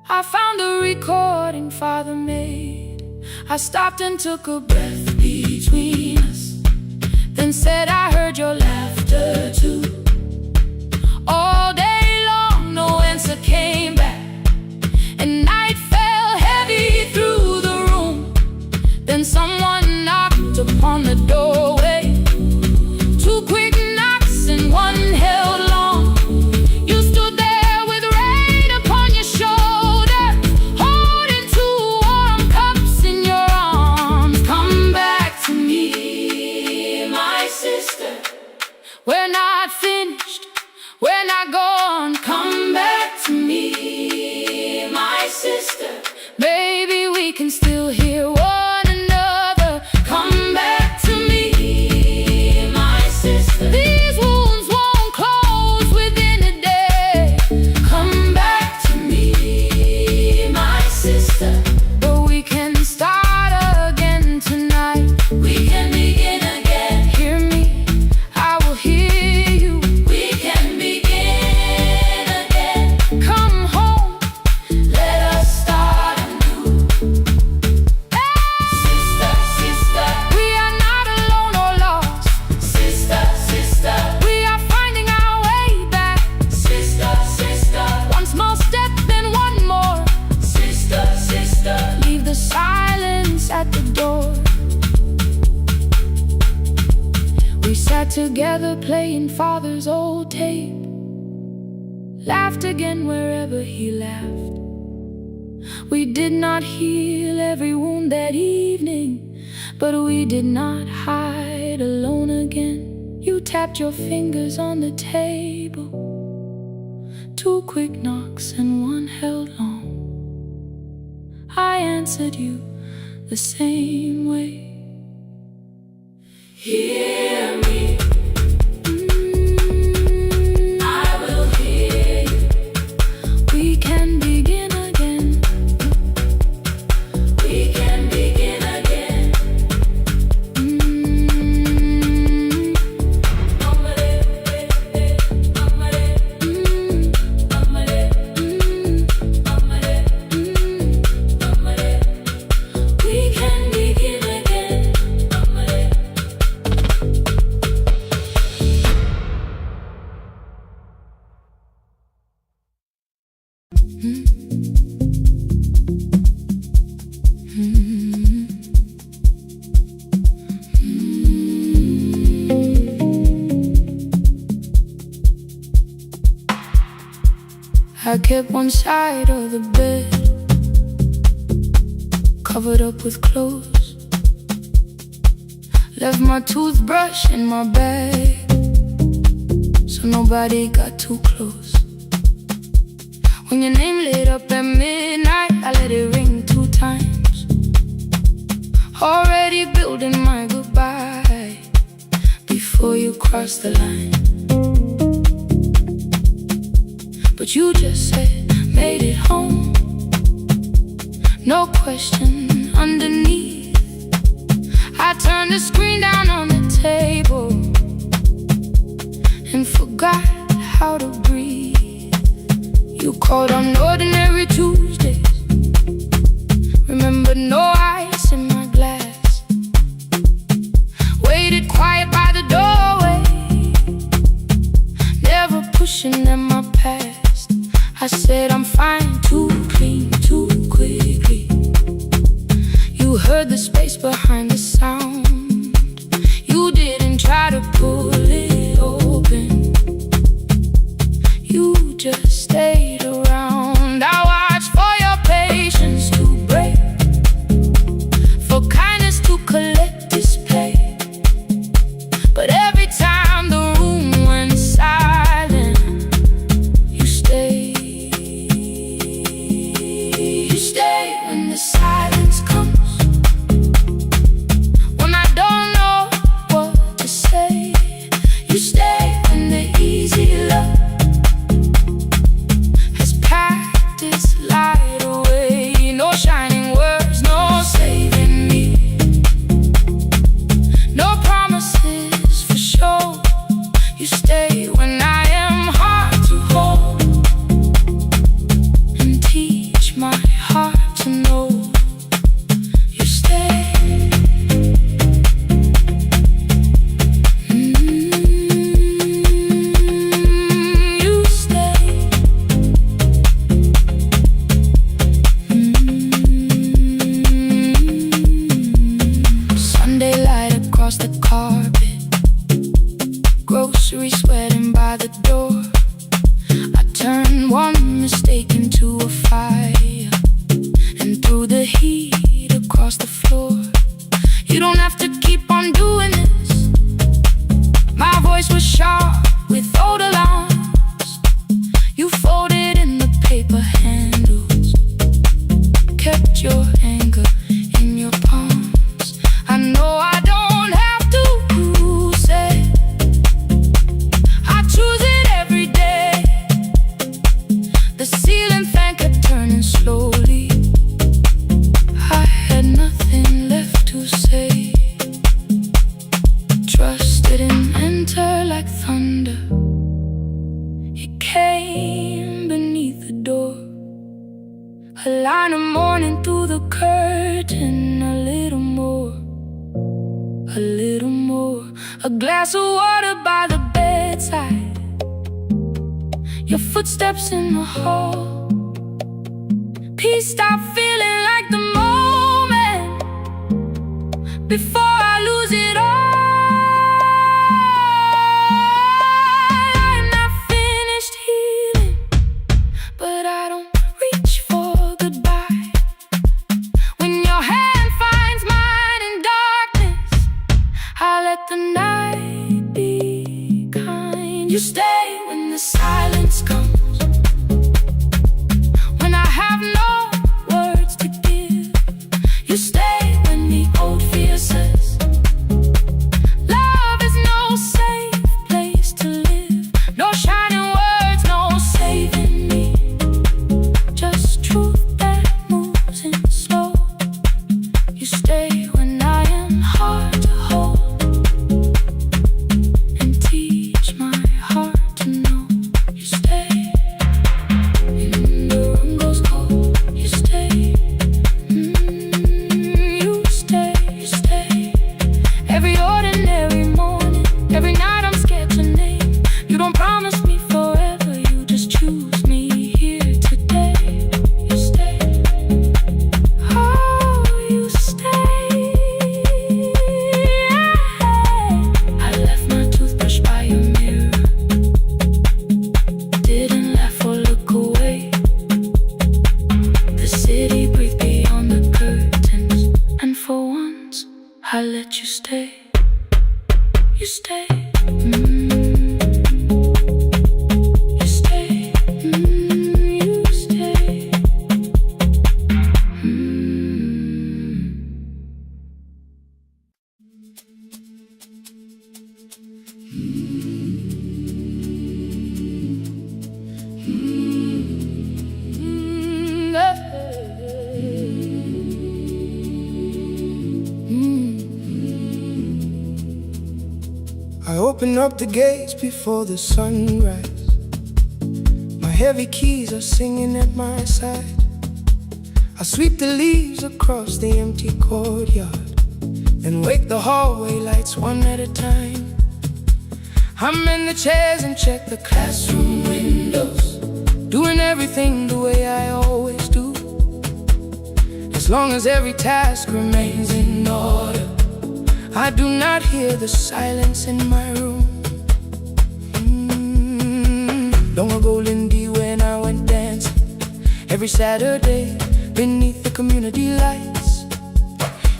I found a recording Father made. I stopped and took a breath between us, then said I heard your laughter too. All day long no answer came back, and night fell heavy through the room. Then someone knocked upon the doorway, 2 quick knocks and 1 held long. You stood there with rain upon your shoulder, holding 2 warm cups in your arms. Come back to me, my sister. We're not father's old tape, laughed again wherever he laughed. We did not heal every wound that evening, but we did not hide alone again. You tapped your fingers on the table, 2 quick knocks and 1 held long. I answered you the same way. Hear me. I will hear you. We can begin again. We can begin again. We can begin again. I kept one side of the bed covered up with clothes, left my toothbrush in my bag so nobody got too close. When your name lit up at midnight, I let it ring 2 times, already building my goodbye before you crossed the line. But you just said, made it home, no question underneath. I turned the screen down on the table and forgot how to breathe. You called on ordinary Tuesdays, remember no ice in my glass. Waited quiet by the doorway, never pushing at my past. I said I'm fine, too clean, too quickly. You heard the space behind the sound. You didn't try to pull it open, you just stayed around. I watched for your patience to break, for kindness to collect display. But every time the room went silent, you stayed. You stay when the silence comes, when I don't know what to say. You stay when the easy love has packed its light away. No shining words, no saving me, no promises for sure. You stay when I am hard to hold and teach my heart to know. You stay. You stay. Sunday light across the carpet, grocery sweating by the door. I turned one mistake into a fire and threw the heat across the floor. You don't have to keep on doing this. My voice was sharp with old alarms. You folded in the paper handles, kept your anger in your palms. I know I don't have to say, I choose it every day. The ceiling fan kept turning slowly. I had nothing left to say. Trust didn't enter like thunder, it came beneath the door. A line of morning through the curtain, a little more, a little more. A glass of water by the bedside, your footsteps in the hall. Peace stopped feeling like the moment before I lose it all. open up the gates before the sunrise. My heavy keys are singing at my side. I sweep the leaves across the empty courtyard, then wake the hallway lights one at a time. I'm in the chairs and check the classroom windows, doing everything the way I always do. As long as every task remains in order, I do not hear the silence in my room. Long ago, Lindy, when I went dancing every Saturday beneath the community lights,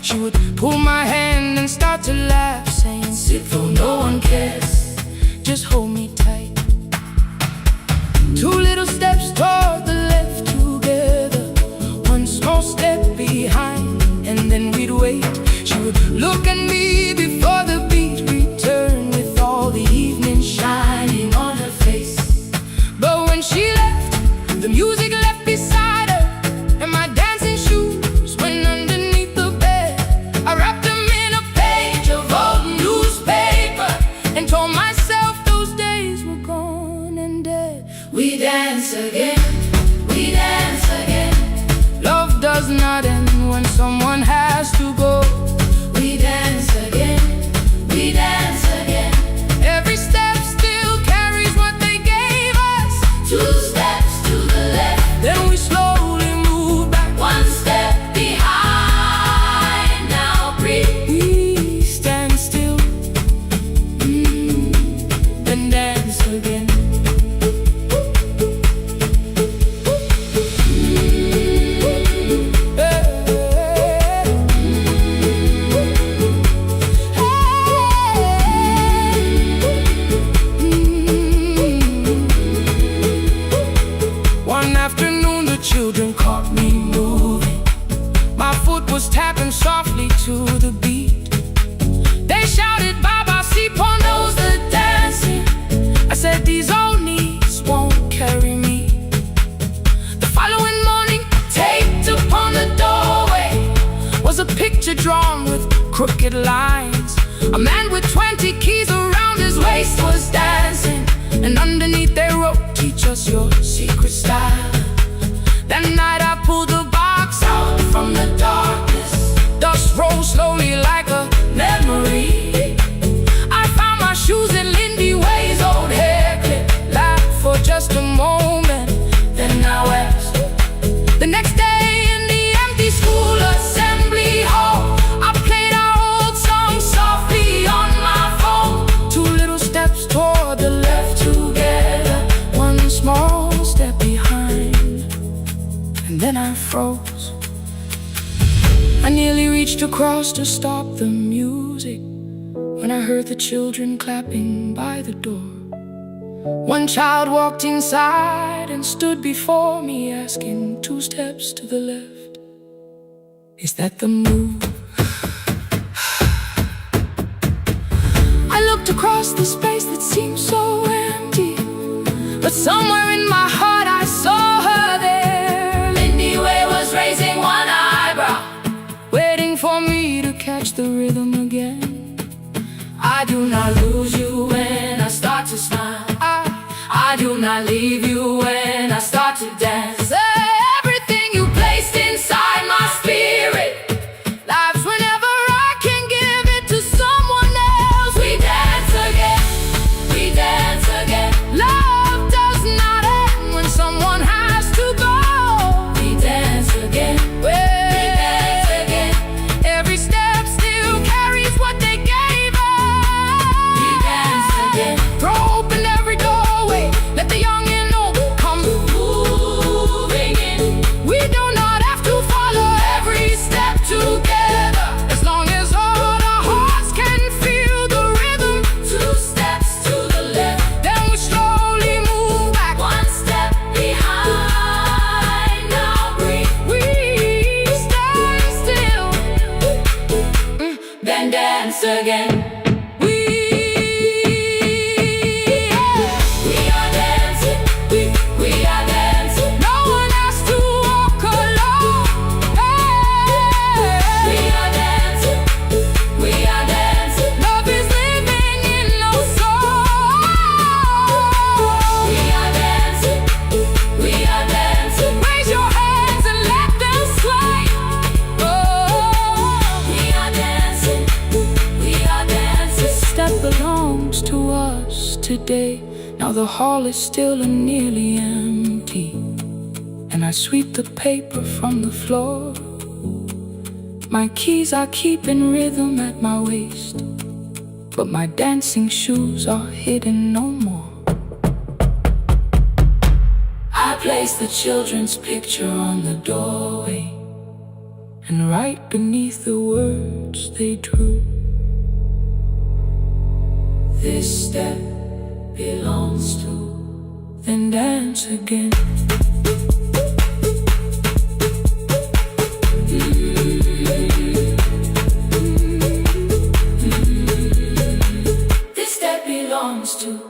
she would pull my hand and start to laugh, saying, "Sit though no one cares, just hold me tight." Two little steps toward the left together, one small step behind, and then we'd wait. She would look at me before the beat returned, with all the evening shining on her face. But when she left, the music left beside her, and my dancing shoes went underneath the bed. I wrapped them in a page of old newspaper and told myself those days were gone and dead. We dance again, we dance again. Love does not end when someone has to go. We dance again, we dance again. Every step still carries what they gave us. Two steps to the left, then we slowly move back. One step behind, now breathe. We stand still, then dance again. Children caught me moving. My foot was tapping softly to the beat. They shouted, "Baba, see knows the dancing." I said, "These old knees won't carry me." The following morning, taped upon the doorway was a picture drawn with crooked lines. A man with 20 keys around his waist was dancing, and underneath they wrote, "Teach us your secret style." That night I pulled the box out from the darkness. Dust rolled slowly like a memory. I found my shoes in Lindy Way's old hair clip. Laughed for just a moment, then I wept. The next day in the empty school assembly hall, I played our old song softly on my phone. Two little steps toward the left together, one small step behind. And then I froze. I nearly reached across to stop the music when I heard the children clapping by the door. One child walked inside and stood before me, asking, "Two steps to the left, is that the move?" I looked across the space that seemed so empty, but somewhere in my heart I saw her there. Raising one eyebrow, waiting for me to catch the rhythm again. I do not lose you when I start to smile. I do not leave you when I start to dance. Everything you placed inside my spirit lives whenever I can give it to someone else. We dance again, we dance again. Love does not end when someone has to go. We dance again, we dance again. Every step still carries what they gave us. We dance again. Throw open every doorway, let the young and old come Now the hall is still and nearly empty, and I sweep the paper from the floor. My keys I keep in rhythm at my waist, but my dancing shoes are hidden no more. I place the children's picture on the doorway, and right beneath the words they drew, this step belongs to, then dance again. This step belongs to.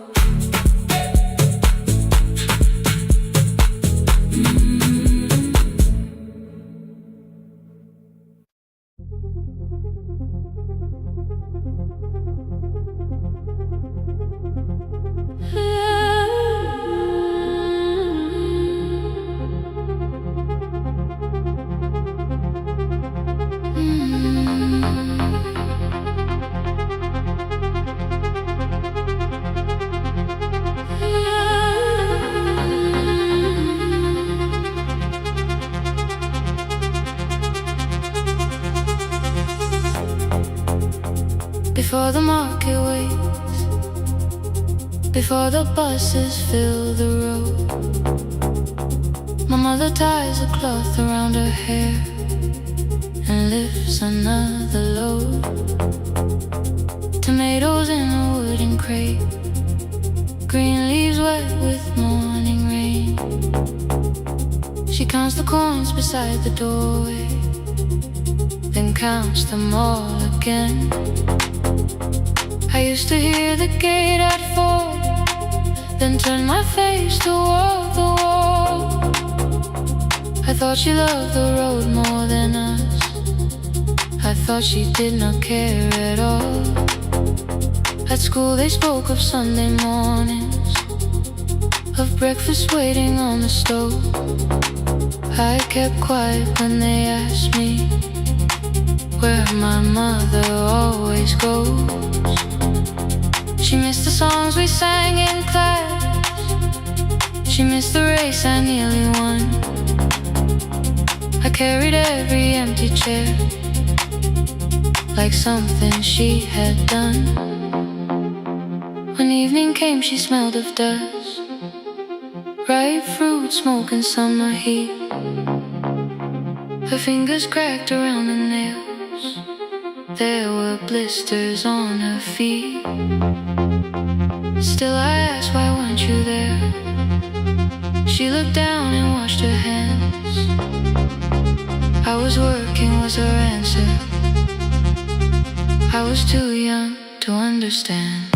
Before the market waits, before the buses fill the road, my mother ties a cloth around her hair and lifts another load. Tomatoes in a wooden crate, green leaves wet with morning rain. She counts the coins beside the doorway, then counts them all again. I used to hear the gate at 4, then turn my face toward the wall. I thought she loved the road more than us. I thought she did not care at all. At school they spoke of Sunday mornings, of breakfast waiting on the stove. I kept quiet when they asked me where my mother always goes. She missed the songs we sang in class, she missed the race I nearly won. I carried every empty chair like something she had done. When evening came she smelled of dust, ripe fruit, smoke and summer heat. Her fingers cracked around the nails, there were blisters on her feet. Still I asked, why weren't you there? She looked down and washed her hands. I was working was her answer. I was too young to understand.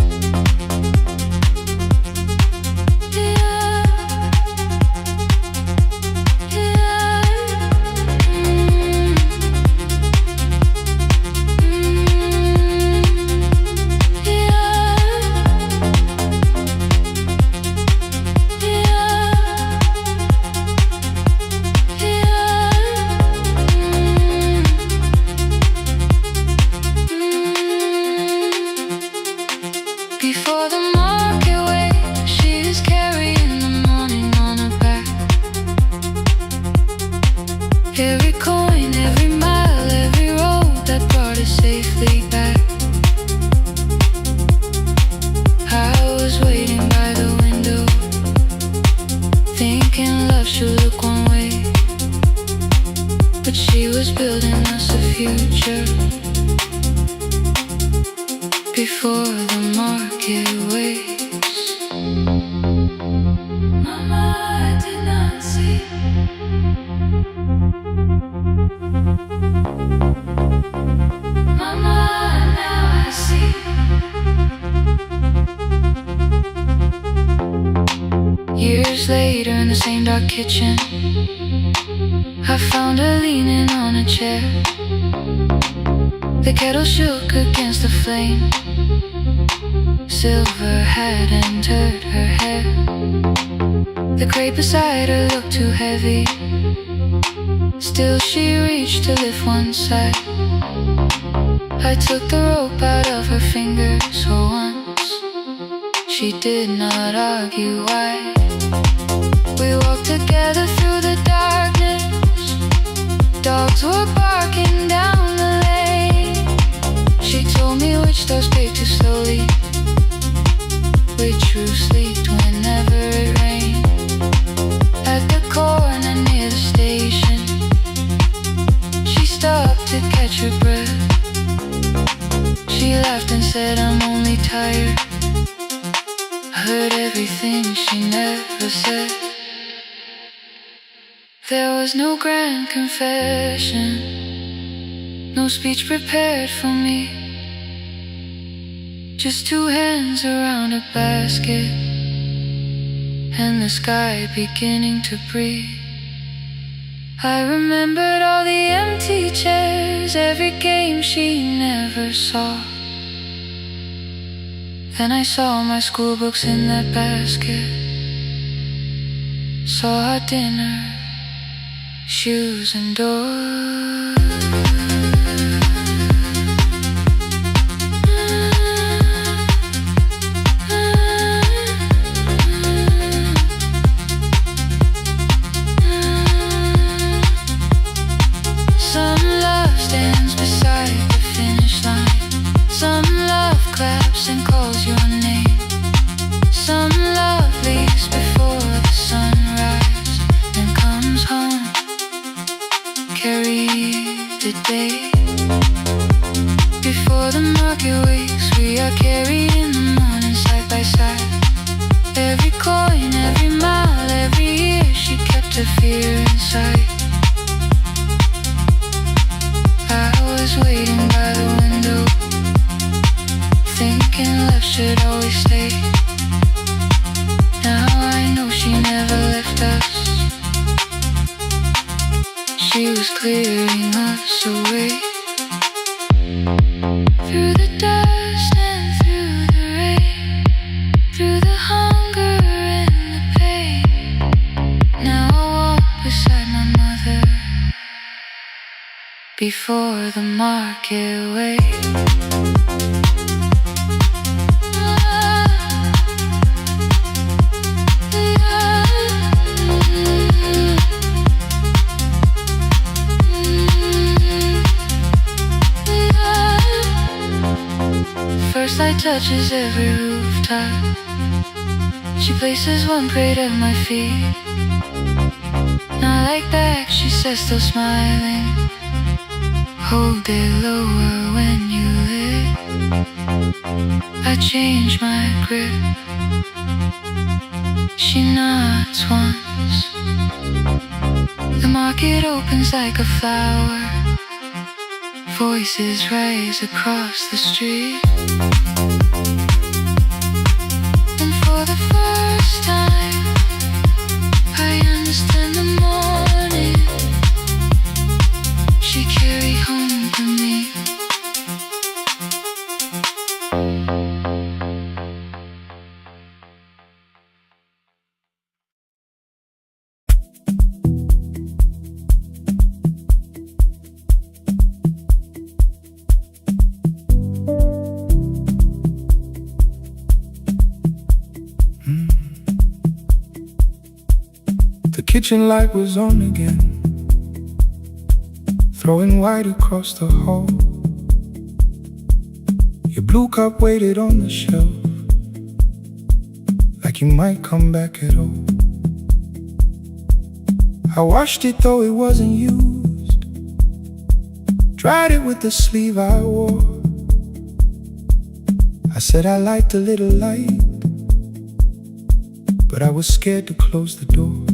Every coin, every mile, every road that brought us safely back. I was waiting by the window, thinking love should look one way, but she was building us a future before the market waits. Mama, I did not see. Mama, now I see. Years later in the same dark kitchen, I found her leaning on a chair. The kettle shook against the flame, silver had entered her hair. The crate beside her looked too heavy, still she reached to lift one side. I took the rope out of her fingers for once. She did not argue why. We walked together through the darkness. Dogs were barking down the lane. She told me which doors pay too slowly, which roofs leaked whenever it rained. At the corner near the station, she stopped to catch her breath. She laughed and said, I'm only tired. I heard everything she never said. There was no grand confession, no speech prepared for me. Just two hands around a basket and the sky beginning to breathe. I remembered all the empty chairs, every game she never saw. Then I saw my school books in that basket, saw our dinner, shoes and doors. Some love stands beside the finish line. Some love claps and calls your name. Some love leaves before the sunrise and comes home. Carry the day. Before the market wakes, we are carried in the morning side by side. Every coin, every mile, every year, she kept her fear inside. I was waiting by the window, thinking left should always stay. Now I know she never left us. She was clearing us away. Through the dust and through the rain, through the hunger and the pain. Now I walk beside my mother before the market waits. First light touches every rooftop. She places one plate at my feet. Not like back, she says, still smiling. Hold it lower when you lit. I change my grip. She nods once. The market opens like a flower. Voices rise across the street. And for the first time, I understand the morning she carried home to me. The kitchen light was on again, throwing white across the hall. Your blue cup waited on the shelf, like you might come back at all. I washed it though it wasn't used, dried it with the sleeve I wore. I said I liked a little light, but I was scared to close the door.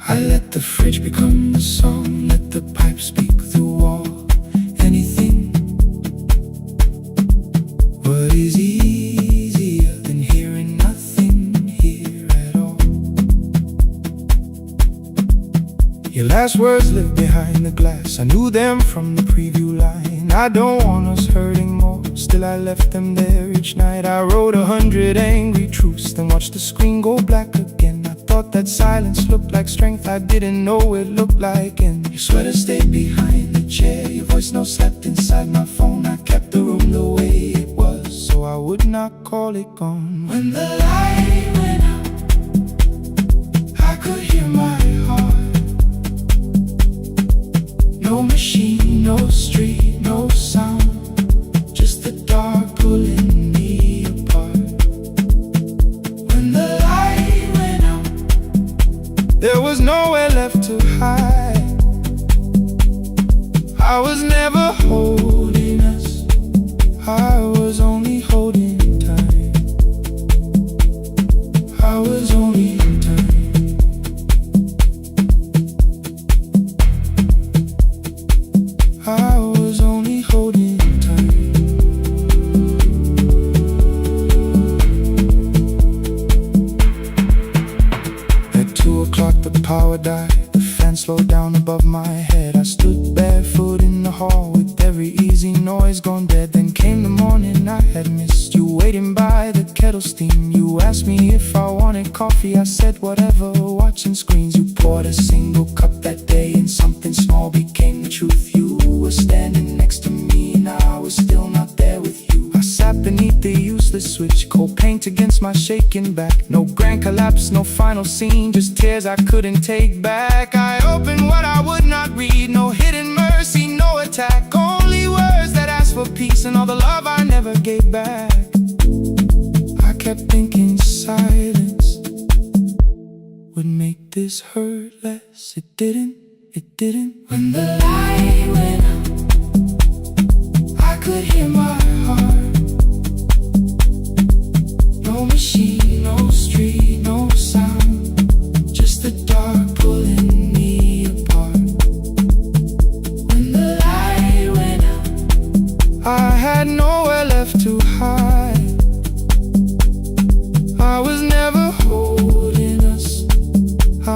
I let the fridge become the song, let the pipe speak the wall. Anything. What is easier than hearing nothing here at all? Your last words lived behind the glass. I knew them from the preview line. I don't want us hurting more, still I left them there each night. I wrote 100 angry truths, then watched the screen go black again. I thought that silence looked like strength, I didn't know it looked like. And your sweater stayed behind the chair, your voice note slept inside my phone. I kept the room the way it was, so I would not call it gone. When the light went out, I could hear my heart. No machine, no street, no sound, just the dark pulling me apart. When the light went out, there was nowhere left to hide. I was never holding us, I was only holding tight. I was only tight. I was only holding tight. At 2 o'clock the power died. The fan slowed down above my head. I stood barefoot in the hall with every easy noise gone dead. Then came the morning I had missed you, waiting by the kettle steam. You asked me if I wanted coffee, I said whatever, watching screens. You poured a single cup that day and something small became the truth. You were standing next to me and I was still not there with you. I sat beneath the useless switch, cold paint against my shaking back. No grand collapse, no final scene, just tears I couldn't take back. I opened what I would not read, no hidden mercy, no attack, only words that asked for peace and all the love I never gave back. I kept thinking silence would make this hurt less. It didn't, it didn't. When the light went out, I could hear my heart. No machine, no street, no sound, just the dark pulling me apart. When the light went out, I had nowhere left to hide. I was never holding us, I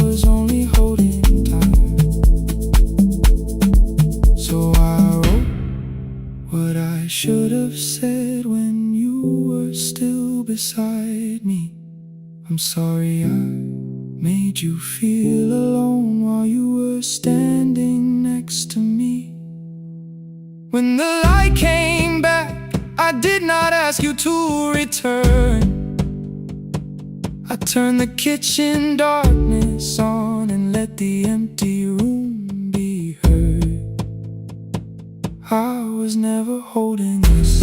was only holding time. So I wrote what I should have said when you were still beside me. I'm sorry I made you feel alone while you were standing next to me. When the light came back, I did not ask you to return. I turned the kitchen darkness on and let the empty room be heard. I was never holding us,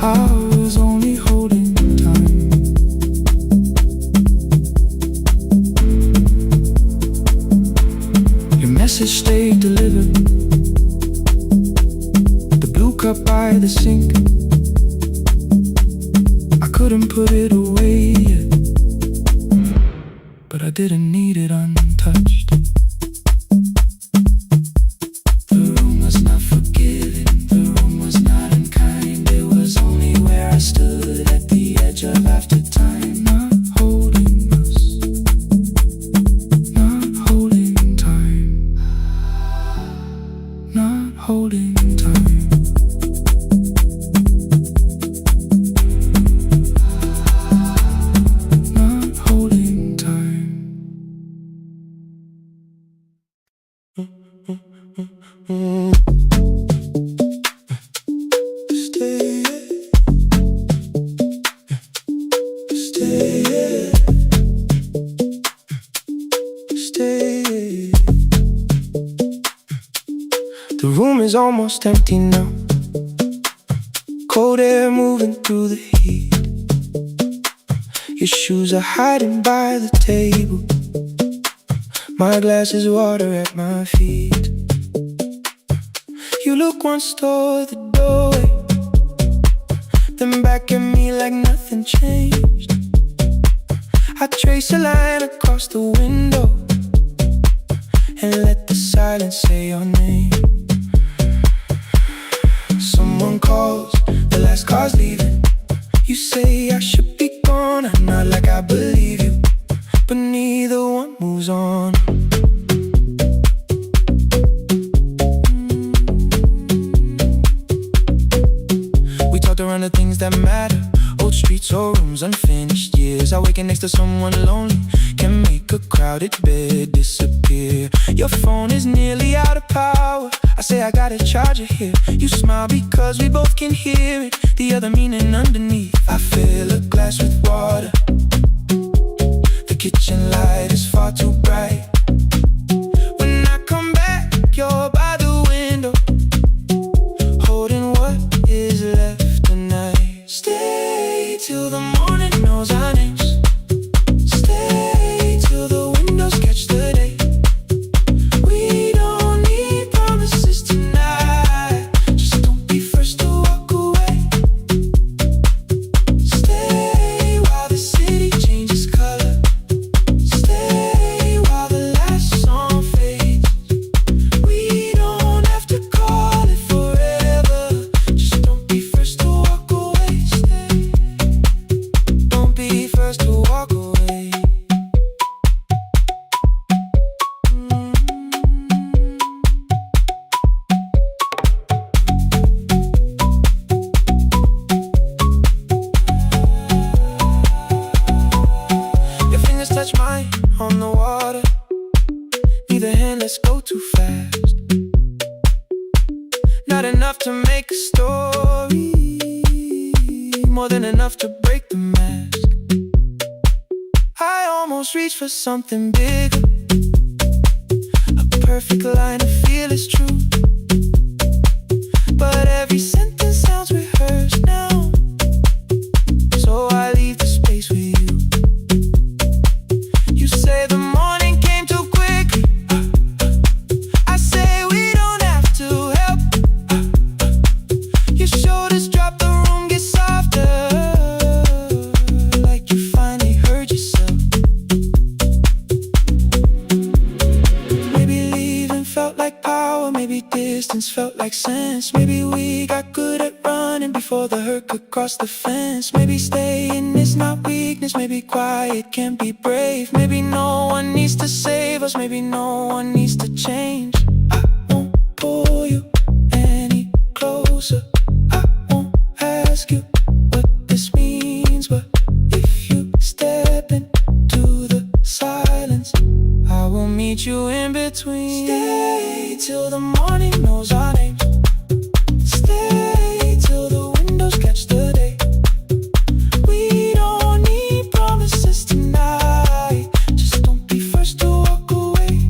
I was only holding time. Your message stayed delivered, the blue cup by the sink. I couldn't put it away yet, but I didn't need it untouched. The room was not forgiving, the room was not unkind. It was only where I stood at the edge of after time. Not holding us, not holding time, not holding time. Not holding time. Stay, stay, stay. The room is almost empty now, cold air moving through the heat. Your shoes are hiding by the table, my glass is water at my feet. You look once toward the doorway, then back at me like nothing changed. I trace a line across the window and let the silence say your name. Someone calls, the last car's leaving. You say I should be gone, I nod like I believe you, but neither one moves on. We talked around the things that matter, Old streets or rooms, unfinished years. Awaken next to someone lonely can make a crowded bed disappear. Your phone is nearly out of power. I say I got a charger here. You smile because we both can hear it. The other meaning underneath. I fill a glass with water. The kitchen light is far too bright. When I come back, you're by the window, holding what is left tonight. Stay till the morning knows our names. Stay till the windows catch the day. We don't need promises tonight. Just don't be first to walk away. Stay while the city changes color. Stay while the last song fades. We don't have to call it forever. Just don't be first to walk away. Stay. Don't be first to walk away. Your fingers touch mine on the water. Neither hand, let's go too fast. Not enough to make a story, more than enough to break the mask. I almost reach for something bigger, a perfect line to feel is true. But every sentence sounds rehearsed now, so I leave the space with you. You say the morning came too quickly. I say we don't have to help. Your shoulders drop, the room gets softer, like you finally heard yourself. Maybe leaving felt like power, maybe distance felt like sense. Maybe we got good at running before the hurt could cross the fence. Maybe staying is not weakness, maybe quiet can be brave. Maybe no one needs to save us, maybe no one needs to change. I won't pull you any closer. I won't ask you what this means, but if you step into the silence, I will meet you in between. Stay till the morning knows our names. Stay till the windows catch the day. We don't need promises tonight. Just don't be first to walk away.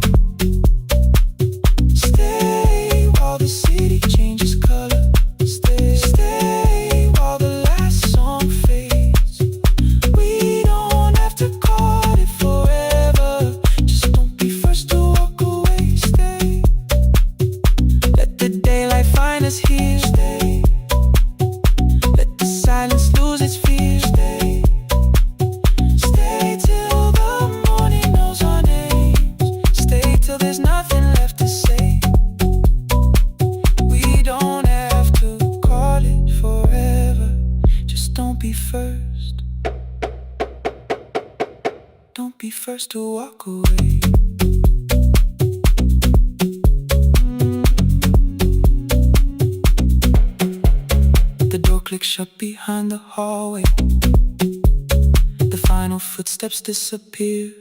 Stay while the city changes color. Stay while the last song fades. We don't have to call it forever. Just don't be first to walk away. Stay. Let the daylight find us here. Stay. Let the silence lose its fear. Stay. Stay till the morning knows our names. Stay till there's nothing left to say. We don't have to call it forever. Just don't be first. Don't be first to walk away. The door clicks shut behind the hallway. The final footsteps disappear.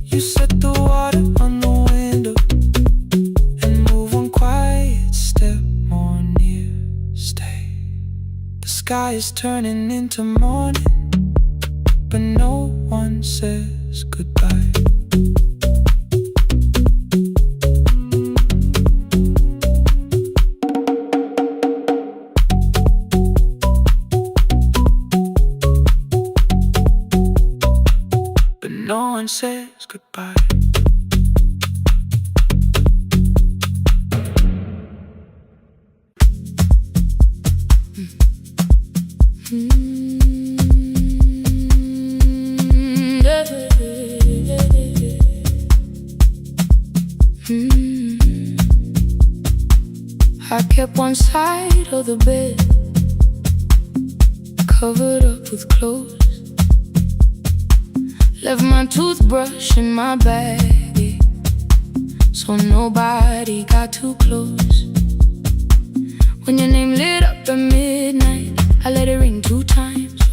You set the water on the window and move one quiet step more near. Stay. The sky is turning into morning, but no one says goodbye. But no one says goodbye. I kept one side of the bed covered up with clothes. Left my toothbrush in my bag, so nobody got too close. When your name lit up at midnight, I let it ring too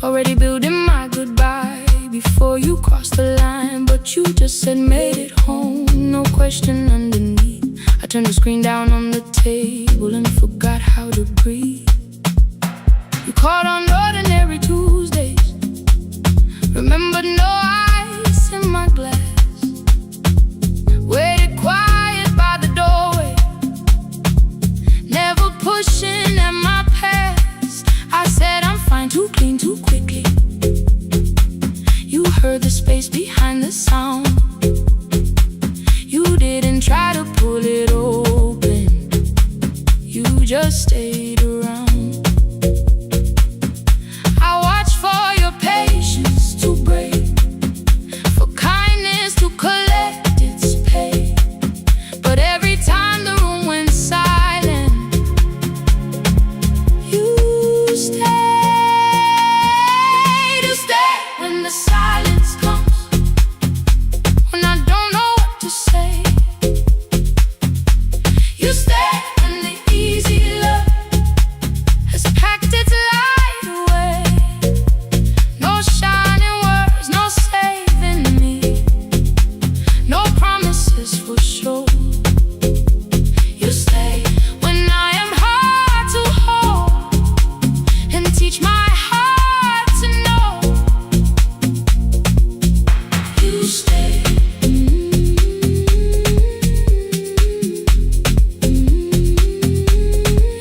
already building my goodbye before you crossed the line. But you just said made it home, no question underneath. I turned the screen down on the table and forgot how to breathe. You called on ordinary Tuesdays, remembered no ice in my glass. Waited quiet by the doorway, never pushing at my past. I said I'm fine, too clean, too quickly. You heard the space behind the sound. You didn't try to pull it open, you just stayed around. I watched for your patience to break, for kindness to collect its pay. But every time the room went silent, you stayed. You stay when the silence comes, when I don't know what to say. You stay when the easy love has packed its light away. No shining words, no saving me, no promises for sure. You stay when I am hard to hold and teach my heart to know. You stay.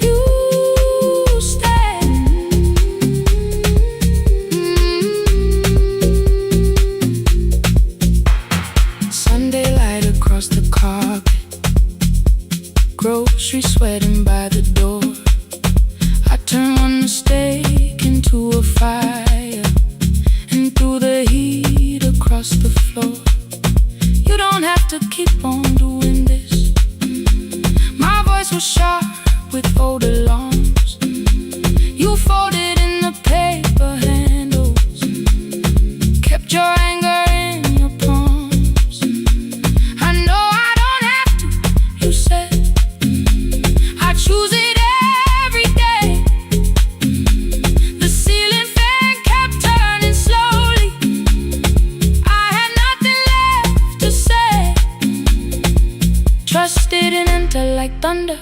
You stay. Sunday light across the carpet, grocery sweating by the door. I turn one steak into a fire and threw the heat across the floor. You don't have to keep on doing this. My voice was sharp with old alarms. You folded in the paper handles, kept your anger in your palms. I know I don't have to, you said. I choose it every day. The ceiling fan kept turning slowly. I had nothing left to say. Trust didn't enter like thunder,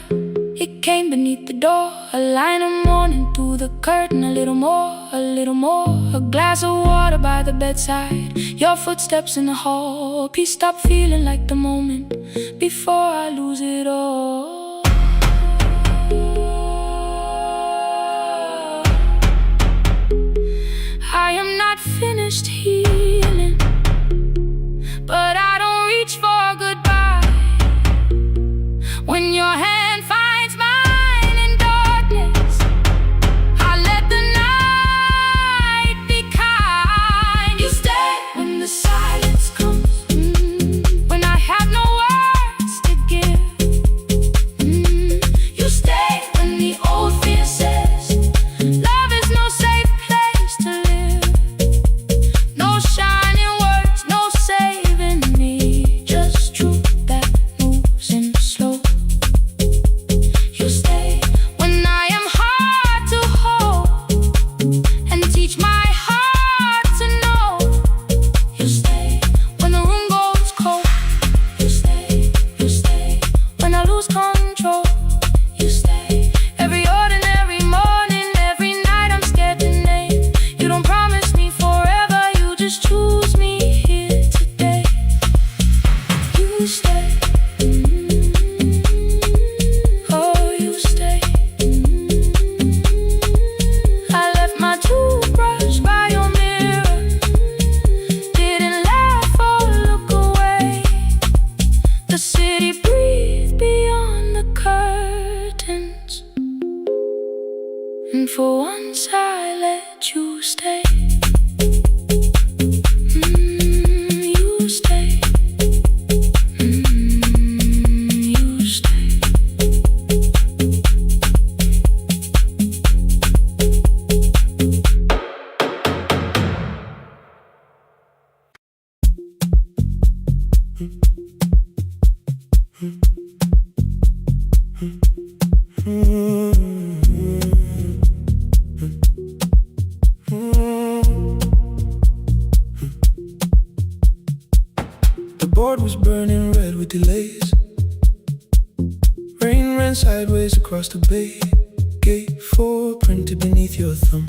it came beneath the door. A line of morning through the curtain, a little more, a little more. A glass of water by the bedside, your footsteps in the hall. Peace stopped feeling like the moment before I lose it all. I am not finished healing, but I don't reach for a goodbye. When your hand finds mine in darkness, I let the night be kind. You stay when the silence comes, when I have no words to give. You stay when the old fear says love is no safe place to live. No shining words, no saving me, just truth that moves in slow. You stay when I am hard to hold and teach my heart to know. You stay when the room goes cold. You stay when I lose control. You stay every ordinary morning, every night I'm scared to name. You don't promise me forever, you just choose me here today. You stay. Oh, you stay. I left my toothbrush by your mirror, didn't laugh or look away. The city breathed beyond the curtains, and for once I let you stay. You stay. You stay. board was burning red with delays. Rain ran sideways across the bay. Gate 4 printed beneath your thumb.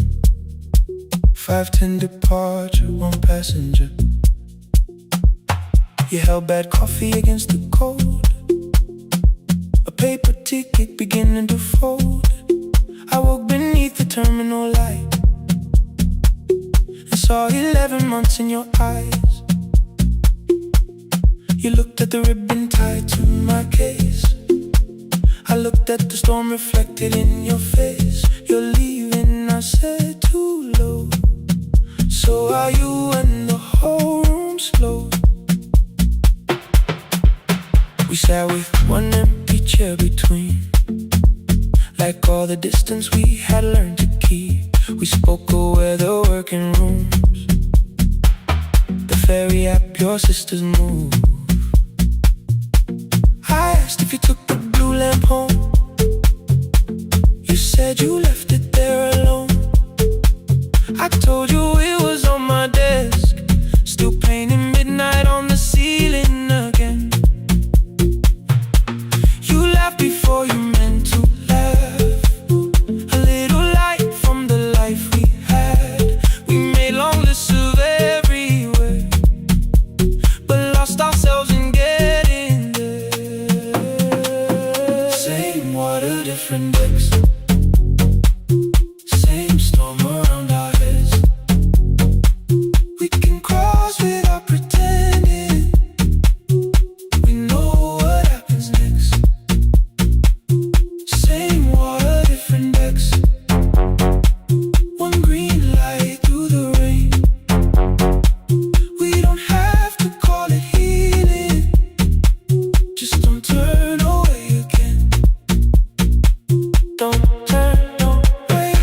5:10 departure, 1 passenger. You held bad coffee against the cold. A paper ticket beginning to fold. I woke beneath the terminal light and saw 11 months in your eyes. You looked at the ribbon tied to my case. I looked at the storm reflected in your face. You're leaving, I said, too low. So are you, and the whole room slowed. We sat with one empty chair between, like all the distance we had learned to keep. We spoke of weather, working rooms, the ferry app, your sister's move. I asked if you took the blue lamp home. You said you left it there alone. I told you it was on my desk, still painting midnight on the ceiling again. You laughed before you meant to laugh. A little light from the life we had. We made long lists of everywhere, but lost ourselves in getting there. Same water, different decks. Same storm around our heads. We can cross without pretending. We know what happens next. Same water, different decks. One green light through the rain. We don't have to call it healing. Just don't turn away again. Don't turn away.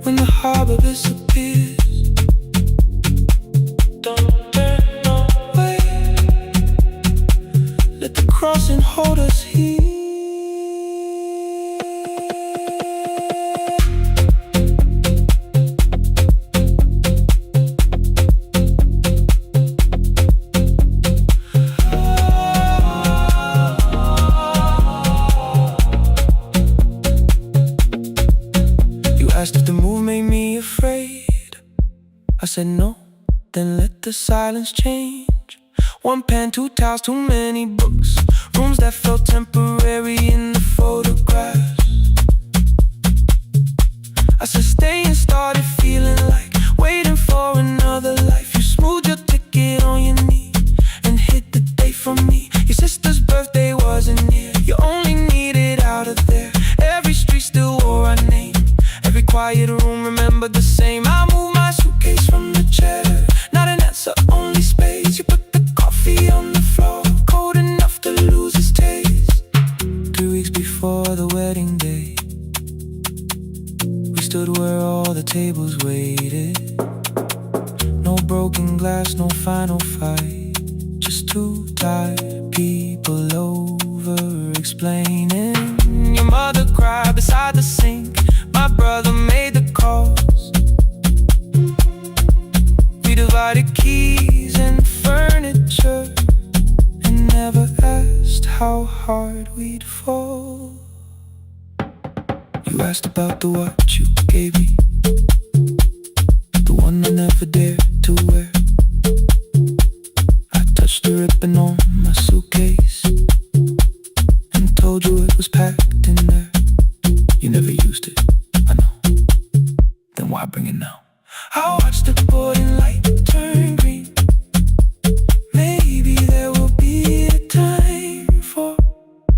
When the harbor disappears, don't turn away. Let the crossing hold us here. You asked if the move made me afraid. I said no, then let the silence change. One pen, 2 towels, too many books. Rooms that felt temporary in the photographs. I said stay and started feeling like waiting for another life. You smoothed your ticket on your knee and hid the date from me. Your sister's birthday wasn't near. You only needed out of there. Every street still wore our name. Every quiet room remembered the same. I moved my suitcase from the chair. Not an answer, only space. You put the coffee on the floor, cold enough to lose its taste. 3 weeks before the wedding day, we stood where all the tables waited. No broken glass, no final fight. Just 2 tired people over explaining. Your mother cried beside the sink. My brother made the calls. We divided keys and furniture and never asked how hard we'd fall. You asked about the watch you gave me, the one I never dared to wear. I touched the ribbon on my suitcase and told you it was packed in there. You never used it, I know. Then why bring it now? I watched the boarding light turn green. Maybe there will be a time for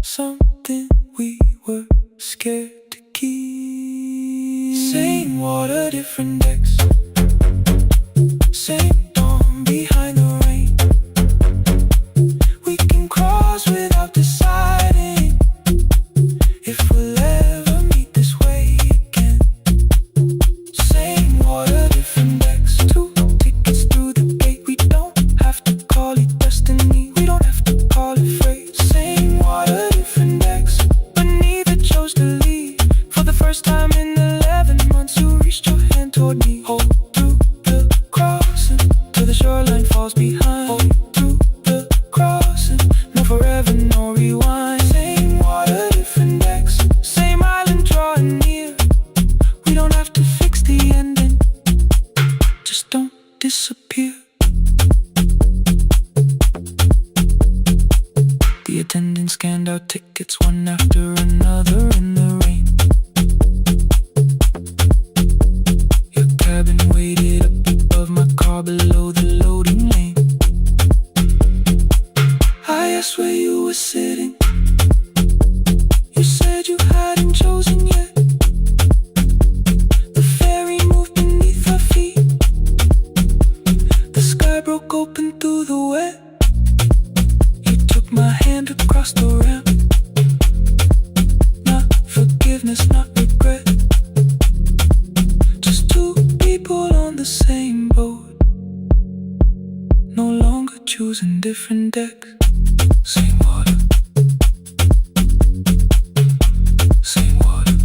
something we were scared to keep. Same water, different decks. Same dawn behind the rain. We can cross without deciding if we'll ever meet this way again. Same water, different decks. 2 tickets through the gate. We don't have to call it destiny. We don't have to call it fate. Same water, different decks. But neither chose to leave. For the first time in 11 months, you reached your hand toward me. Hold through the crossing till the shoreline falls behind. out tickets one after another in the rain. Your cabin waited up above my car below the loading lane. I asked where you were sitting. You said you hadn't chosen yet. The ferry moved beneath our feet. The sky broke open through the wet. You took my hand across the ramp. Not forgiveness, not regret. Just two people on the same boat, no longer choosing different decks. Same water, same water.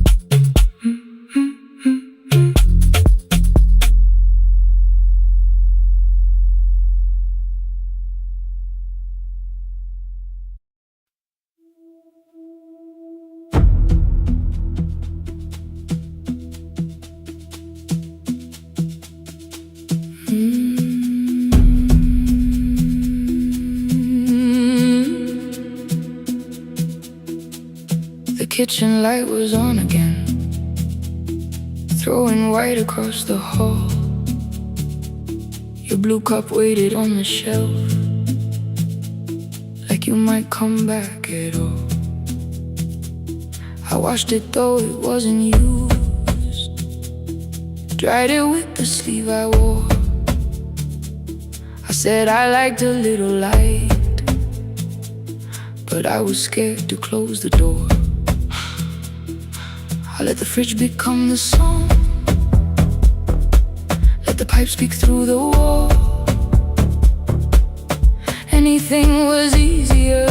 The kitchen light was on again, throwing white across the hall. Your blue cup waited on the shelf, like you might come back at all. I washed it though it wasn't used, dried it with the sleeve I wore. I said I liked a little light, but I was scared to close the door. I let the fridge become the song, let the pipe speak through the wall. Anything was easier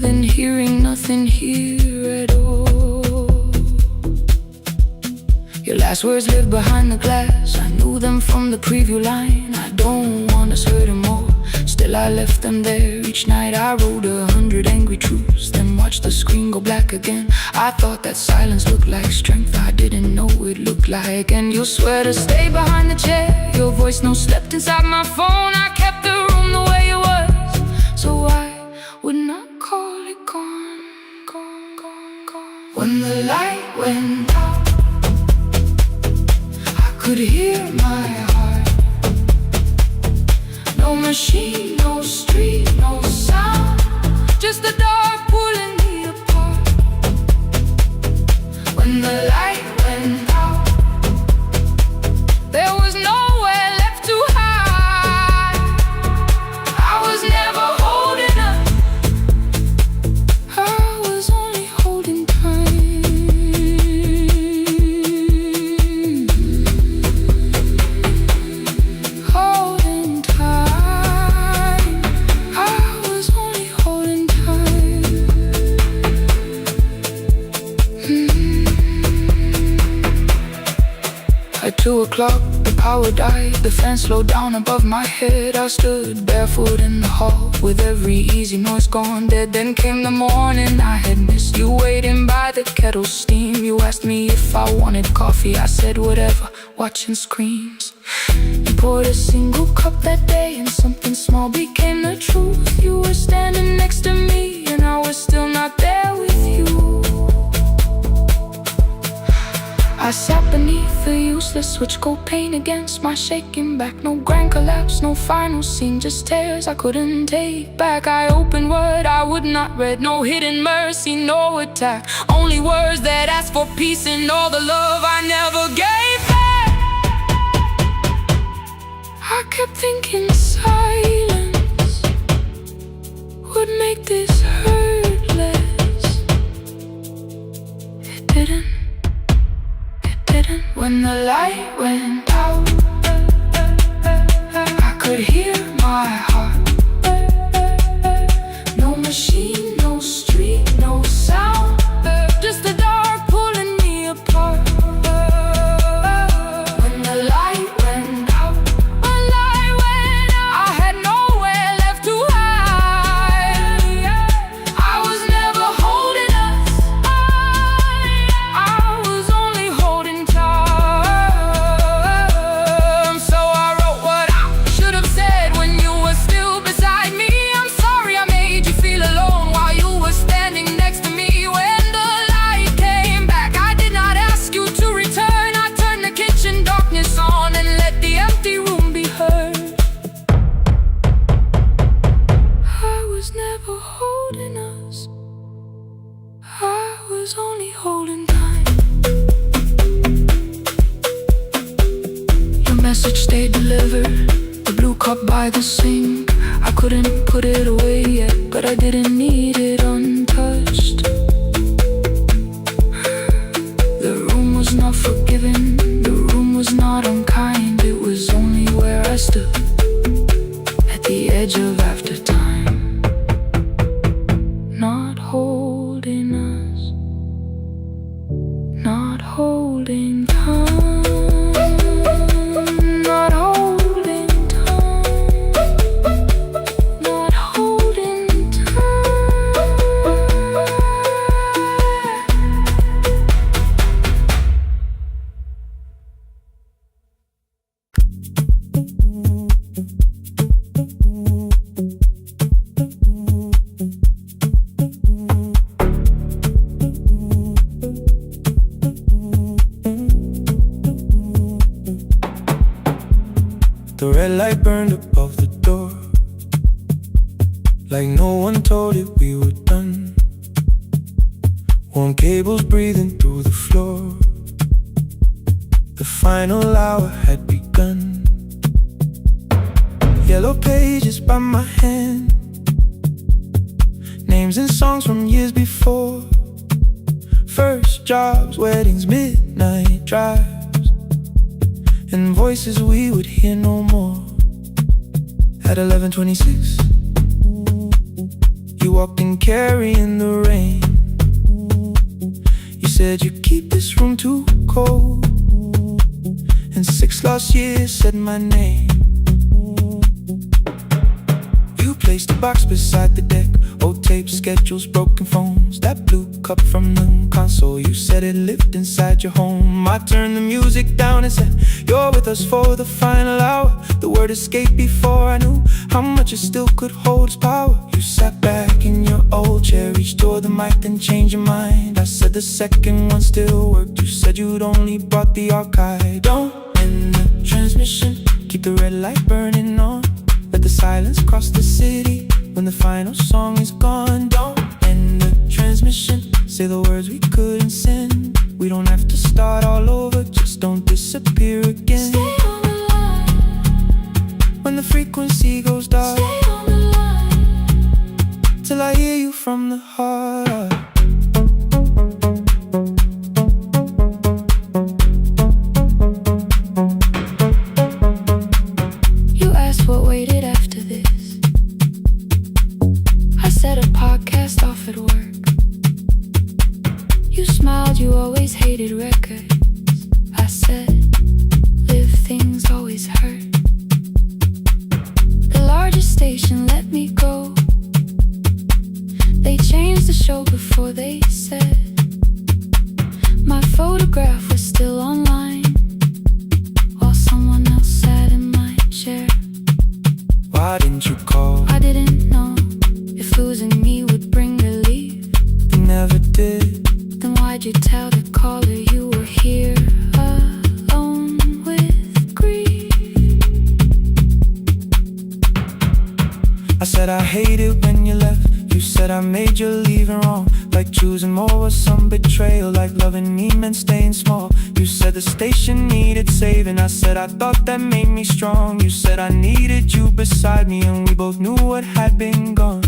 than hearing nothing here at all. Your last words lived behind the glass. I knew them from the preview line. I don't want us hurting more. Still I left them there. Each night I wrote 100 angry truths, then watched the screen go black again. I thought that silence looked like strength. I didn't know it looked like. And you'll swear to stay behind the chair. Your voice no slept inside my phone. I kept the room the way it was, so I would not call it gone, gone, gone, gone. When the light went out, I could hear my heart. No machine, no street, no sound, just the dark pulling me apart. When the light went out, there was nowhere left to hide. I was never holding up, I was only holding time. Holding time, I was only holding time. At 2 o'clock, the power died. The fan slowed down above my head. I stood barefoot in the hall, with every easy noise gone dead. Then came the morning. I had missed you waiting by the kettle steam. You asked me if I wanted coffee. I said whatever, watching screens. You poured a single cup that day, and something small became the truth. You were standing next to me, and I was still not there with you. I sat beneath the useless switch, cold pain against my shaking back. No grand collapse, no final scene, just tears I couldn't take back. I opened what I would not read, no hidden mercy, no attack. Only words that asked for peace and all the love I never gave back. I kept thinking silence would make this hurt less. It didn't. When the light went out, I could hear my heart. No machine, no street, no sound, just the dark pulling me apart. When the light went out, I had nowhere left to hide. I was never holding us, I was only holding time. So I wrote what I should have said when you were still by the sink. I couldn't put it away yet, but I didn't need it untouched. The room was not forgiving, the room was not unkind. It was only where I stood at the edge of after time, not holding us, not holding time, not holding time, not holding time. The red light burned above the door, like no one told it we were done. Warm cables breathing through the floor. The final hour had begun. Yellow pages by my hand, names and songs from years before. First jobs, weddings, midnight drives, and voices we would hear no more. At 11:26, you walked in carrying the rain. You said you keep this room too cold, and 6 lost years said my name. You placed a box beside the deck, old tapes, schedules, broken phones, that blue cup from the console. You said it lived inside your home. I turned the music down and said, you're with us for the final hour. The word escaped before I knew how much it still could hold its power. You sat back in your old chair, reached toward the mic, then changed your mind. I said the second one still worked. You said you'd only brought the archive. Don't end the transmission, keep the red light burning on. Let the silence cross the city when the final song is gone. Don't end the transmission, say the words we couldn't send. We don't have to start all over, just don't disappear again. Stay on the line when the frequency goes dark. Stay on the line till I hear you from the heart. You asked what waited after this. I said a podcast off at work. You smiled, you always hated records. I said, live things always hurt. The largest station let me go. They changed the show before they said my photograph was still online, while someone else sat in my chair. Why didn't you call? I didn't know if losing me would bring relief. You never did. Then why'd you tell the caller you were here alone with grief? I said I hate it when you left. You said I made you leaving wrong, like choosing more was some betrayal, like loving me meant staying small. You said the station needed saving. I said I thought that made me strong. You said I needed you beside me, and we both knew what had been gone.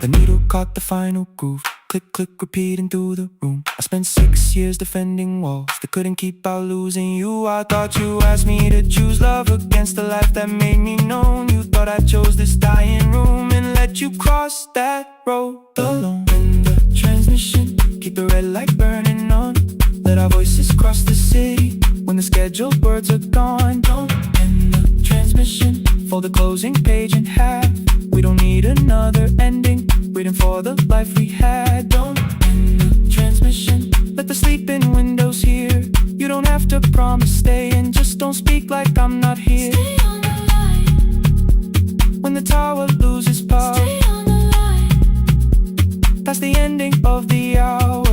The needle caught the final groove, click, click, repeating through the room. I spent 6 years defending walls that couldn't keep out losing you. I thought you asked me to choose love against the life that made me known. You thought I chose this dying room and let you cross that road alone. In the transmission, keep the red light burning on. Let our voices cross the city when the scheduled words are gone. Don't end the transmission, fold the closing page in half. We don't need another ending, waiting for the life we had. Don't end the transmission, let the sleeping windows hear. You don't have to promise staying, just don't speak like I'm not here. Stay on the line when the tower loses power. Stay on the line That's the ending of the hour.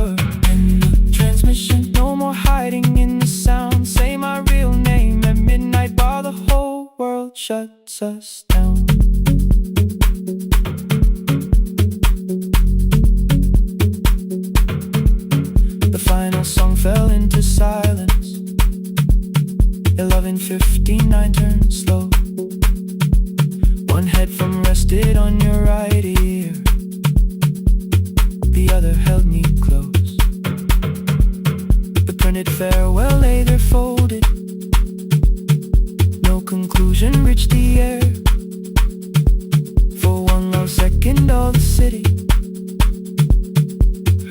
End the transmission, no more hiding in the sound. Say my real name at midnight while the whole world shuts us down. The final song fell into silence. 11:59 turned slow. headphone rested on your right ear, the other held me close. The printed farewell lay there folded. No conclusion reached the air. For one long second all the city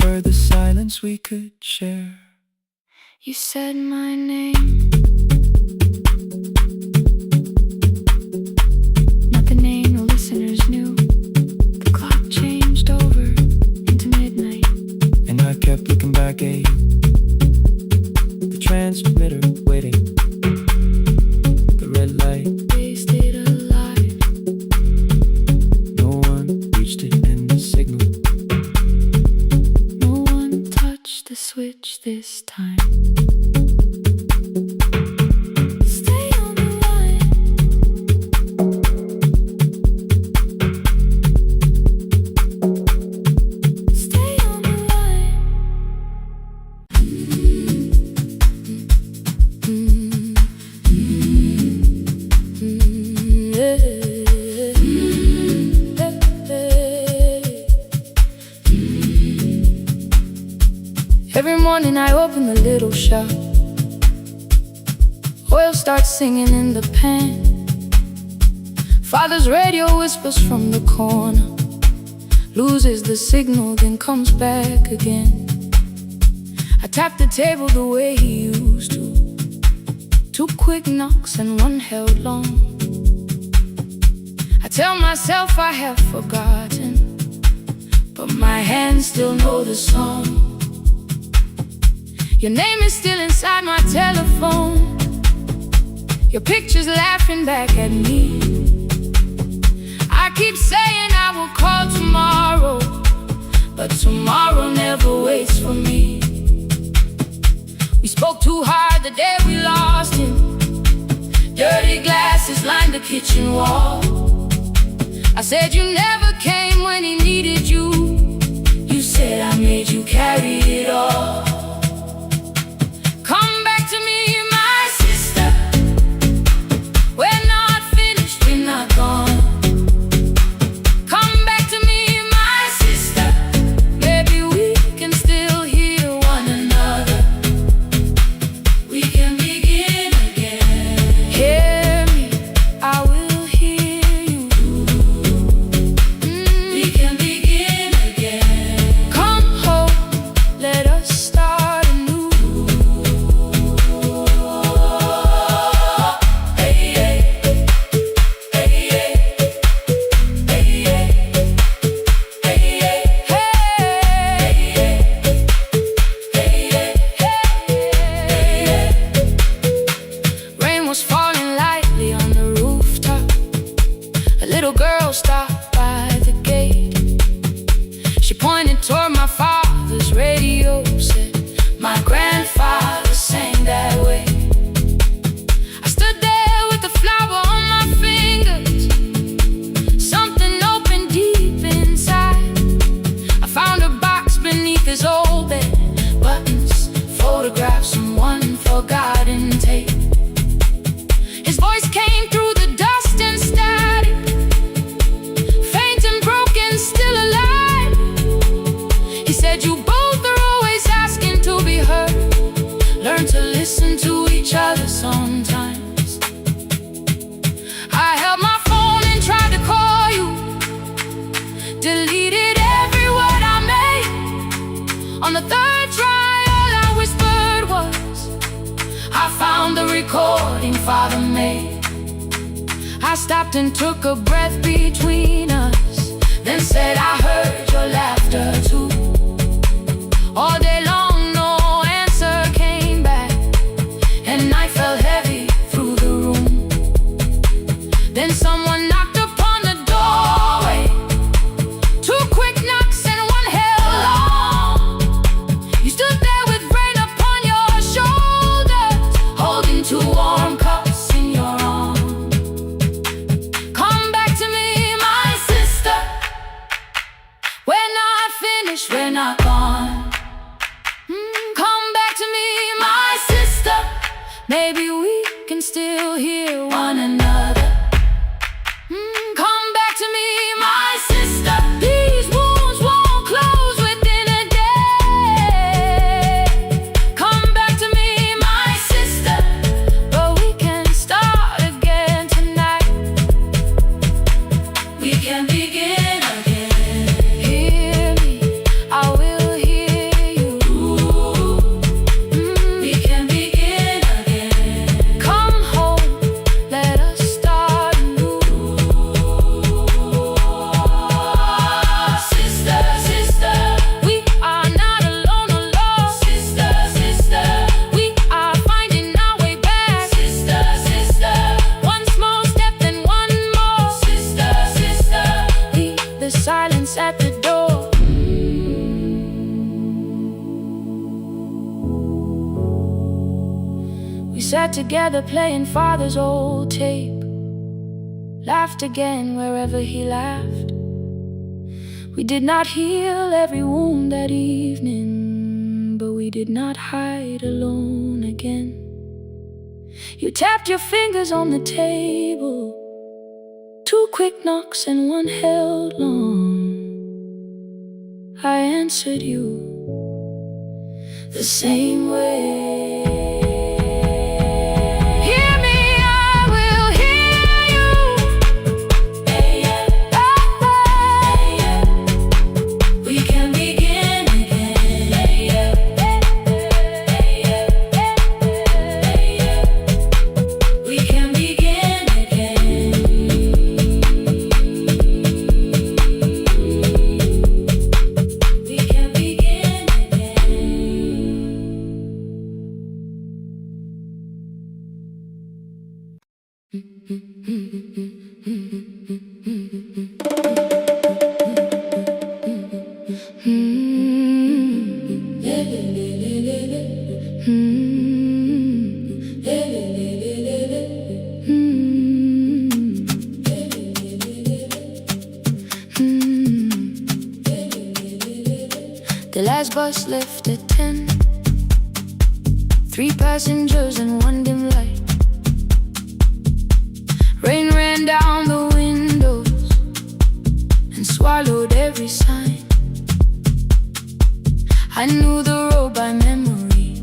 heard the silence we could share. You said my name, not the name the listeners knew. The clock changed over into midnight, and I kept looking back at you, the transmitter waiting, the red light. They stayed alive. No one reached it in the signal. No one touched the switch this time. Stay on the line. Stay on the line. Every morning I open the little shop. Oil starts singing in the pan. Father's radio whispers from the corner, loses the signal, then comes back again. I tap the table the way he used to. 2 quick knocks and 1 held long. I tell myself I have forgotten, but my hands still know the song. Your name is still inside my telephone. Your picture's laughing back at me. I keep saying I will call tomorrow, but tomorrow never waits for me. We spoke too hard the day we lost him. Dirty glasses lined the kitchen wall. I said you never came when he needed you. You said I made you carry it all. Come back to me, my sister. We're not finished, we're not gone. Come back to me, my sister. Maybe we can still hear one another. We can begin again. Hear me, I will hear you. We can begin again. Come home, let us start anew. Rain was falling lightly on the rooftop. A little girl stopped by the gate. She pointed toward my father's radio, said my grandfather sang that way. I stood there with the flower on my fingers. Something opened deep inside. I found a box beneath his old bed. Buttons, photographs, and 1 forgotten tape. His voice came through the dust and static, faint and broken, still alive. He said you both are always asking to be heard. Learn to listen to each other sometimes. I held my phone and tried to call you, deleted every word I made. On the 3rd try, all I whispered was, I found the recording Father made. I stopped and took a breath between us, then said I heard your laughter too. All day long no answer came back, and night fell heavy through the room. Then someone knocked upon the doorway. 2 quick knocks and 1 held long. You stood there with rain upon your shoulders, holding 2 warm cups in your arms. Come back to me, my sister. We're not finished, we're not gone. Come back to me, my sister. Maybe we can still hear one another. Come back We sat together playing father's old tape, laughed again wherever he laughed. We did not heal every wound that evening, but we did not hide alone again. You tapped your fingers on the table, 2 quick knocks and 1 held long. I answered you the same way. The last bus left at 10, 3 passengers and 1 dim light. Rain ran down the windows and swallowed every sign. I knew the road by memory,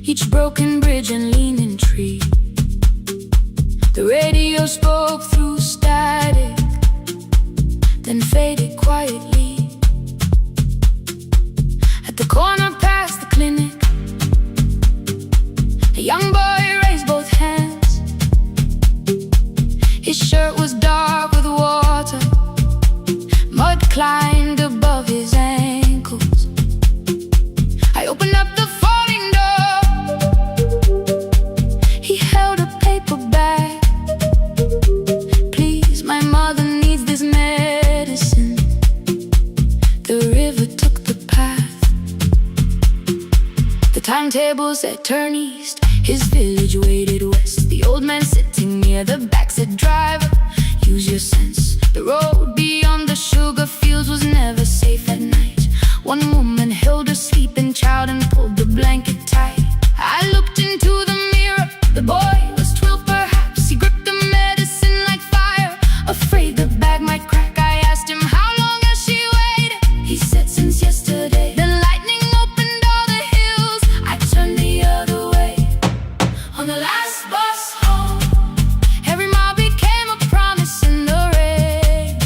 each broken bridge and leaning tree. The radio spoke through static, then faded quietly. At the corner past the clinic, a young boy raised both hands. His shirt was dark with water, mud climbed above his ankles. I opened up the folding door. He held a paper bag. Please, my mother needs this medicine. The river took the path. The timetable said turn east, his village waited west. The old man sitting near the back said, driver, use your sense. The road beyond the sugar fields was never safe at night. One woman held her sleeping child and pulled the blanket tight. I looked into the mirror, the boy was 12 perhaps. He gripped the medicine like fire, afraid the bag might crack. I asked him, how long has she waited? He said, since yesterday. The lightning opened all the hills. I turned the other way. On the last bus home, every mile became a promise in the rain.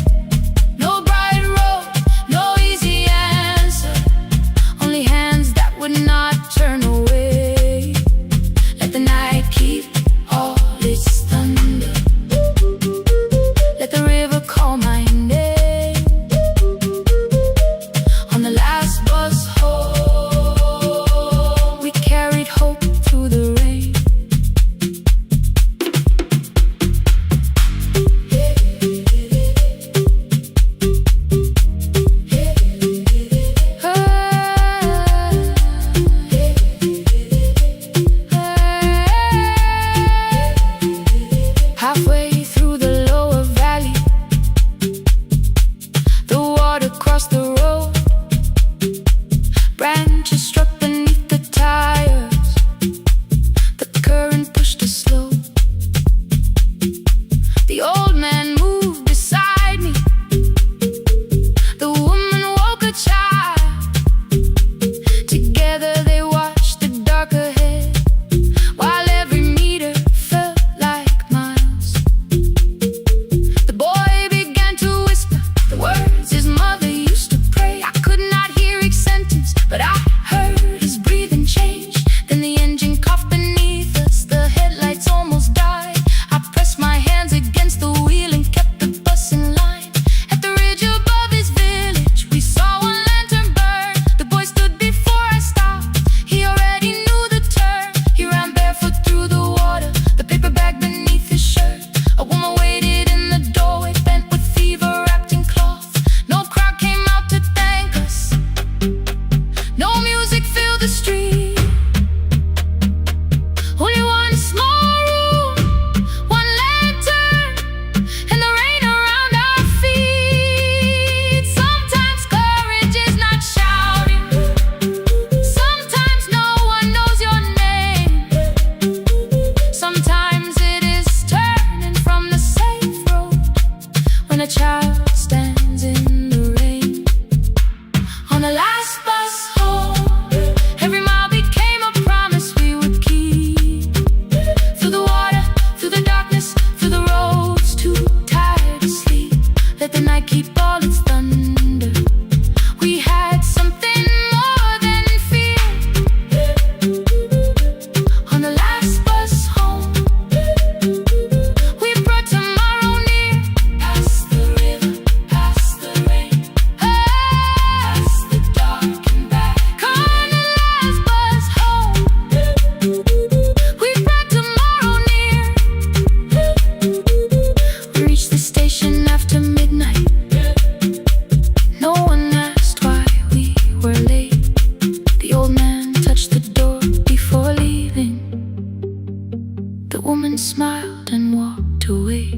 woman smiled and walked away.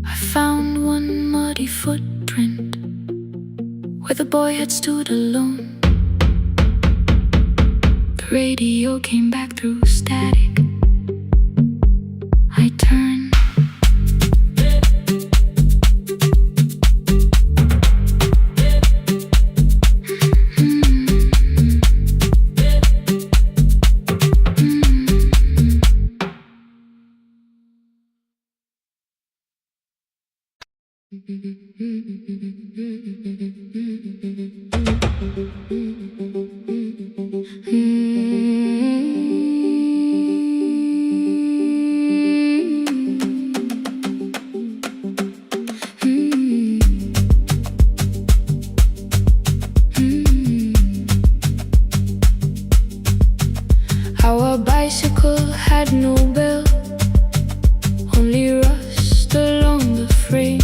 I found one muddy footprint where the boy had stood alone. The radio came back through static. I turned. Our bicycle had no bell, only rust along the frame.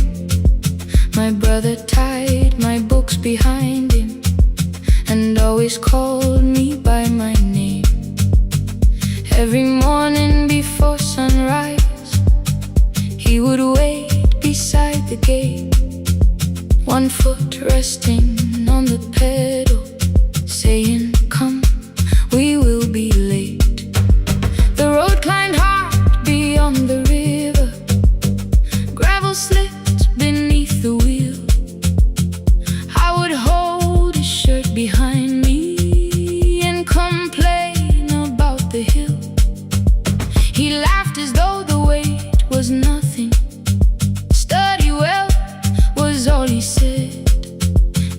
My brother tied my books behind him and always called me by my name. Every morning before sunrise, he would wait beside the gate, one foot resting on the pedal, saying, "Come, we will be late." The road climbed hard beyond the river, gravel slipped beneath the wheel. I would hold his shirt behind me and complain about the hill. He laughed as though the weight was nothing. Study well was all he said.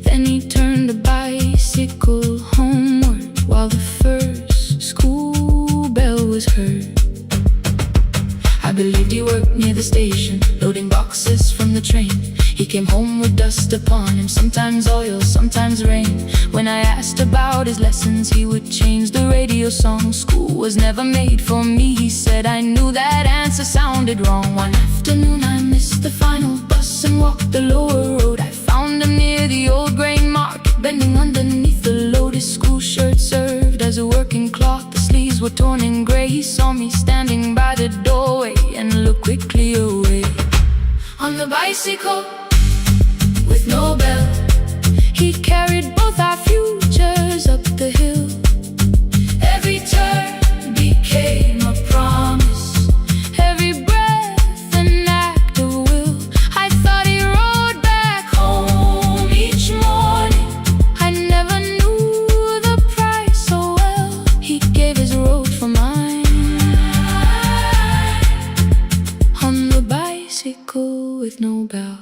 Then he turned the bicycle homeward while the first school bell was heard. I believed he worked near the station, loading boxes from the train. He came home with dust upon him, sometimes oil, sometimes rain. When I asked about his lessons, he would change the radio song. School was never made for me, he said. I knew that answer sounded wrong. One afternoon I missed the final bus and walked the lower road. I found him near the old grain market, bending underneath the load. His school shirt served as a working cloth, the sleeves were torn and gray. He saw me standing by the doorway and looked quickly away. On the bicycle with no bell, he carried both our futures up the hill. Every turn became a promise, every breath an act of will. I thought he rode back home each morning. I never knew the price so well. He gave his road for mine. On the bicycle with no bell.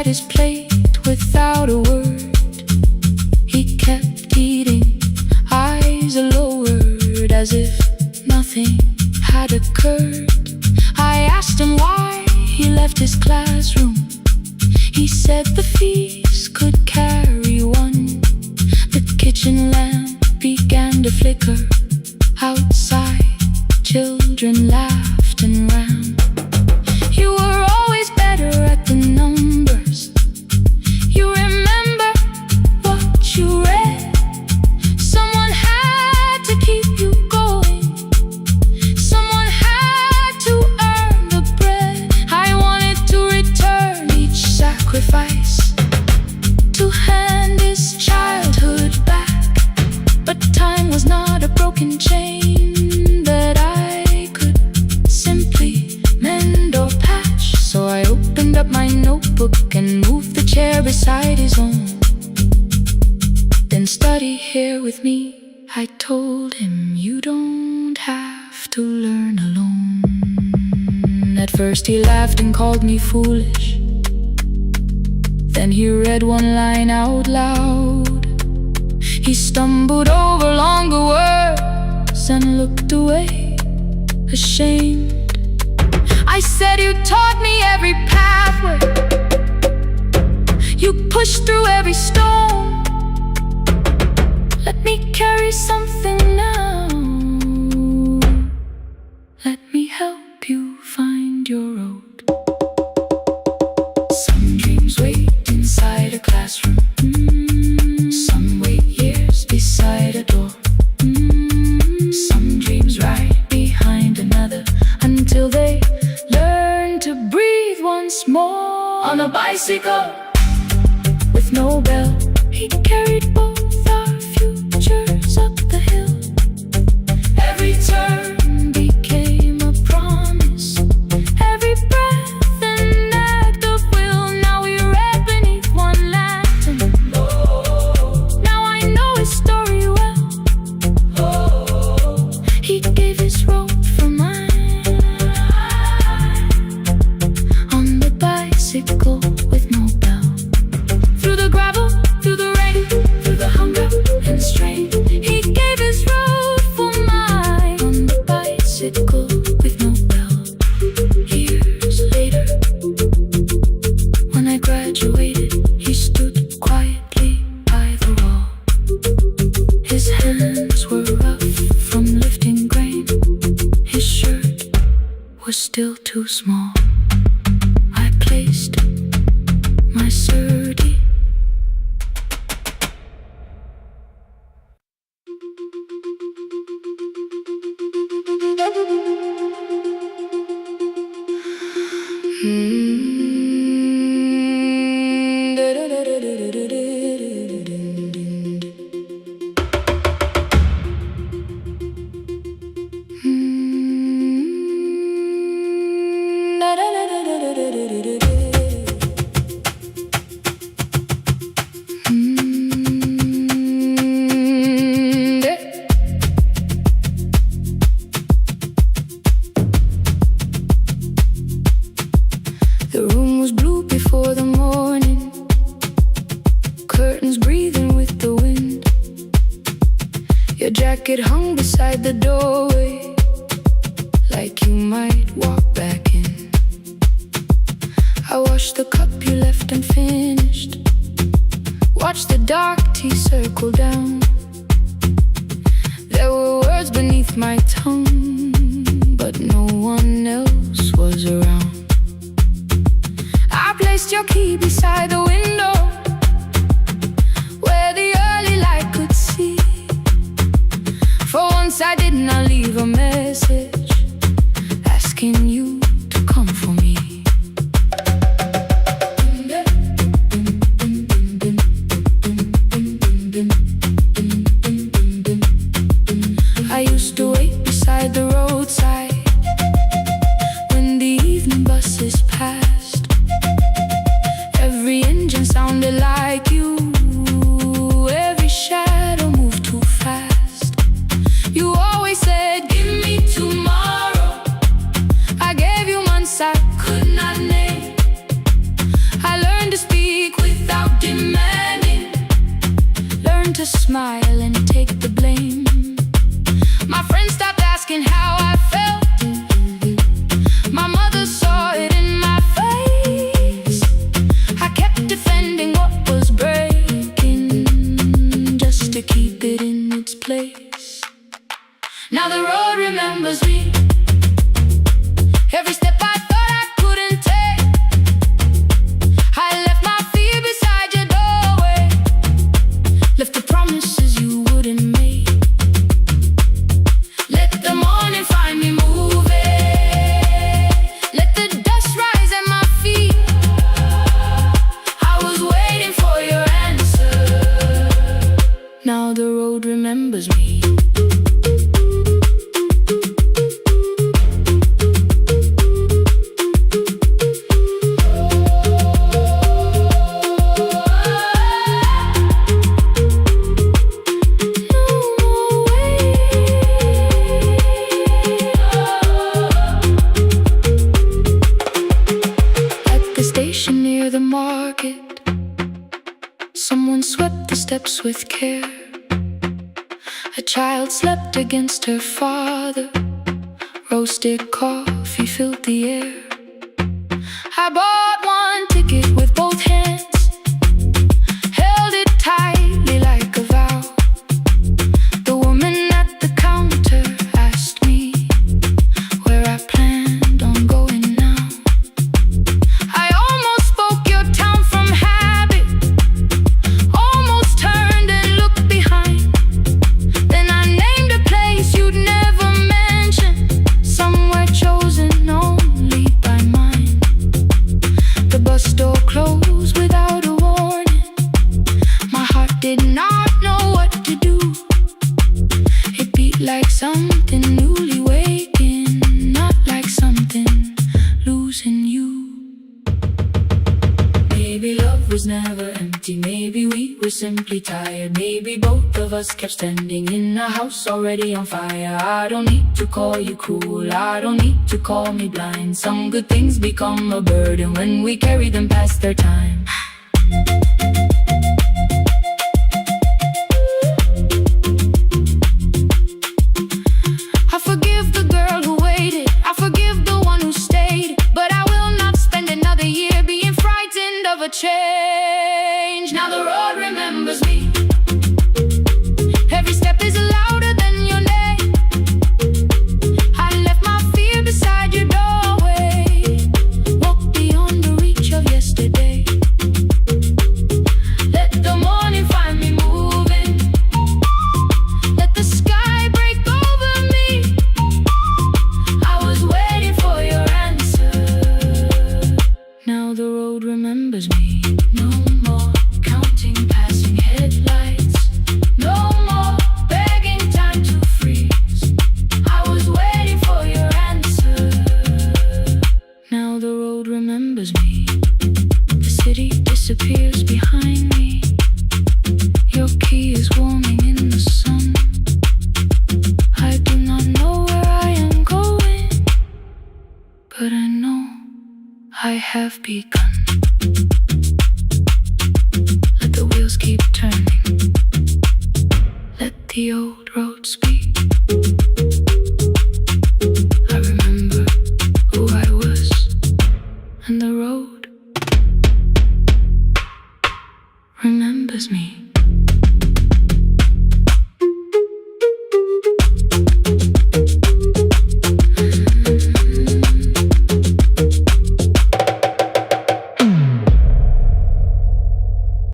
His plate without a word. He kept eating, eyes lowered, as if nothing had occurred. I asked him why he left his classroom. He said the fees could carry one. The kitchen lamp began to flicker. Outside, children laughed and ran. You were always better at the numbers. You remember what you read. Someone had to keep you going. Someone had to earn the bread. I wanted to return each sacrifice, to hand his childhood back. But time was not a broken chain that I could simply mend or patch. So I opened up my notebook and moved the chair beside his own. Then study here with me, I told him. You don't have to learn alone. At first he laughed and called me foolish. Then he read one line out loud. He stumbled over longer words and looked away, ashamed. I said, you taught me every pathway, you pushed through every stone. carry something now. Let me help you find your road. Some dreams wait inside a classroom. Some wait years beside a door. Some dreams right behind another until they learn to breathe once more. On a bicycle with no bell, he carried both our futures up the hill. Every turn became a promise, every breath an act of will. Now we read beneath one lantern. Now I know his story well. He gave his road for mine. On the bicycle with no bell, through the gravel, through the rain, through the hunger and strain, he gave his road for mine. On the bicycle with no bell. Years later, when I graduated, he stood quietly by the wall. His hands were rough from lifting grain. His shirt was still too small. I placed my surdy. The room was blue before the morning, curtains breathing with the wind. Your jacket hung beside the doorway, like you might walk back in. I washed the cup you left unfinished, watched the dark tea circle down. There were words beneath my tongue, but no one else was around. I placed your key beside the window, where the early light could see. For once I did not leave a message asking you to come for me. I used to wait beside the roadside when the evening buses passed. Every engine sounded like you, every shadow moved too fast. You always said, give me tomorrow. I gave you months I could not name. I learned to speak without demanding, learned to smile and take the blame. My friends stopped asking how I felt. My mother saw it in my face. I kept defending what was breaking, just to keep it in its place. Now the road remembers me. Every step I thought I couldn't take, I left my fear beside your doorway, left the promises you wouldn't make. Let the morning find me moving, let the dust rise at my feet. I was waiting for your answer. Now the road remembers me. Someone swept the steps with care. A child slept against her father. Roasted coffee filled the air. I bought one ticket with both hands, held it tightly like a vow. did not know what to do. It beat like something newly waking, not like something losing you. Maybe love was never empty, maybe we were simply tired. Maybe both of us kept standing in a house already on fire. I don't need to call you cruel, I don't need to call me blind. Some good things become a burden when we carry them past their time. I forgive the girl who waited, I forgive the one who stayed, but I will not spend another year being frightened of a change. Now the road remembers me. Every step is louder than your name. I left my fear beside your doorway, walked beyond the reach of yesterday. Let the morning find me moving, let the sky break over me. I was waiting for your answer. Now the road remembers me. No more counting passing headlights, no more begging time to freeze. I was waiting for your answer. Now the road remembers me. The city disappears behind me. Your key is warming in the sun. I do not know where I am going, but I know I have begun. Let the wheels keep turning, let the old road speak. I remember who I was, and the road remembers me.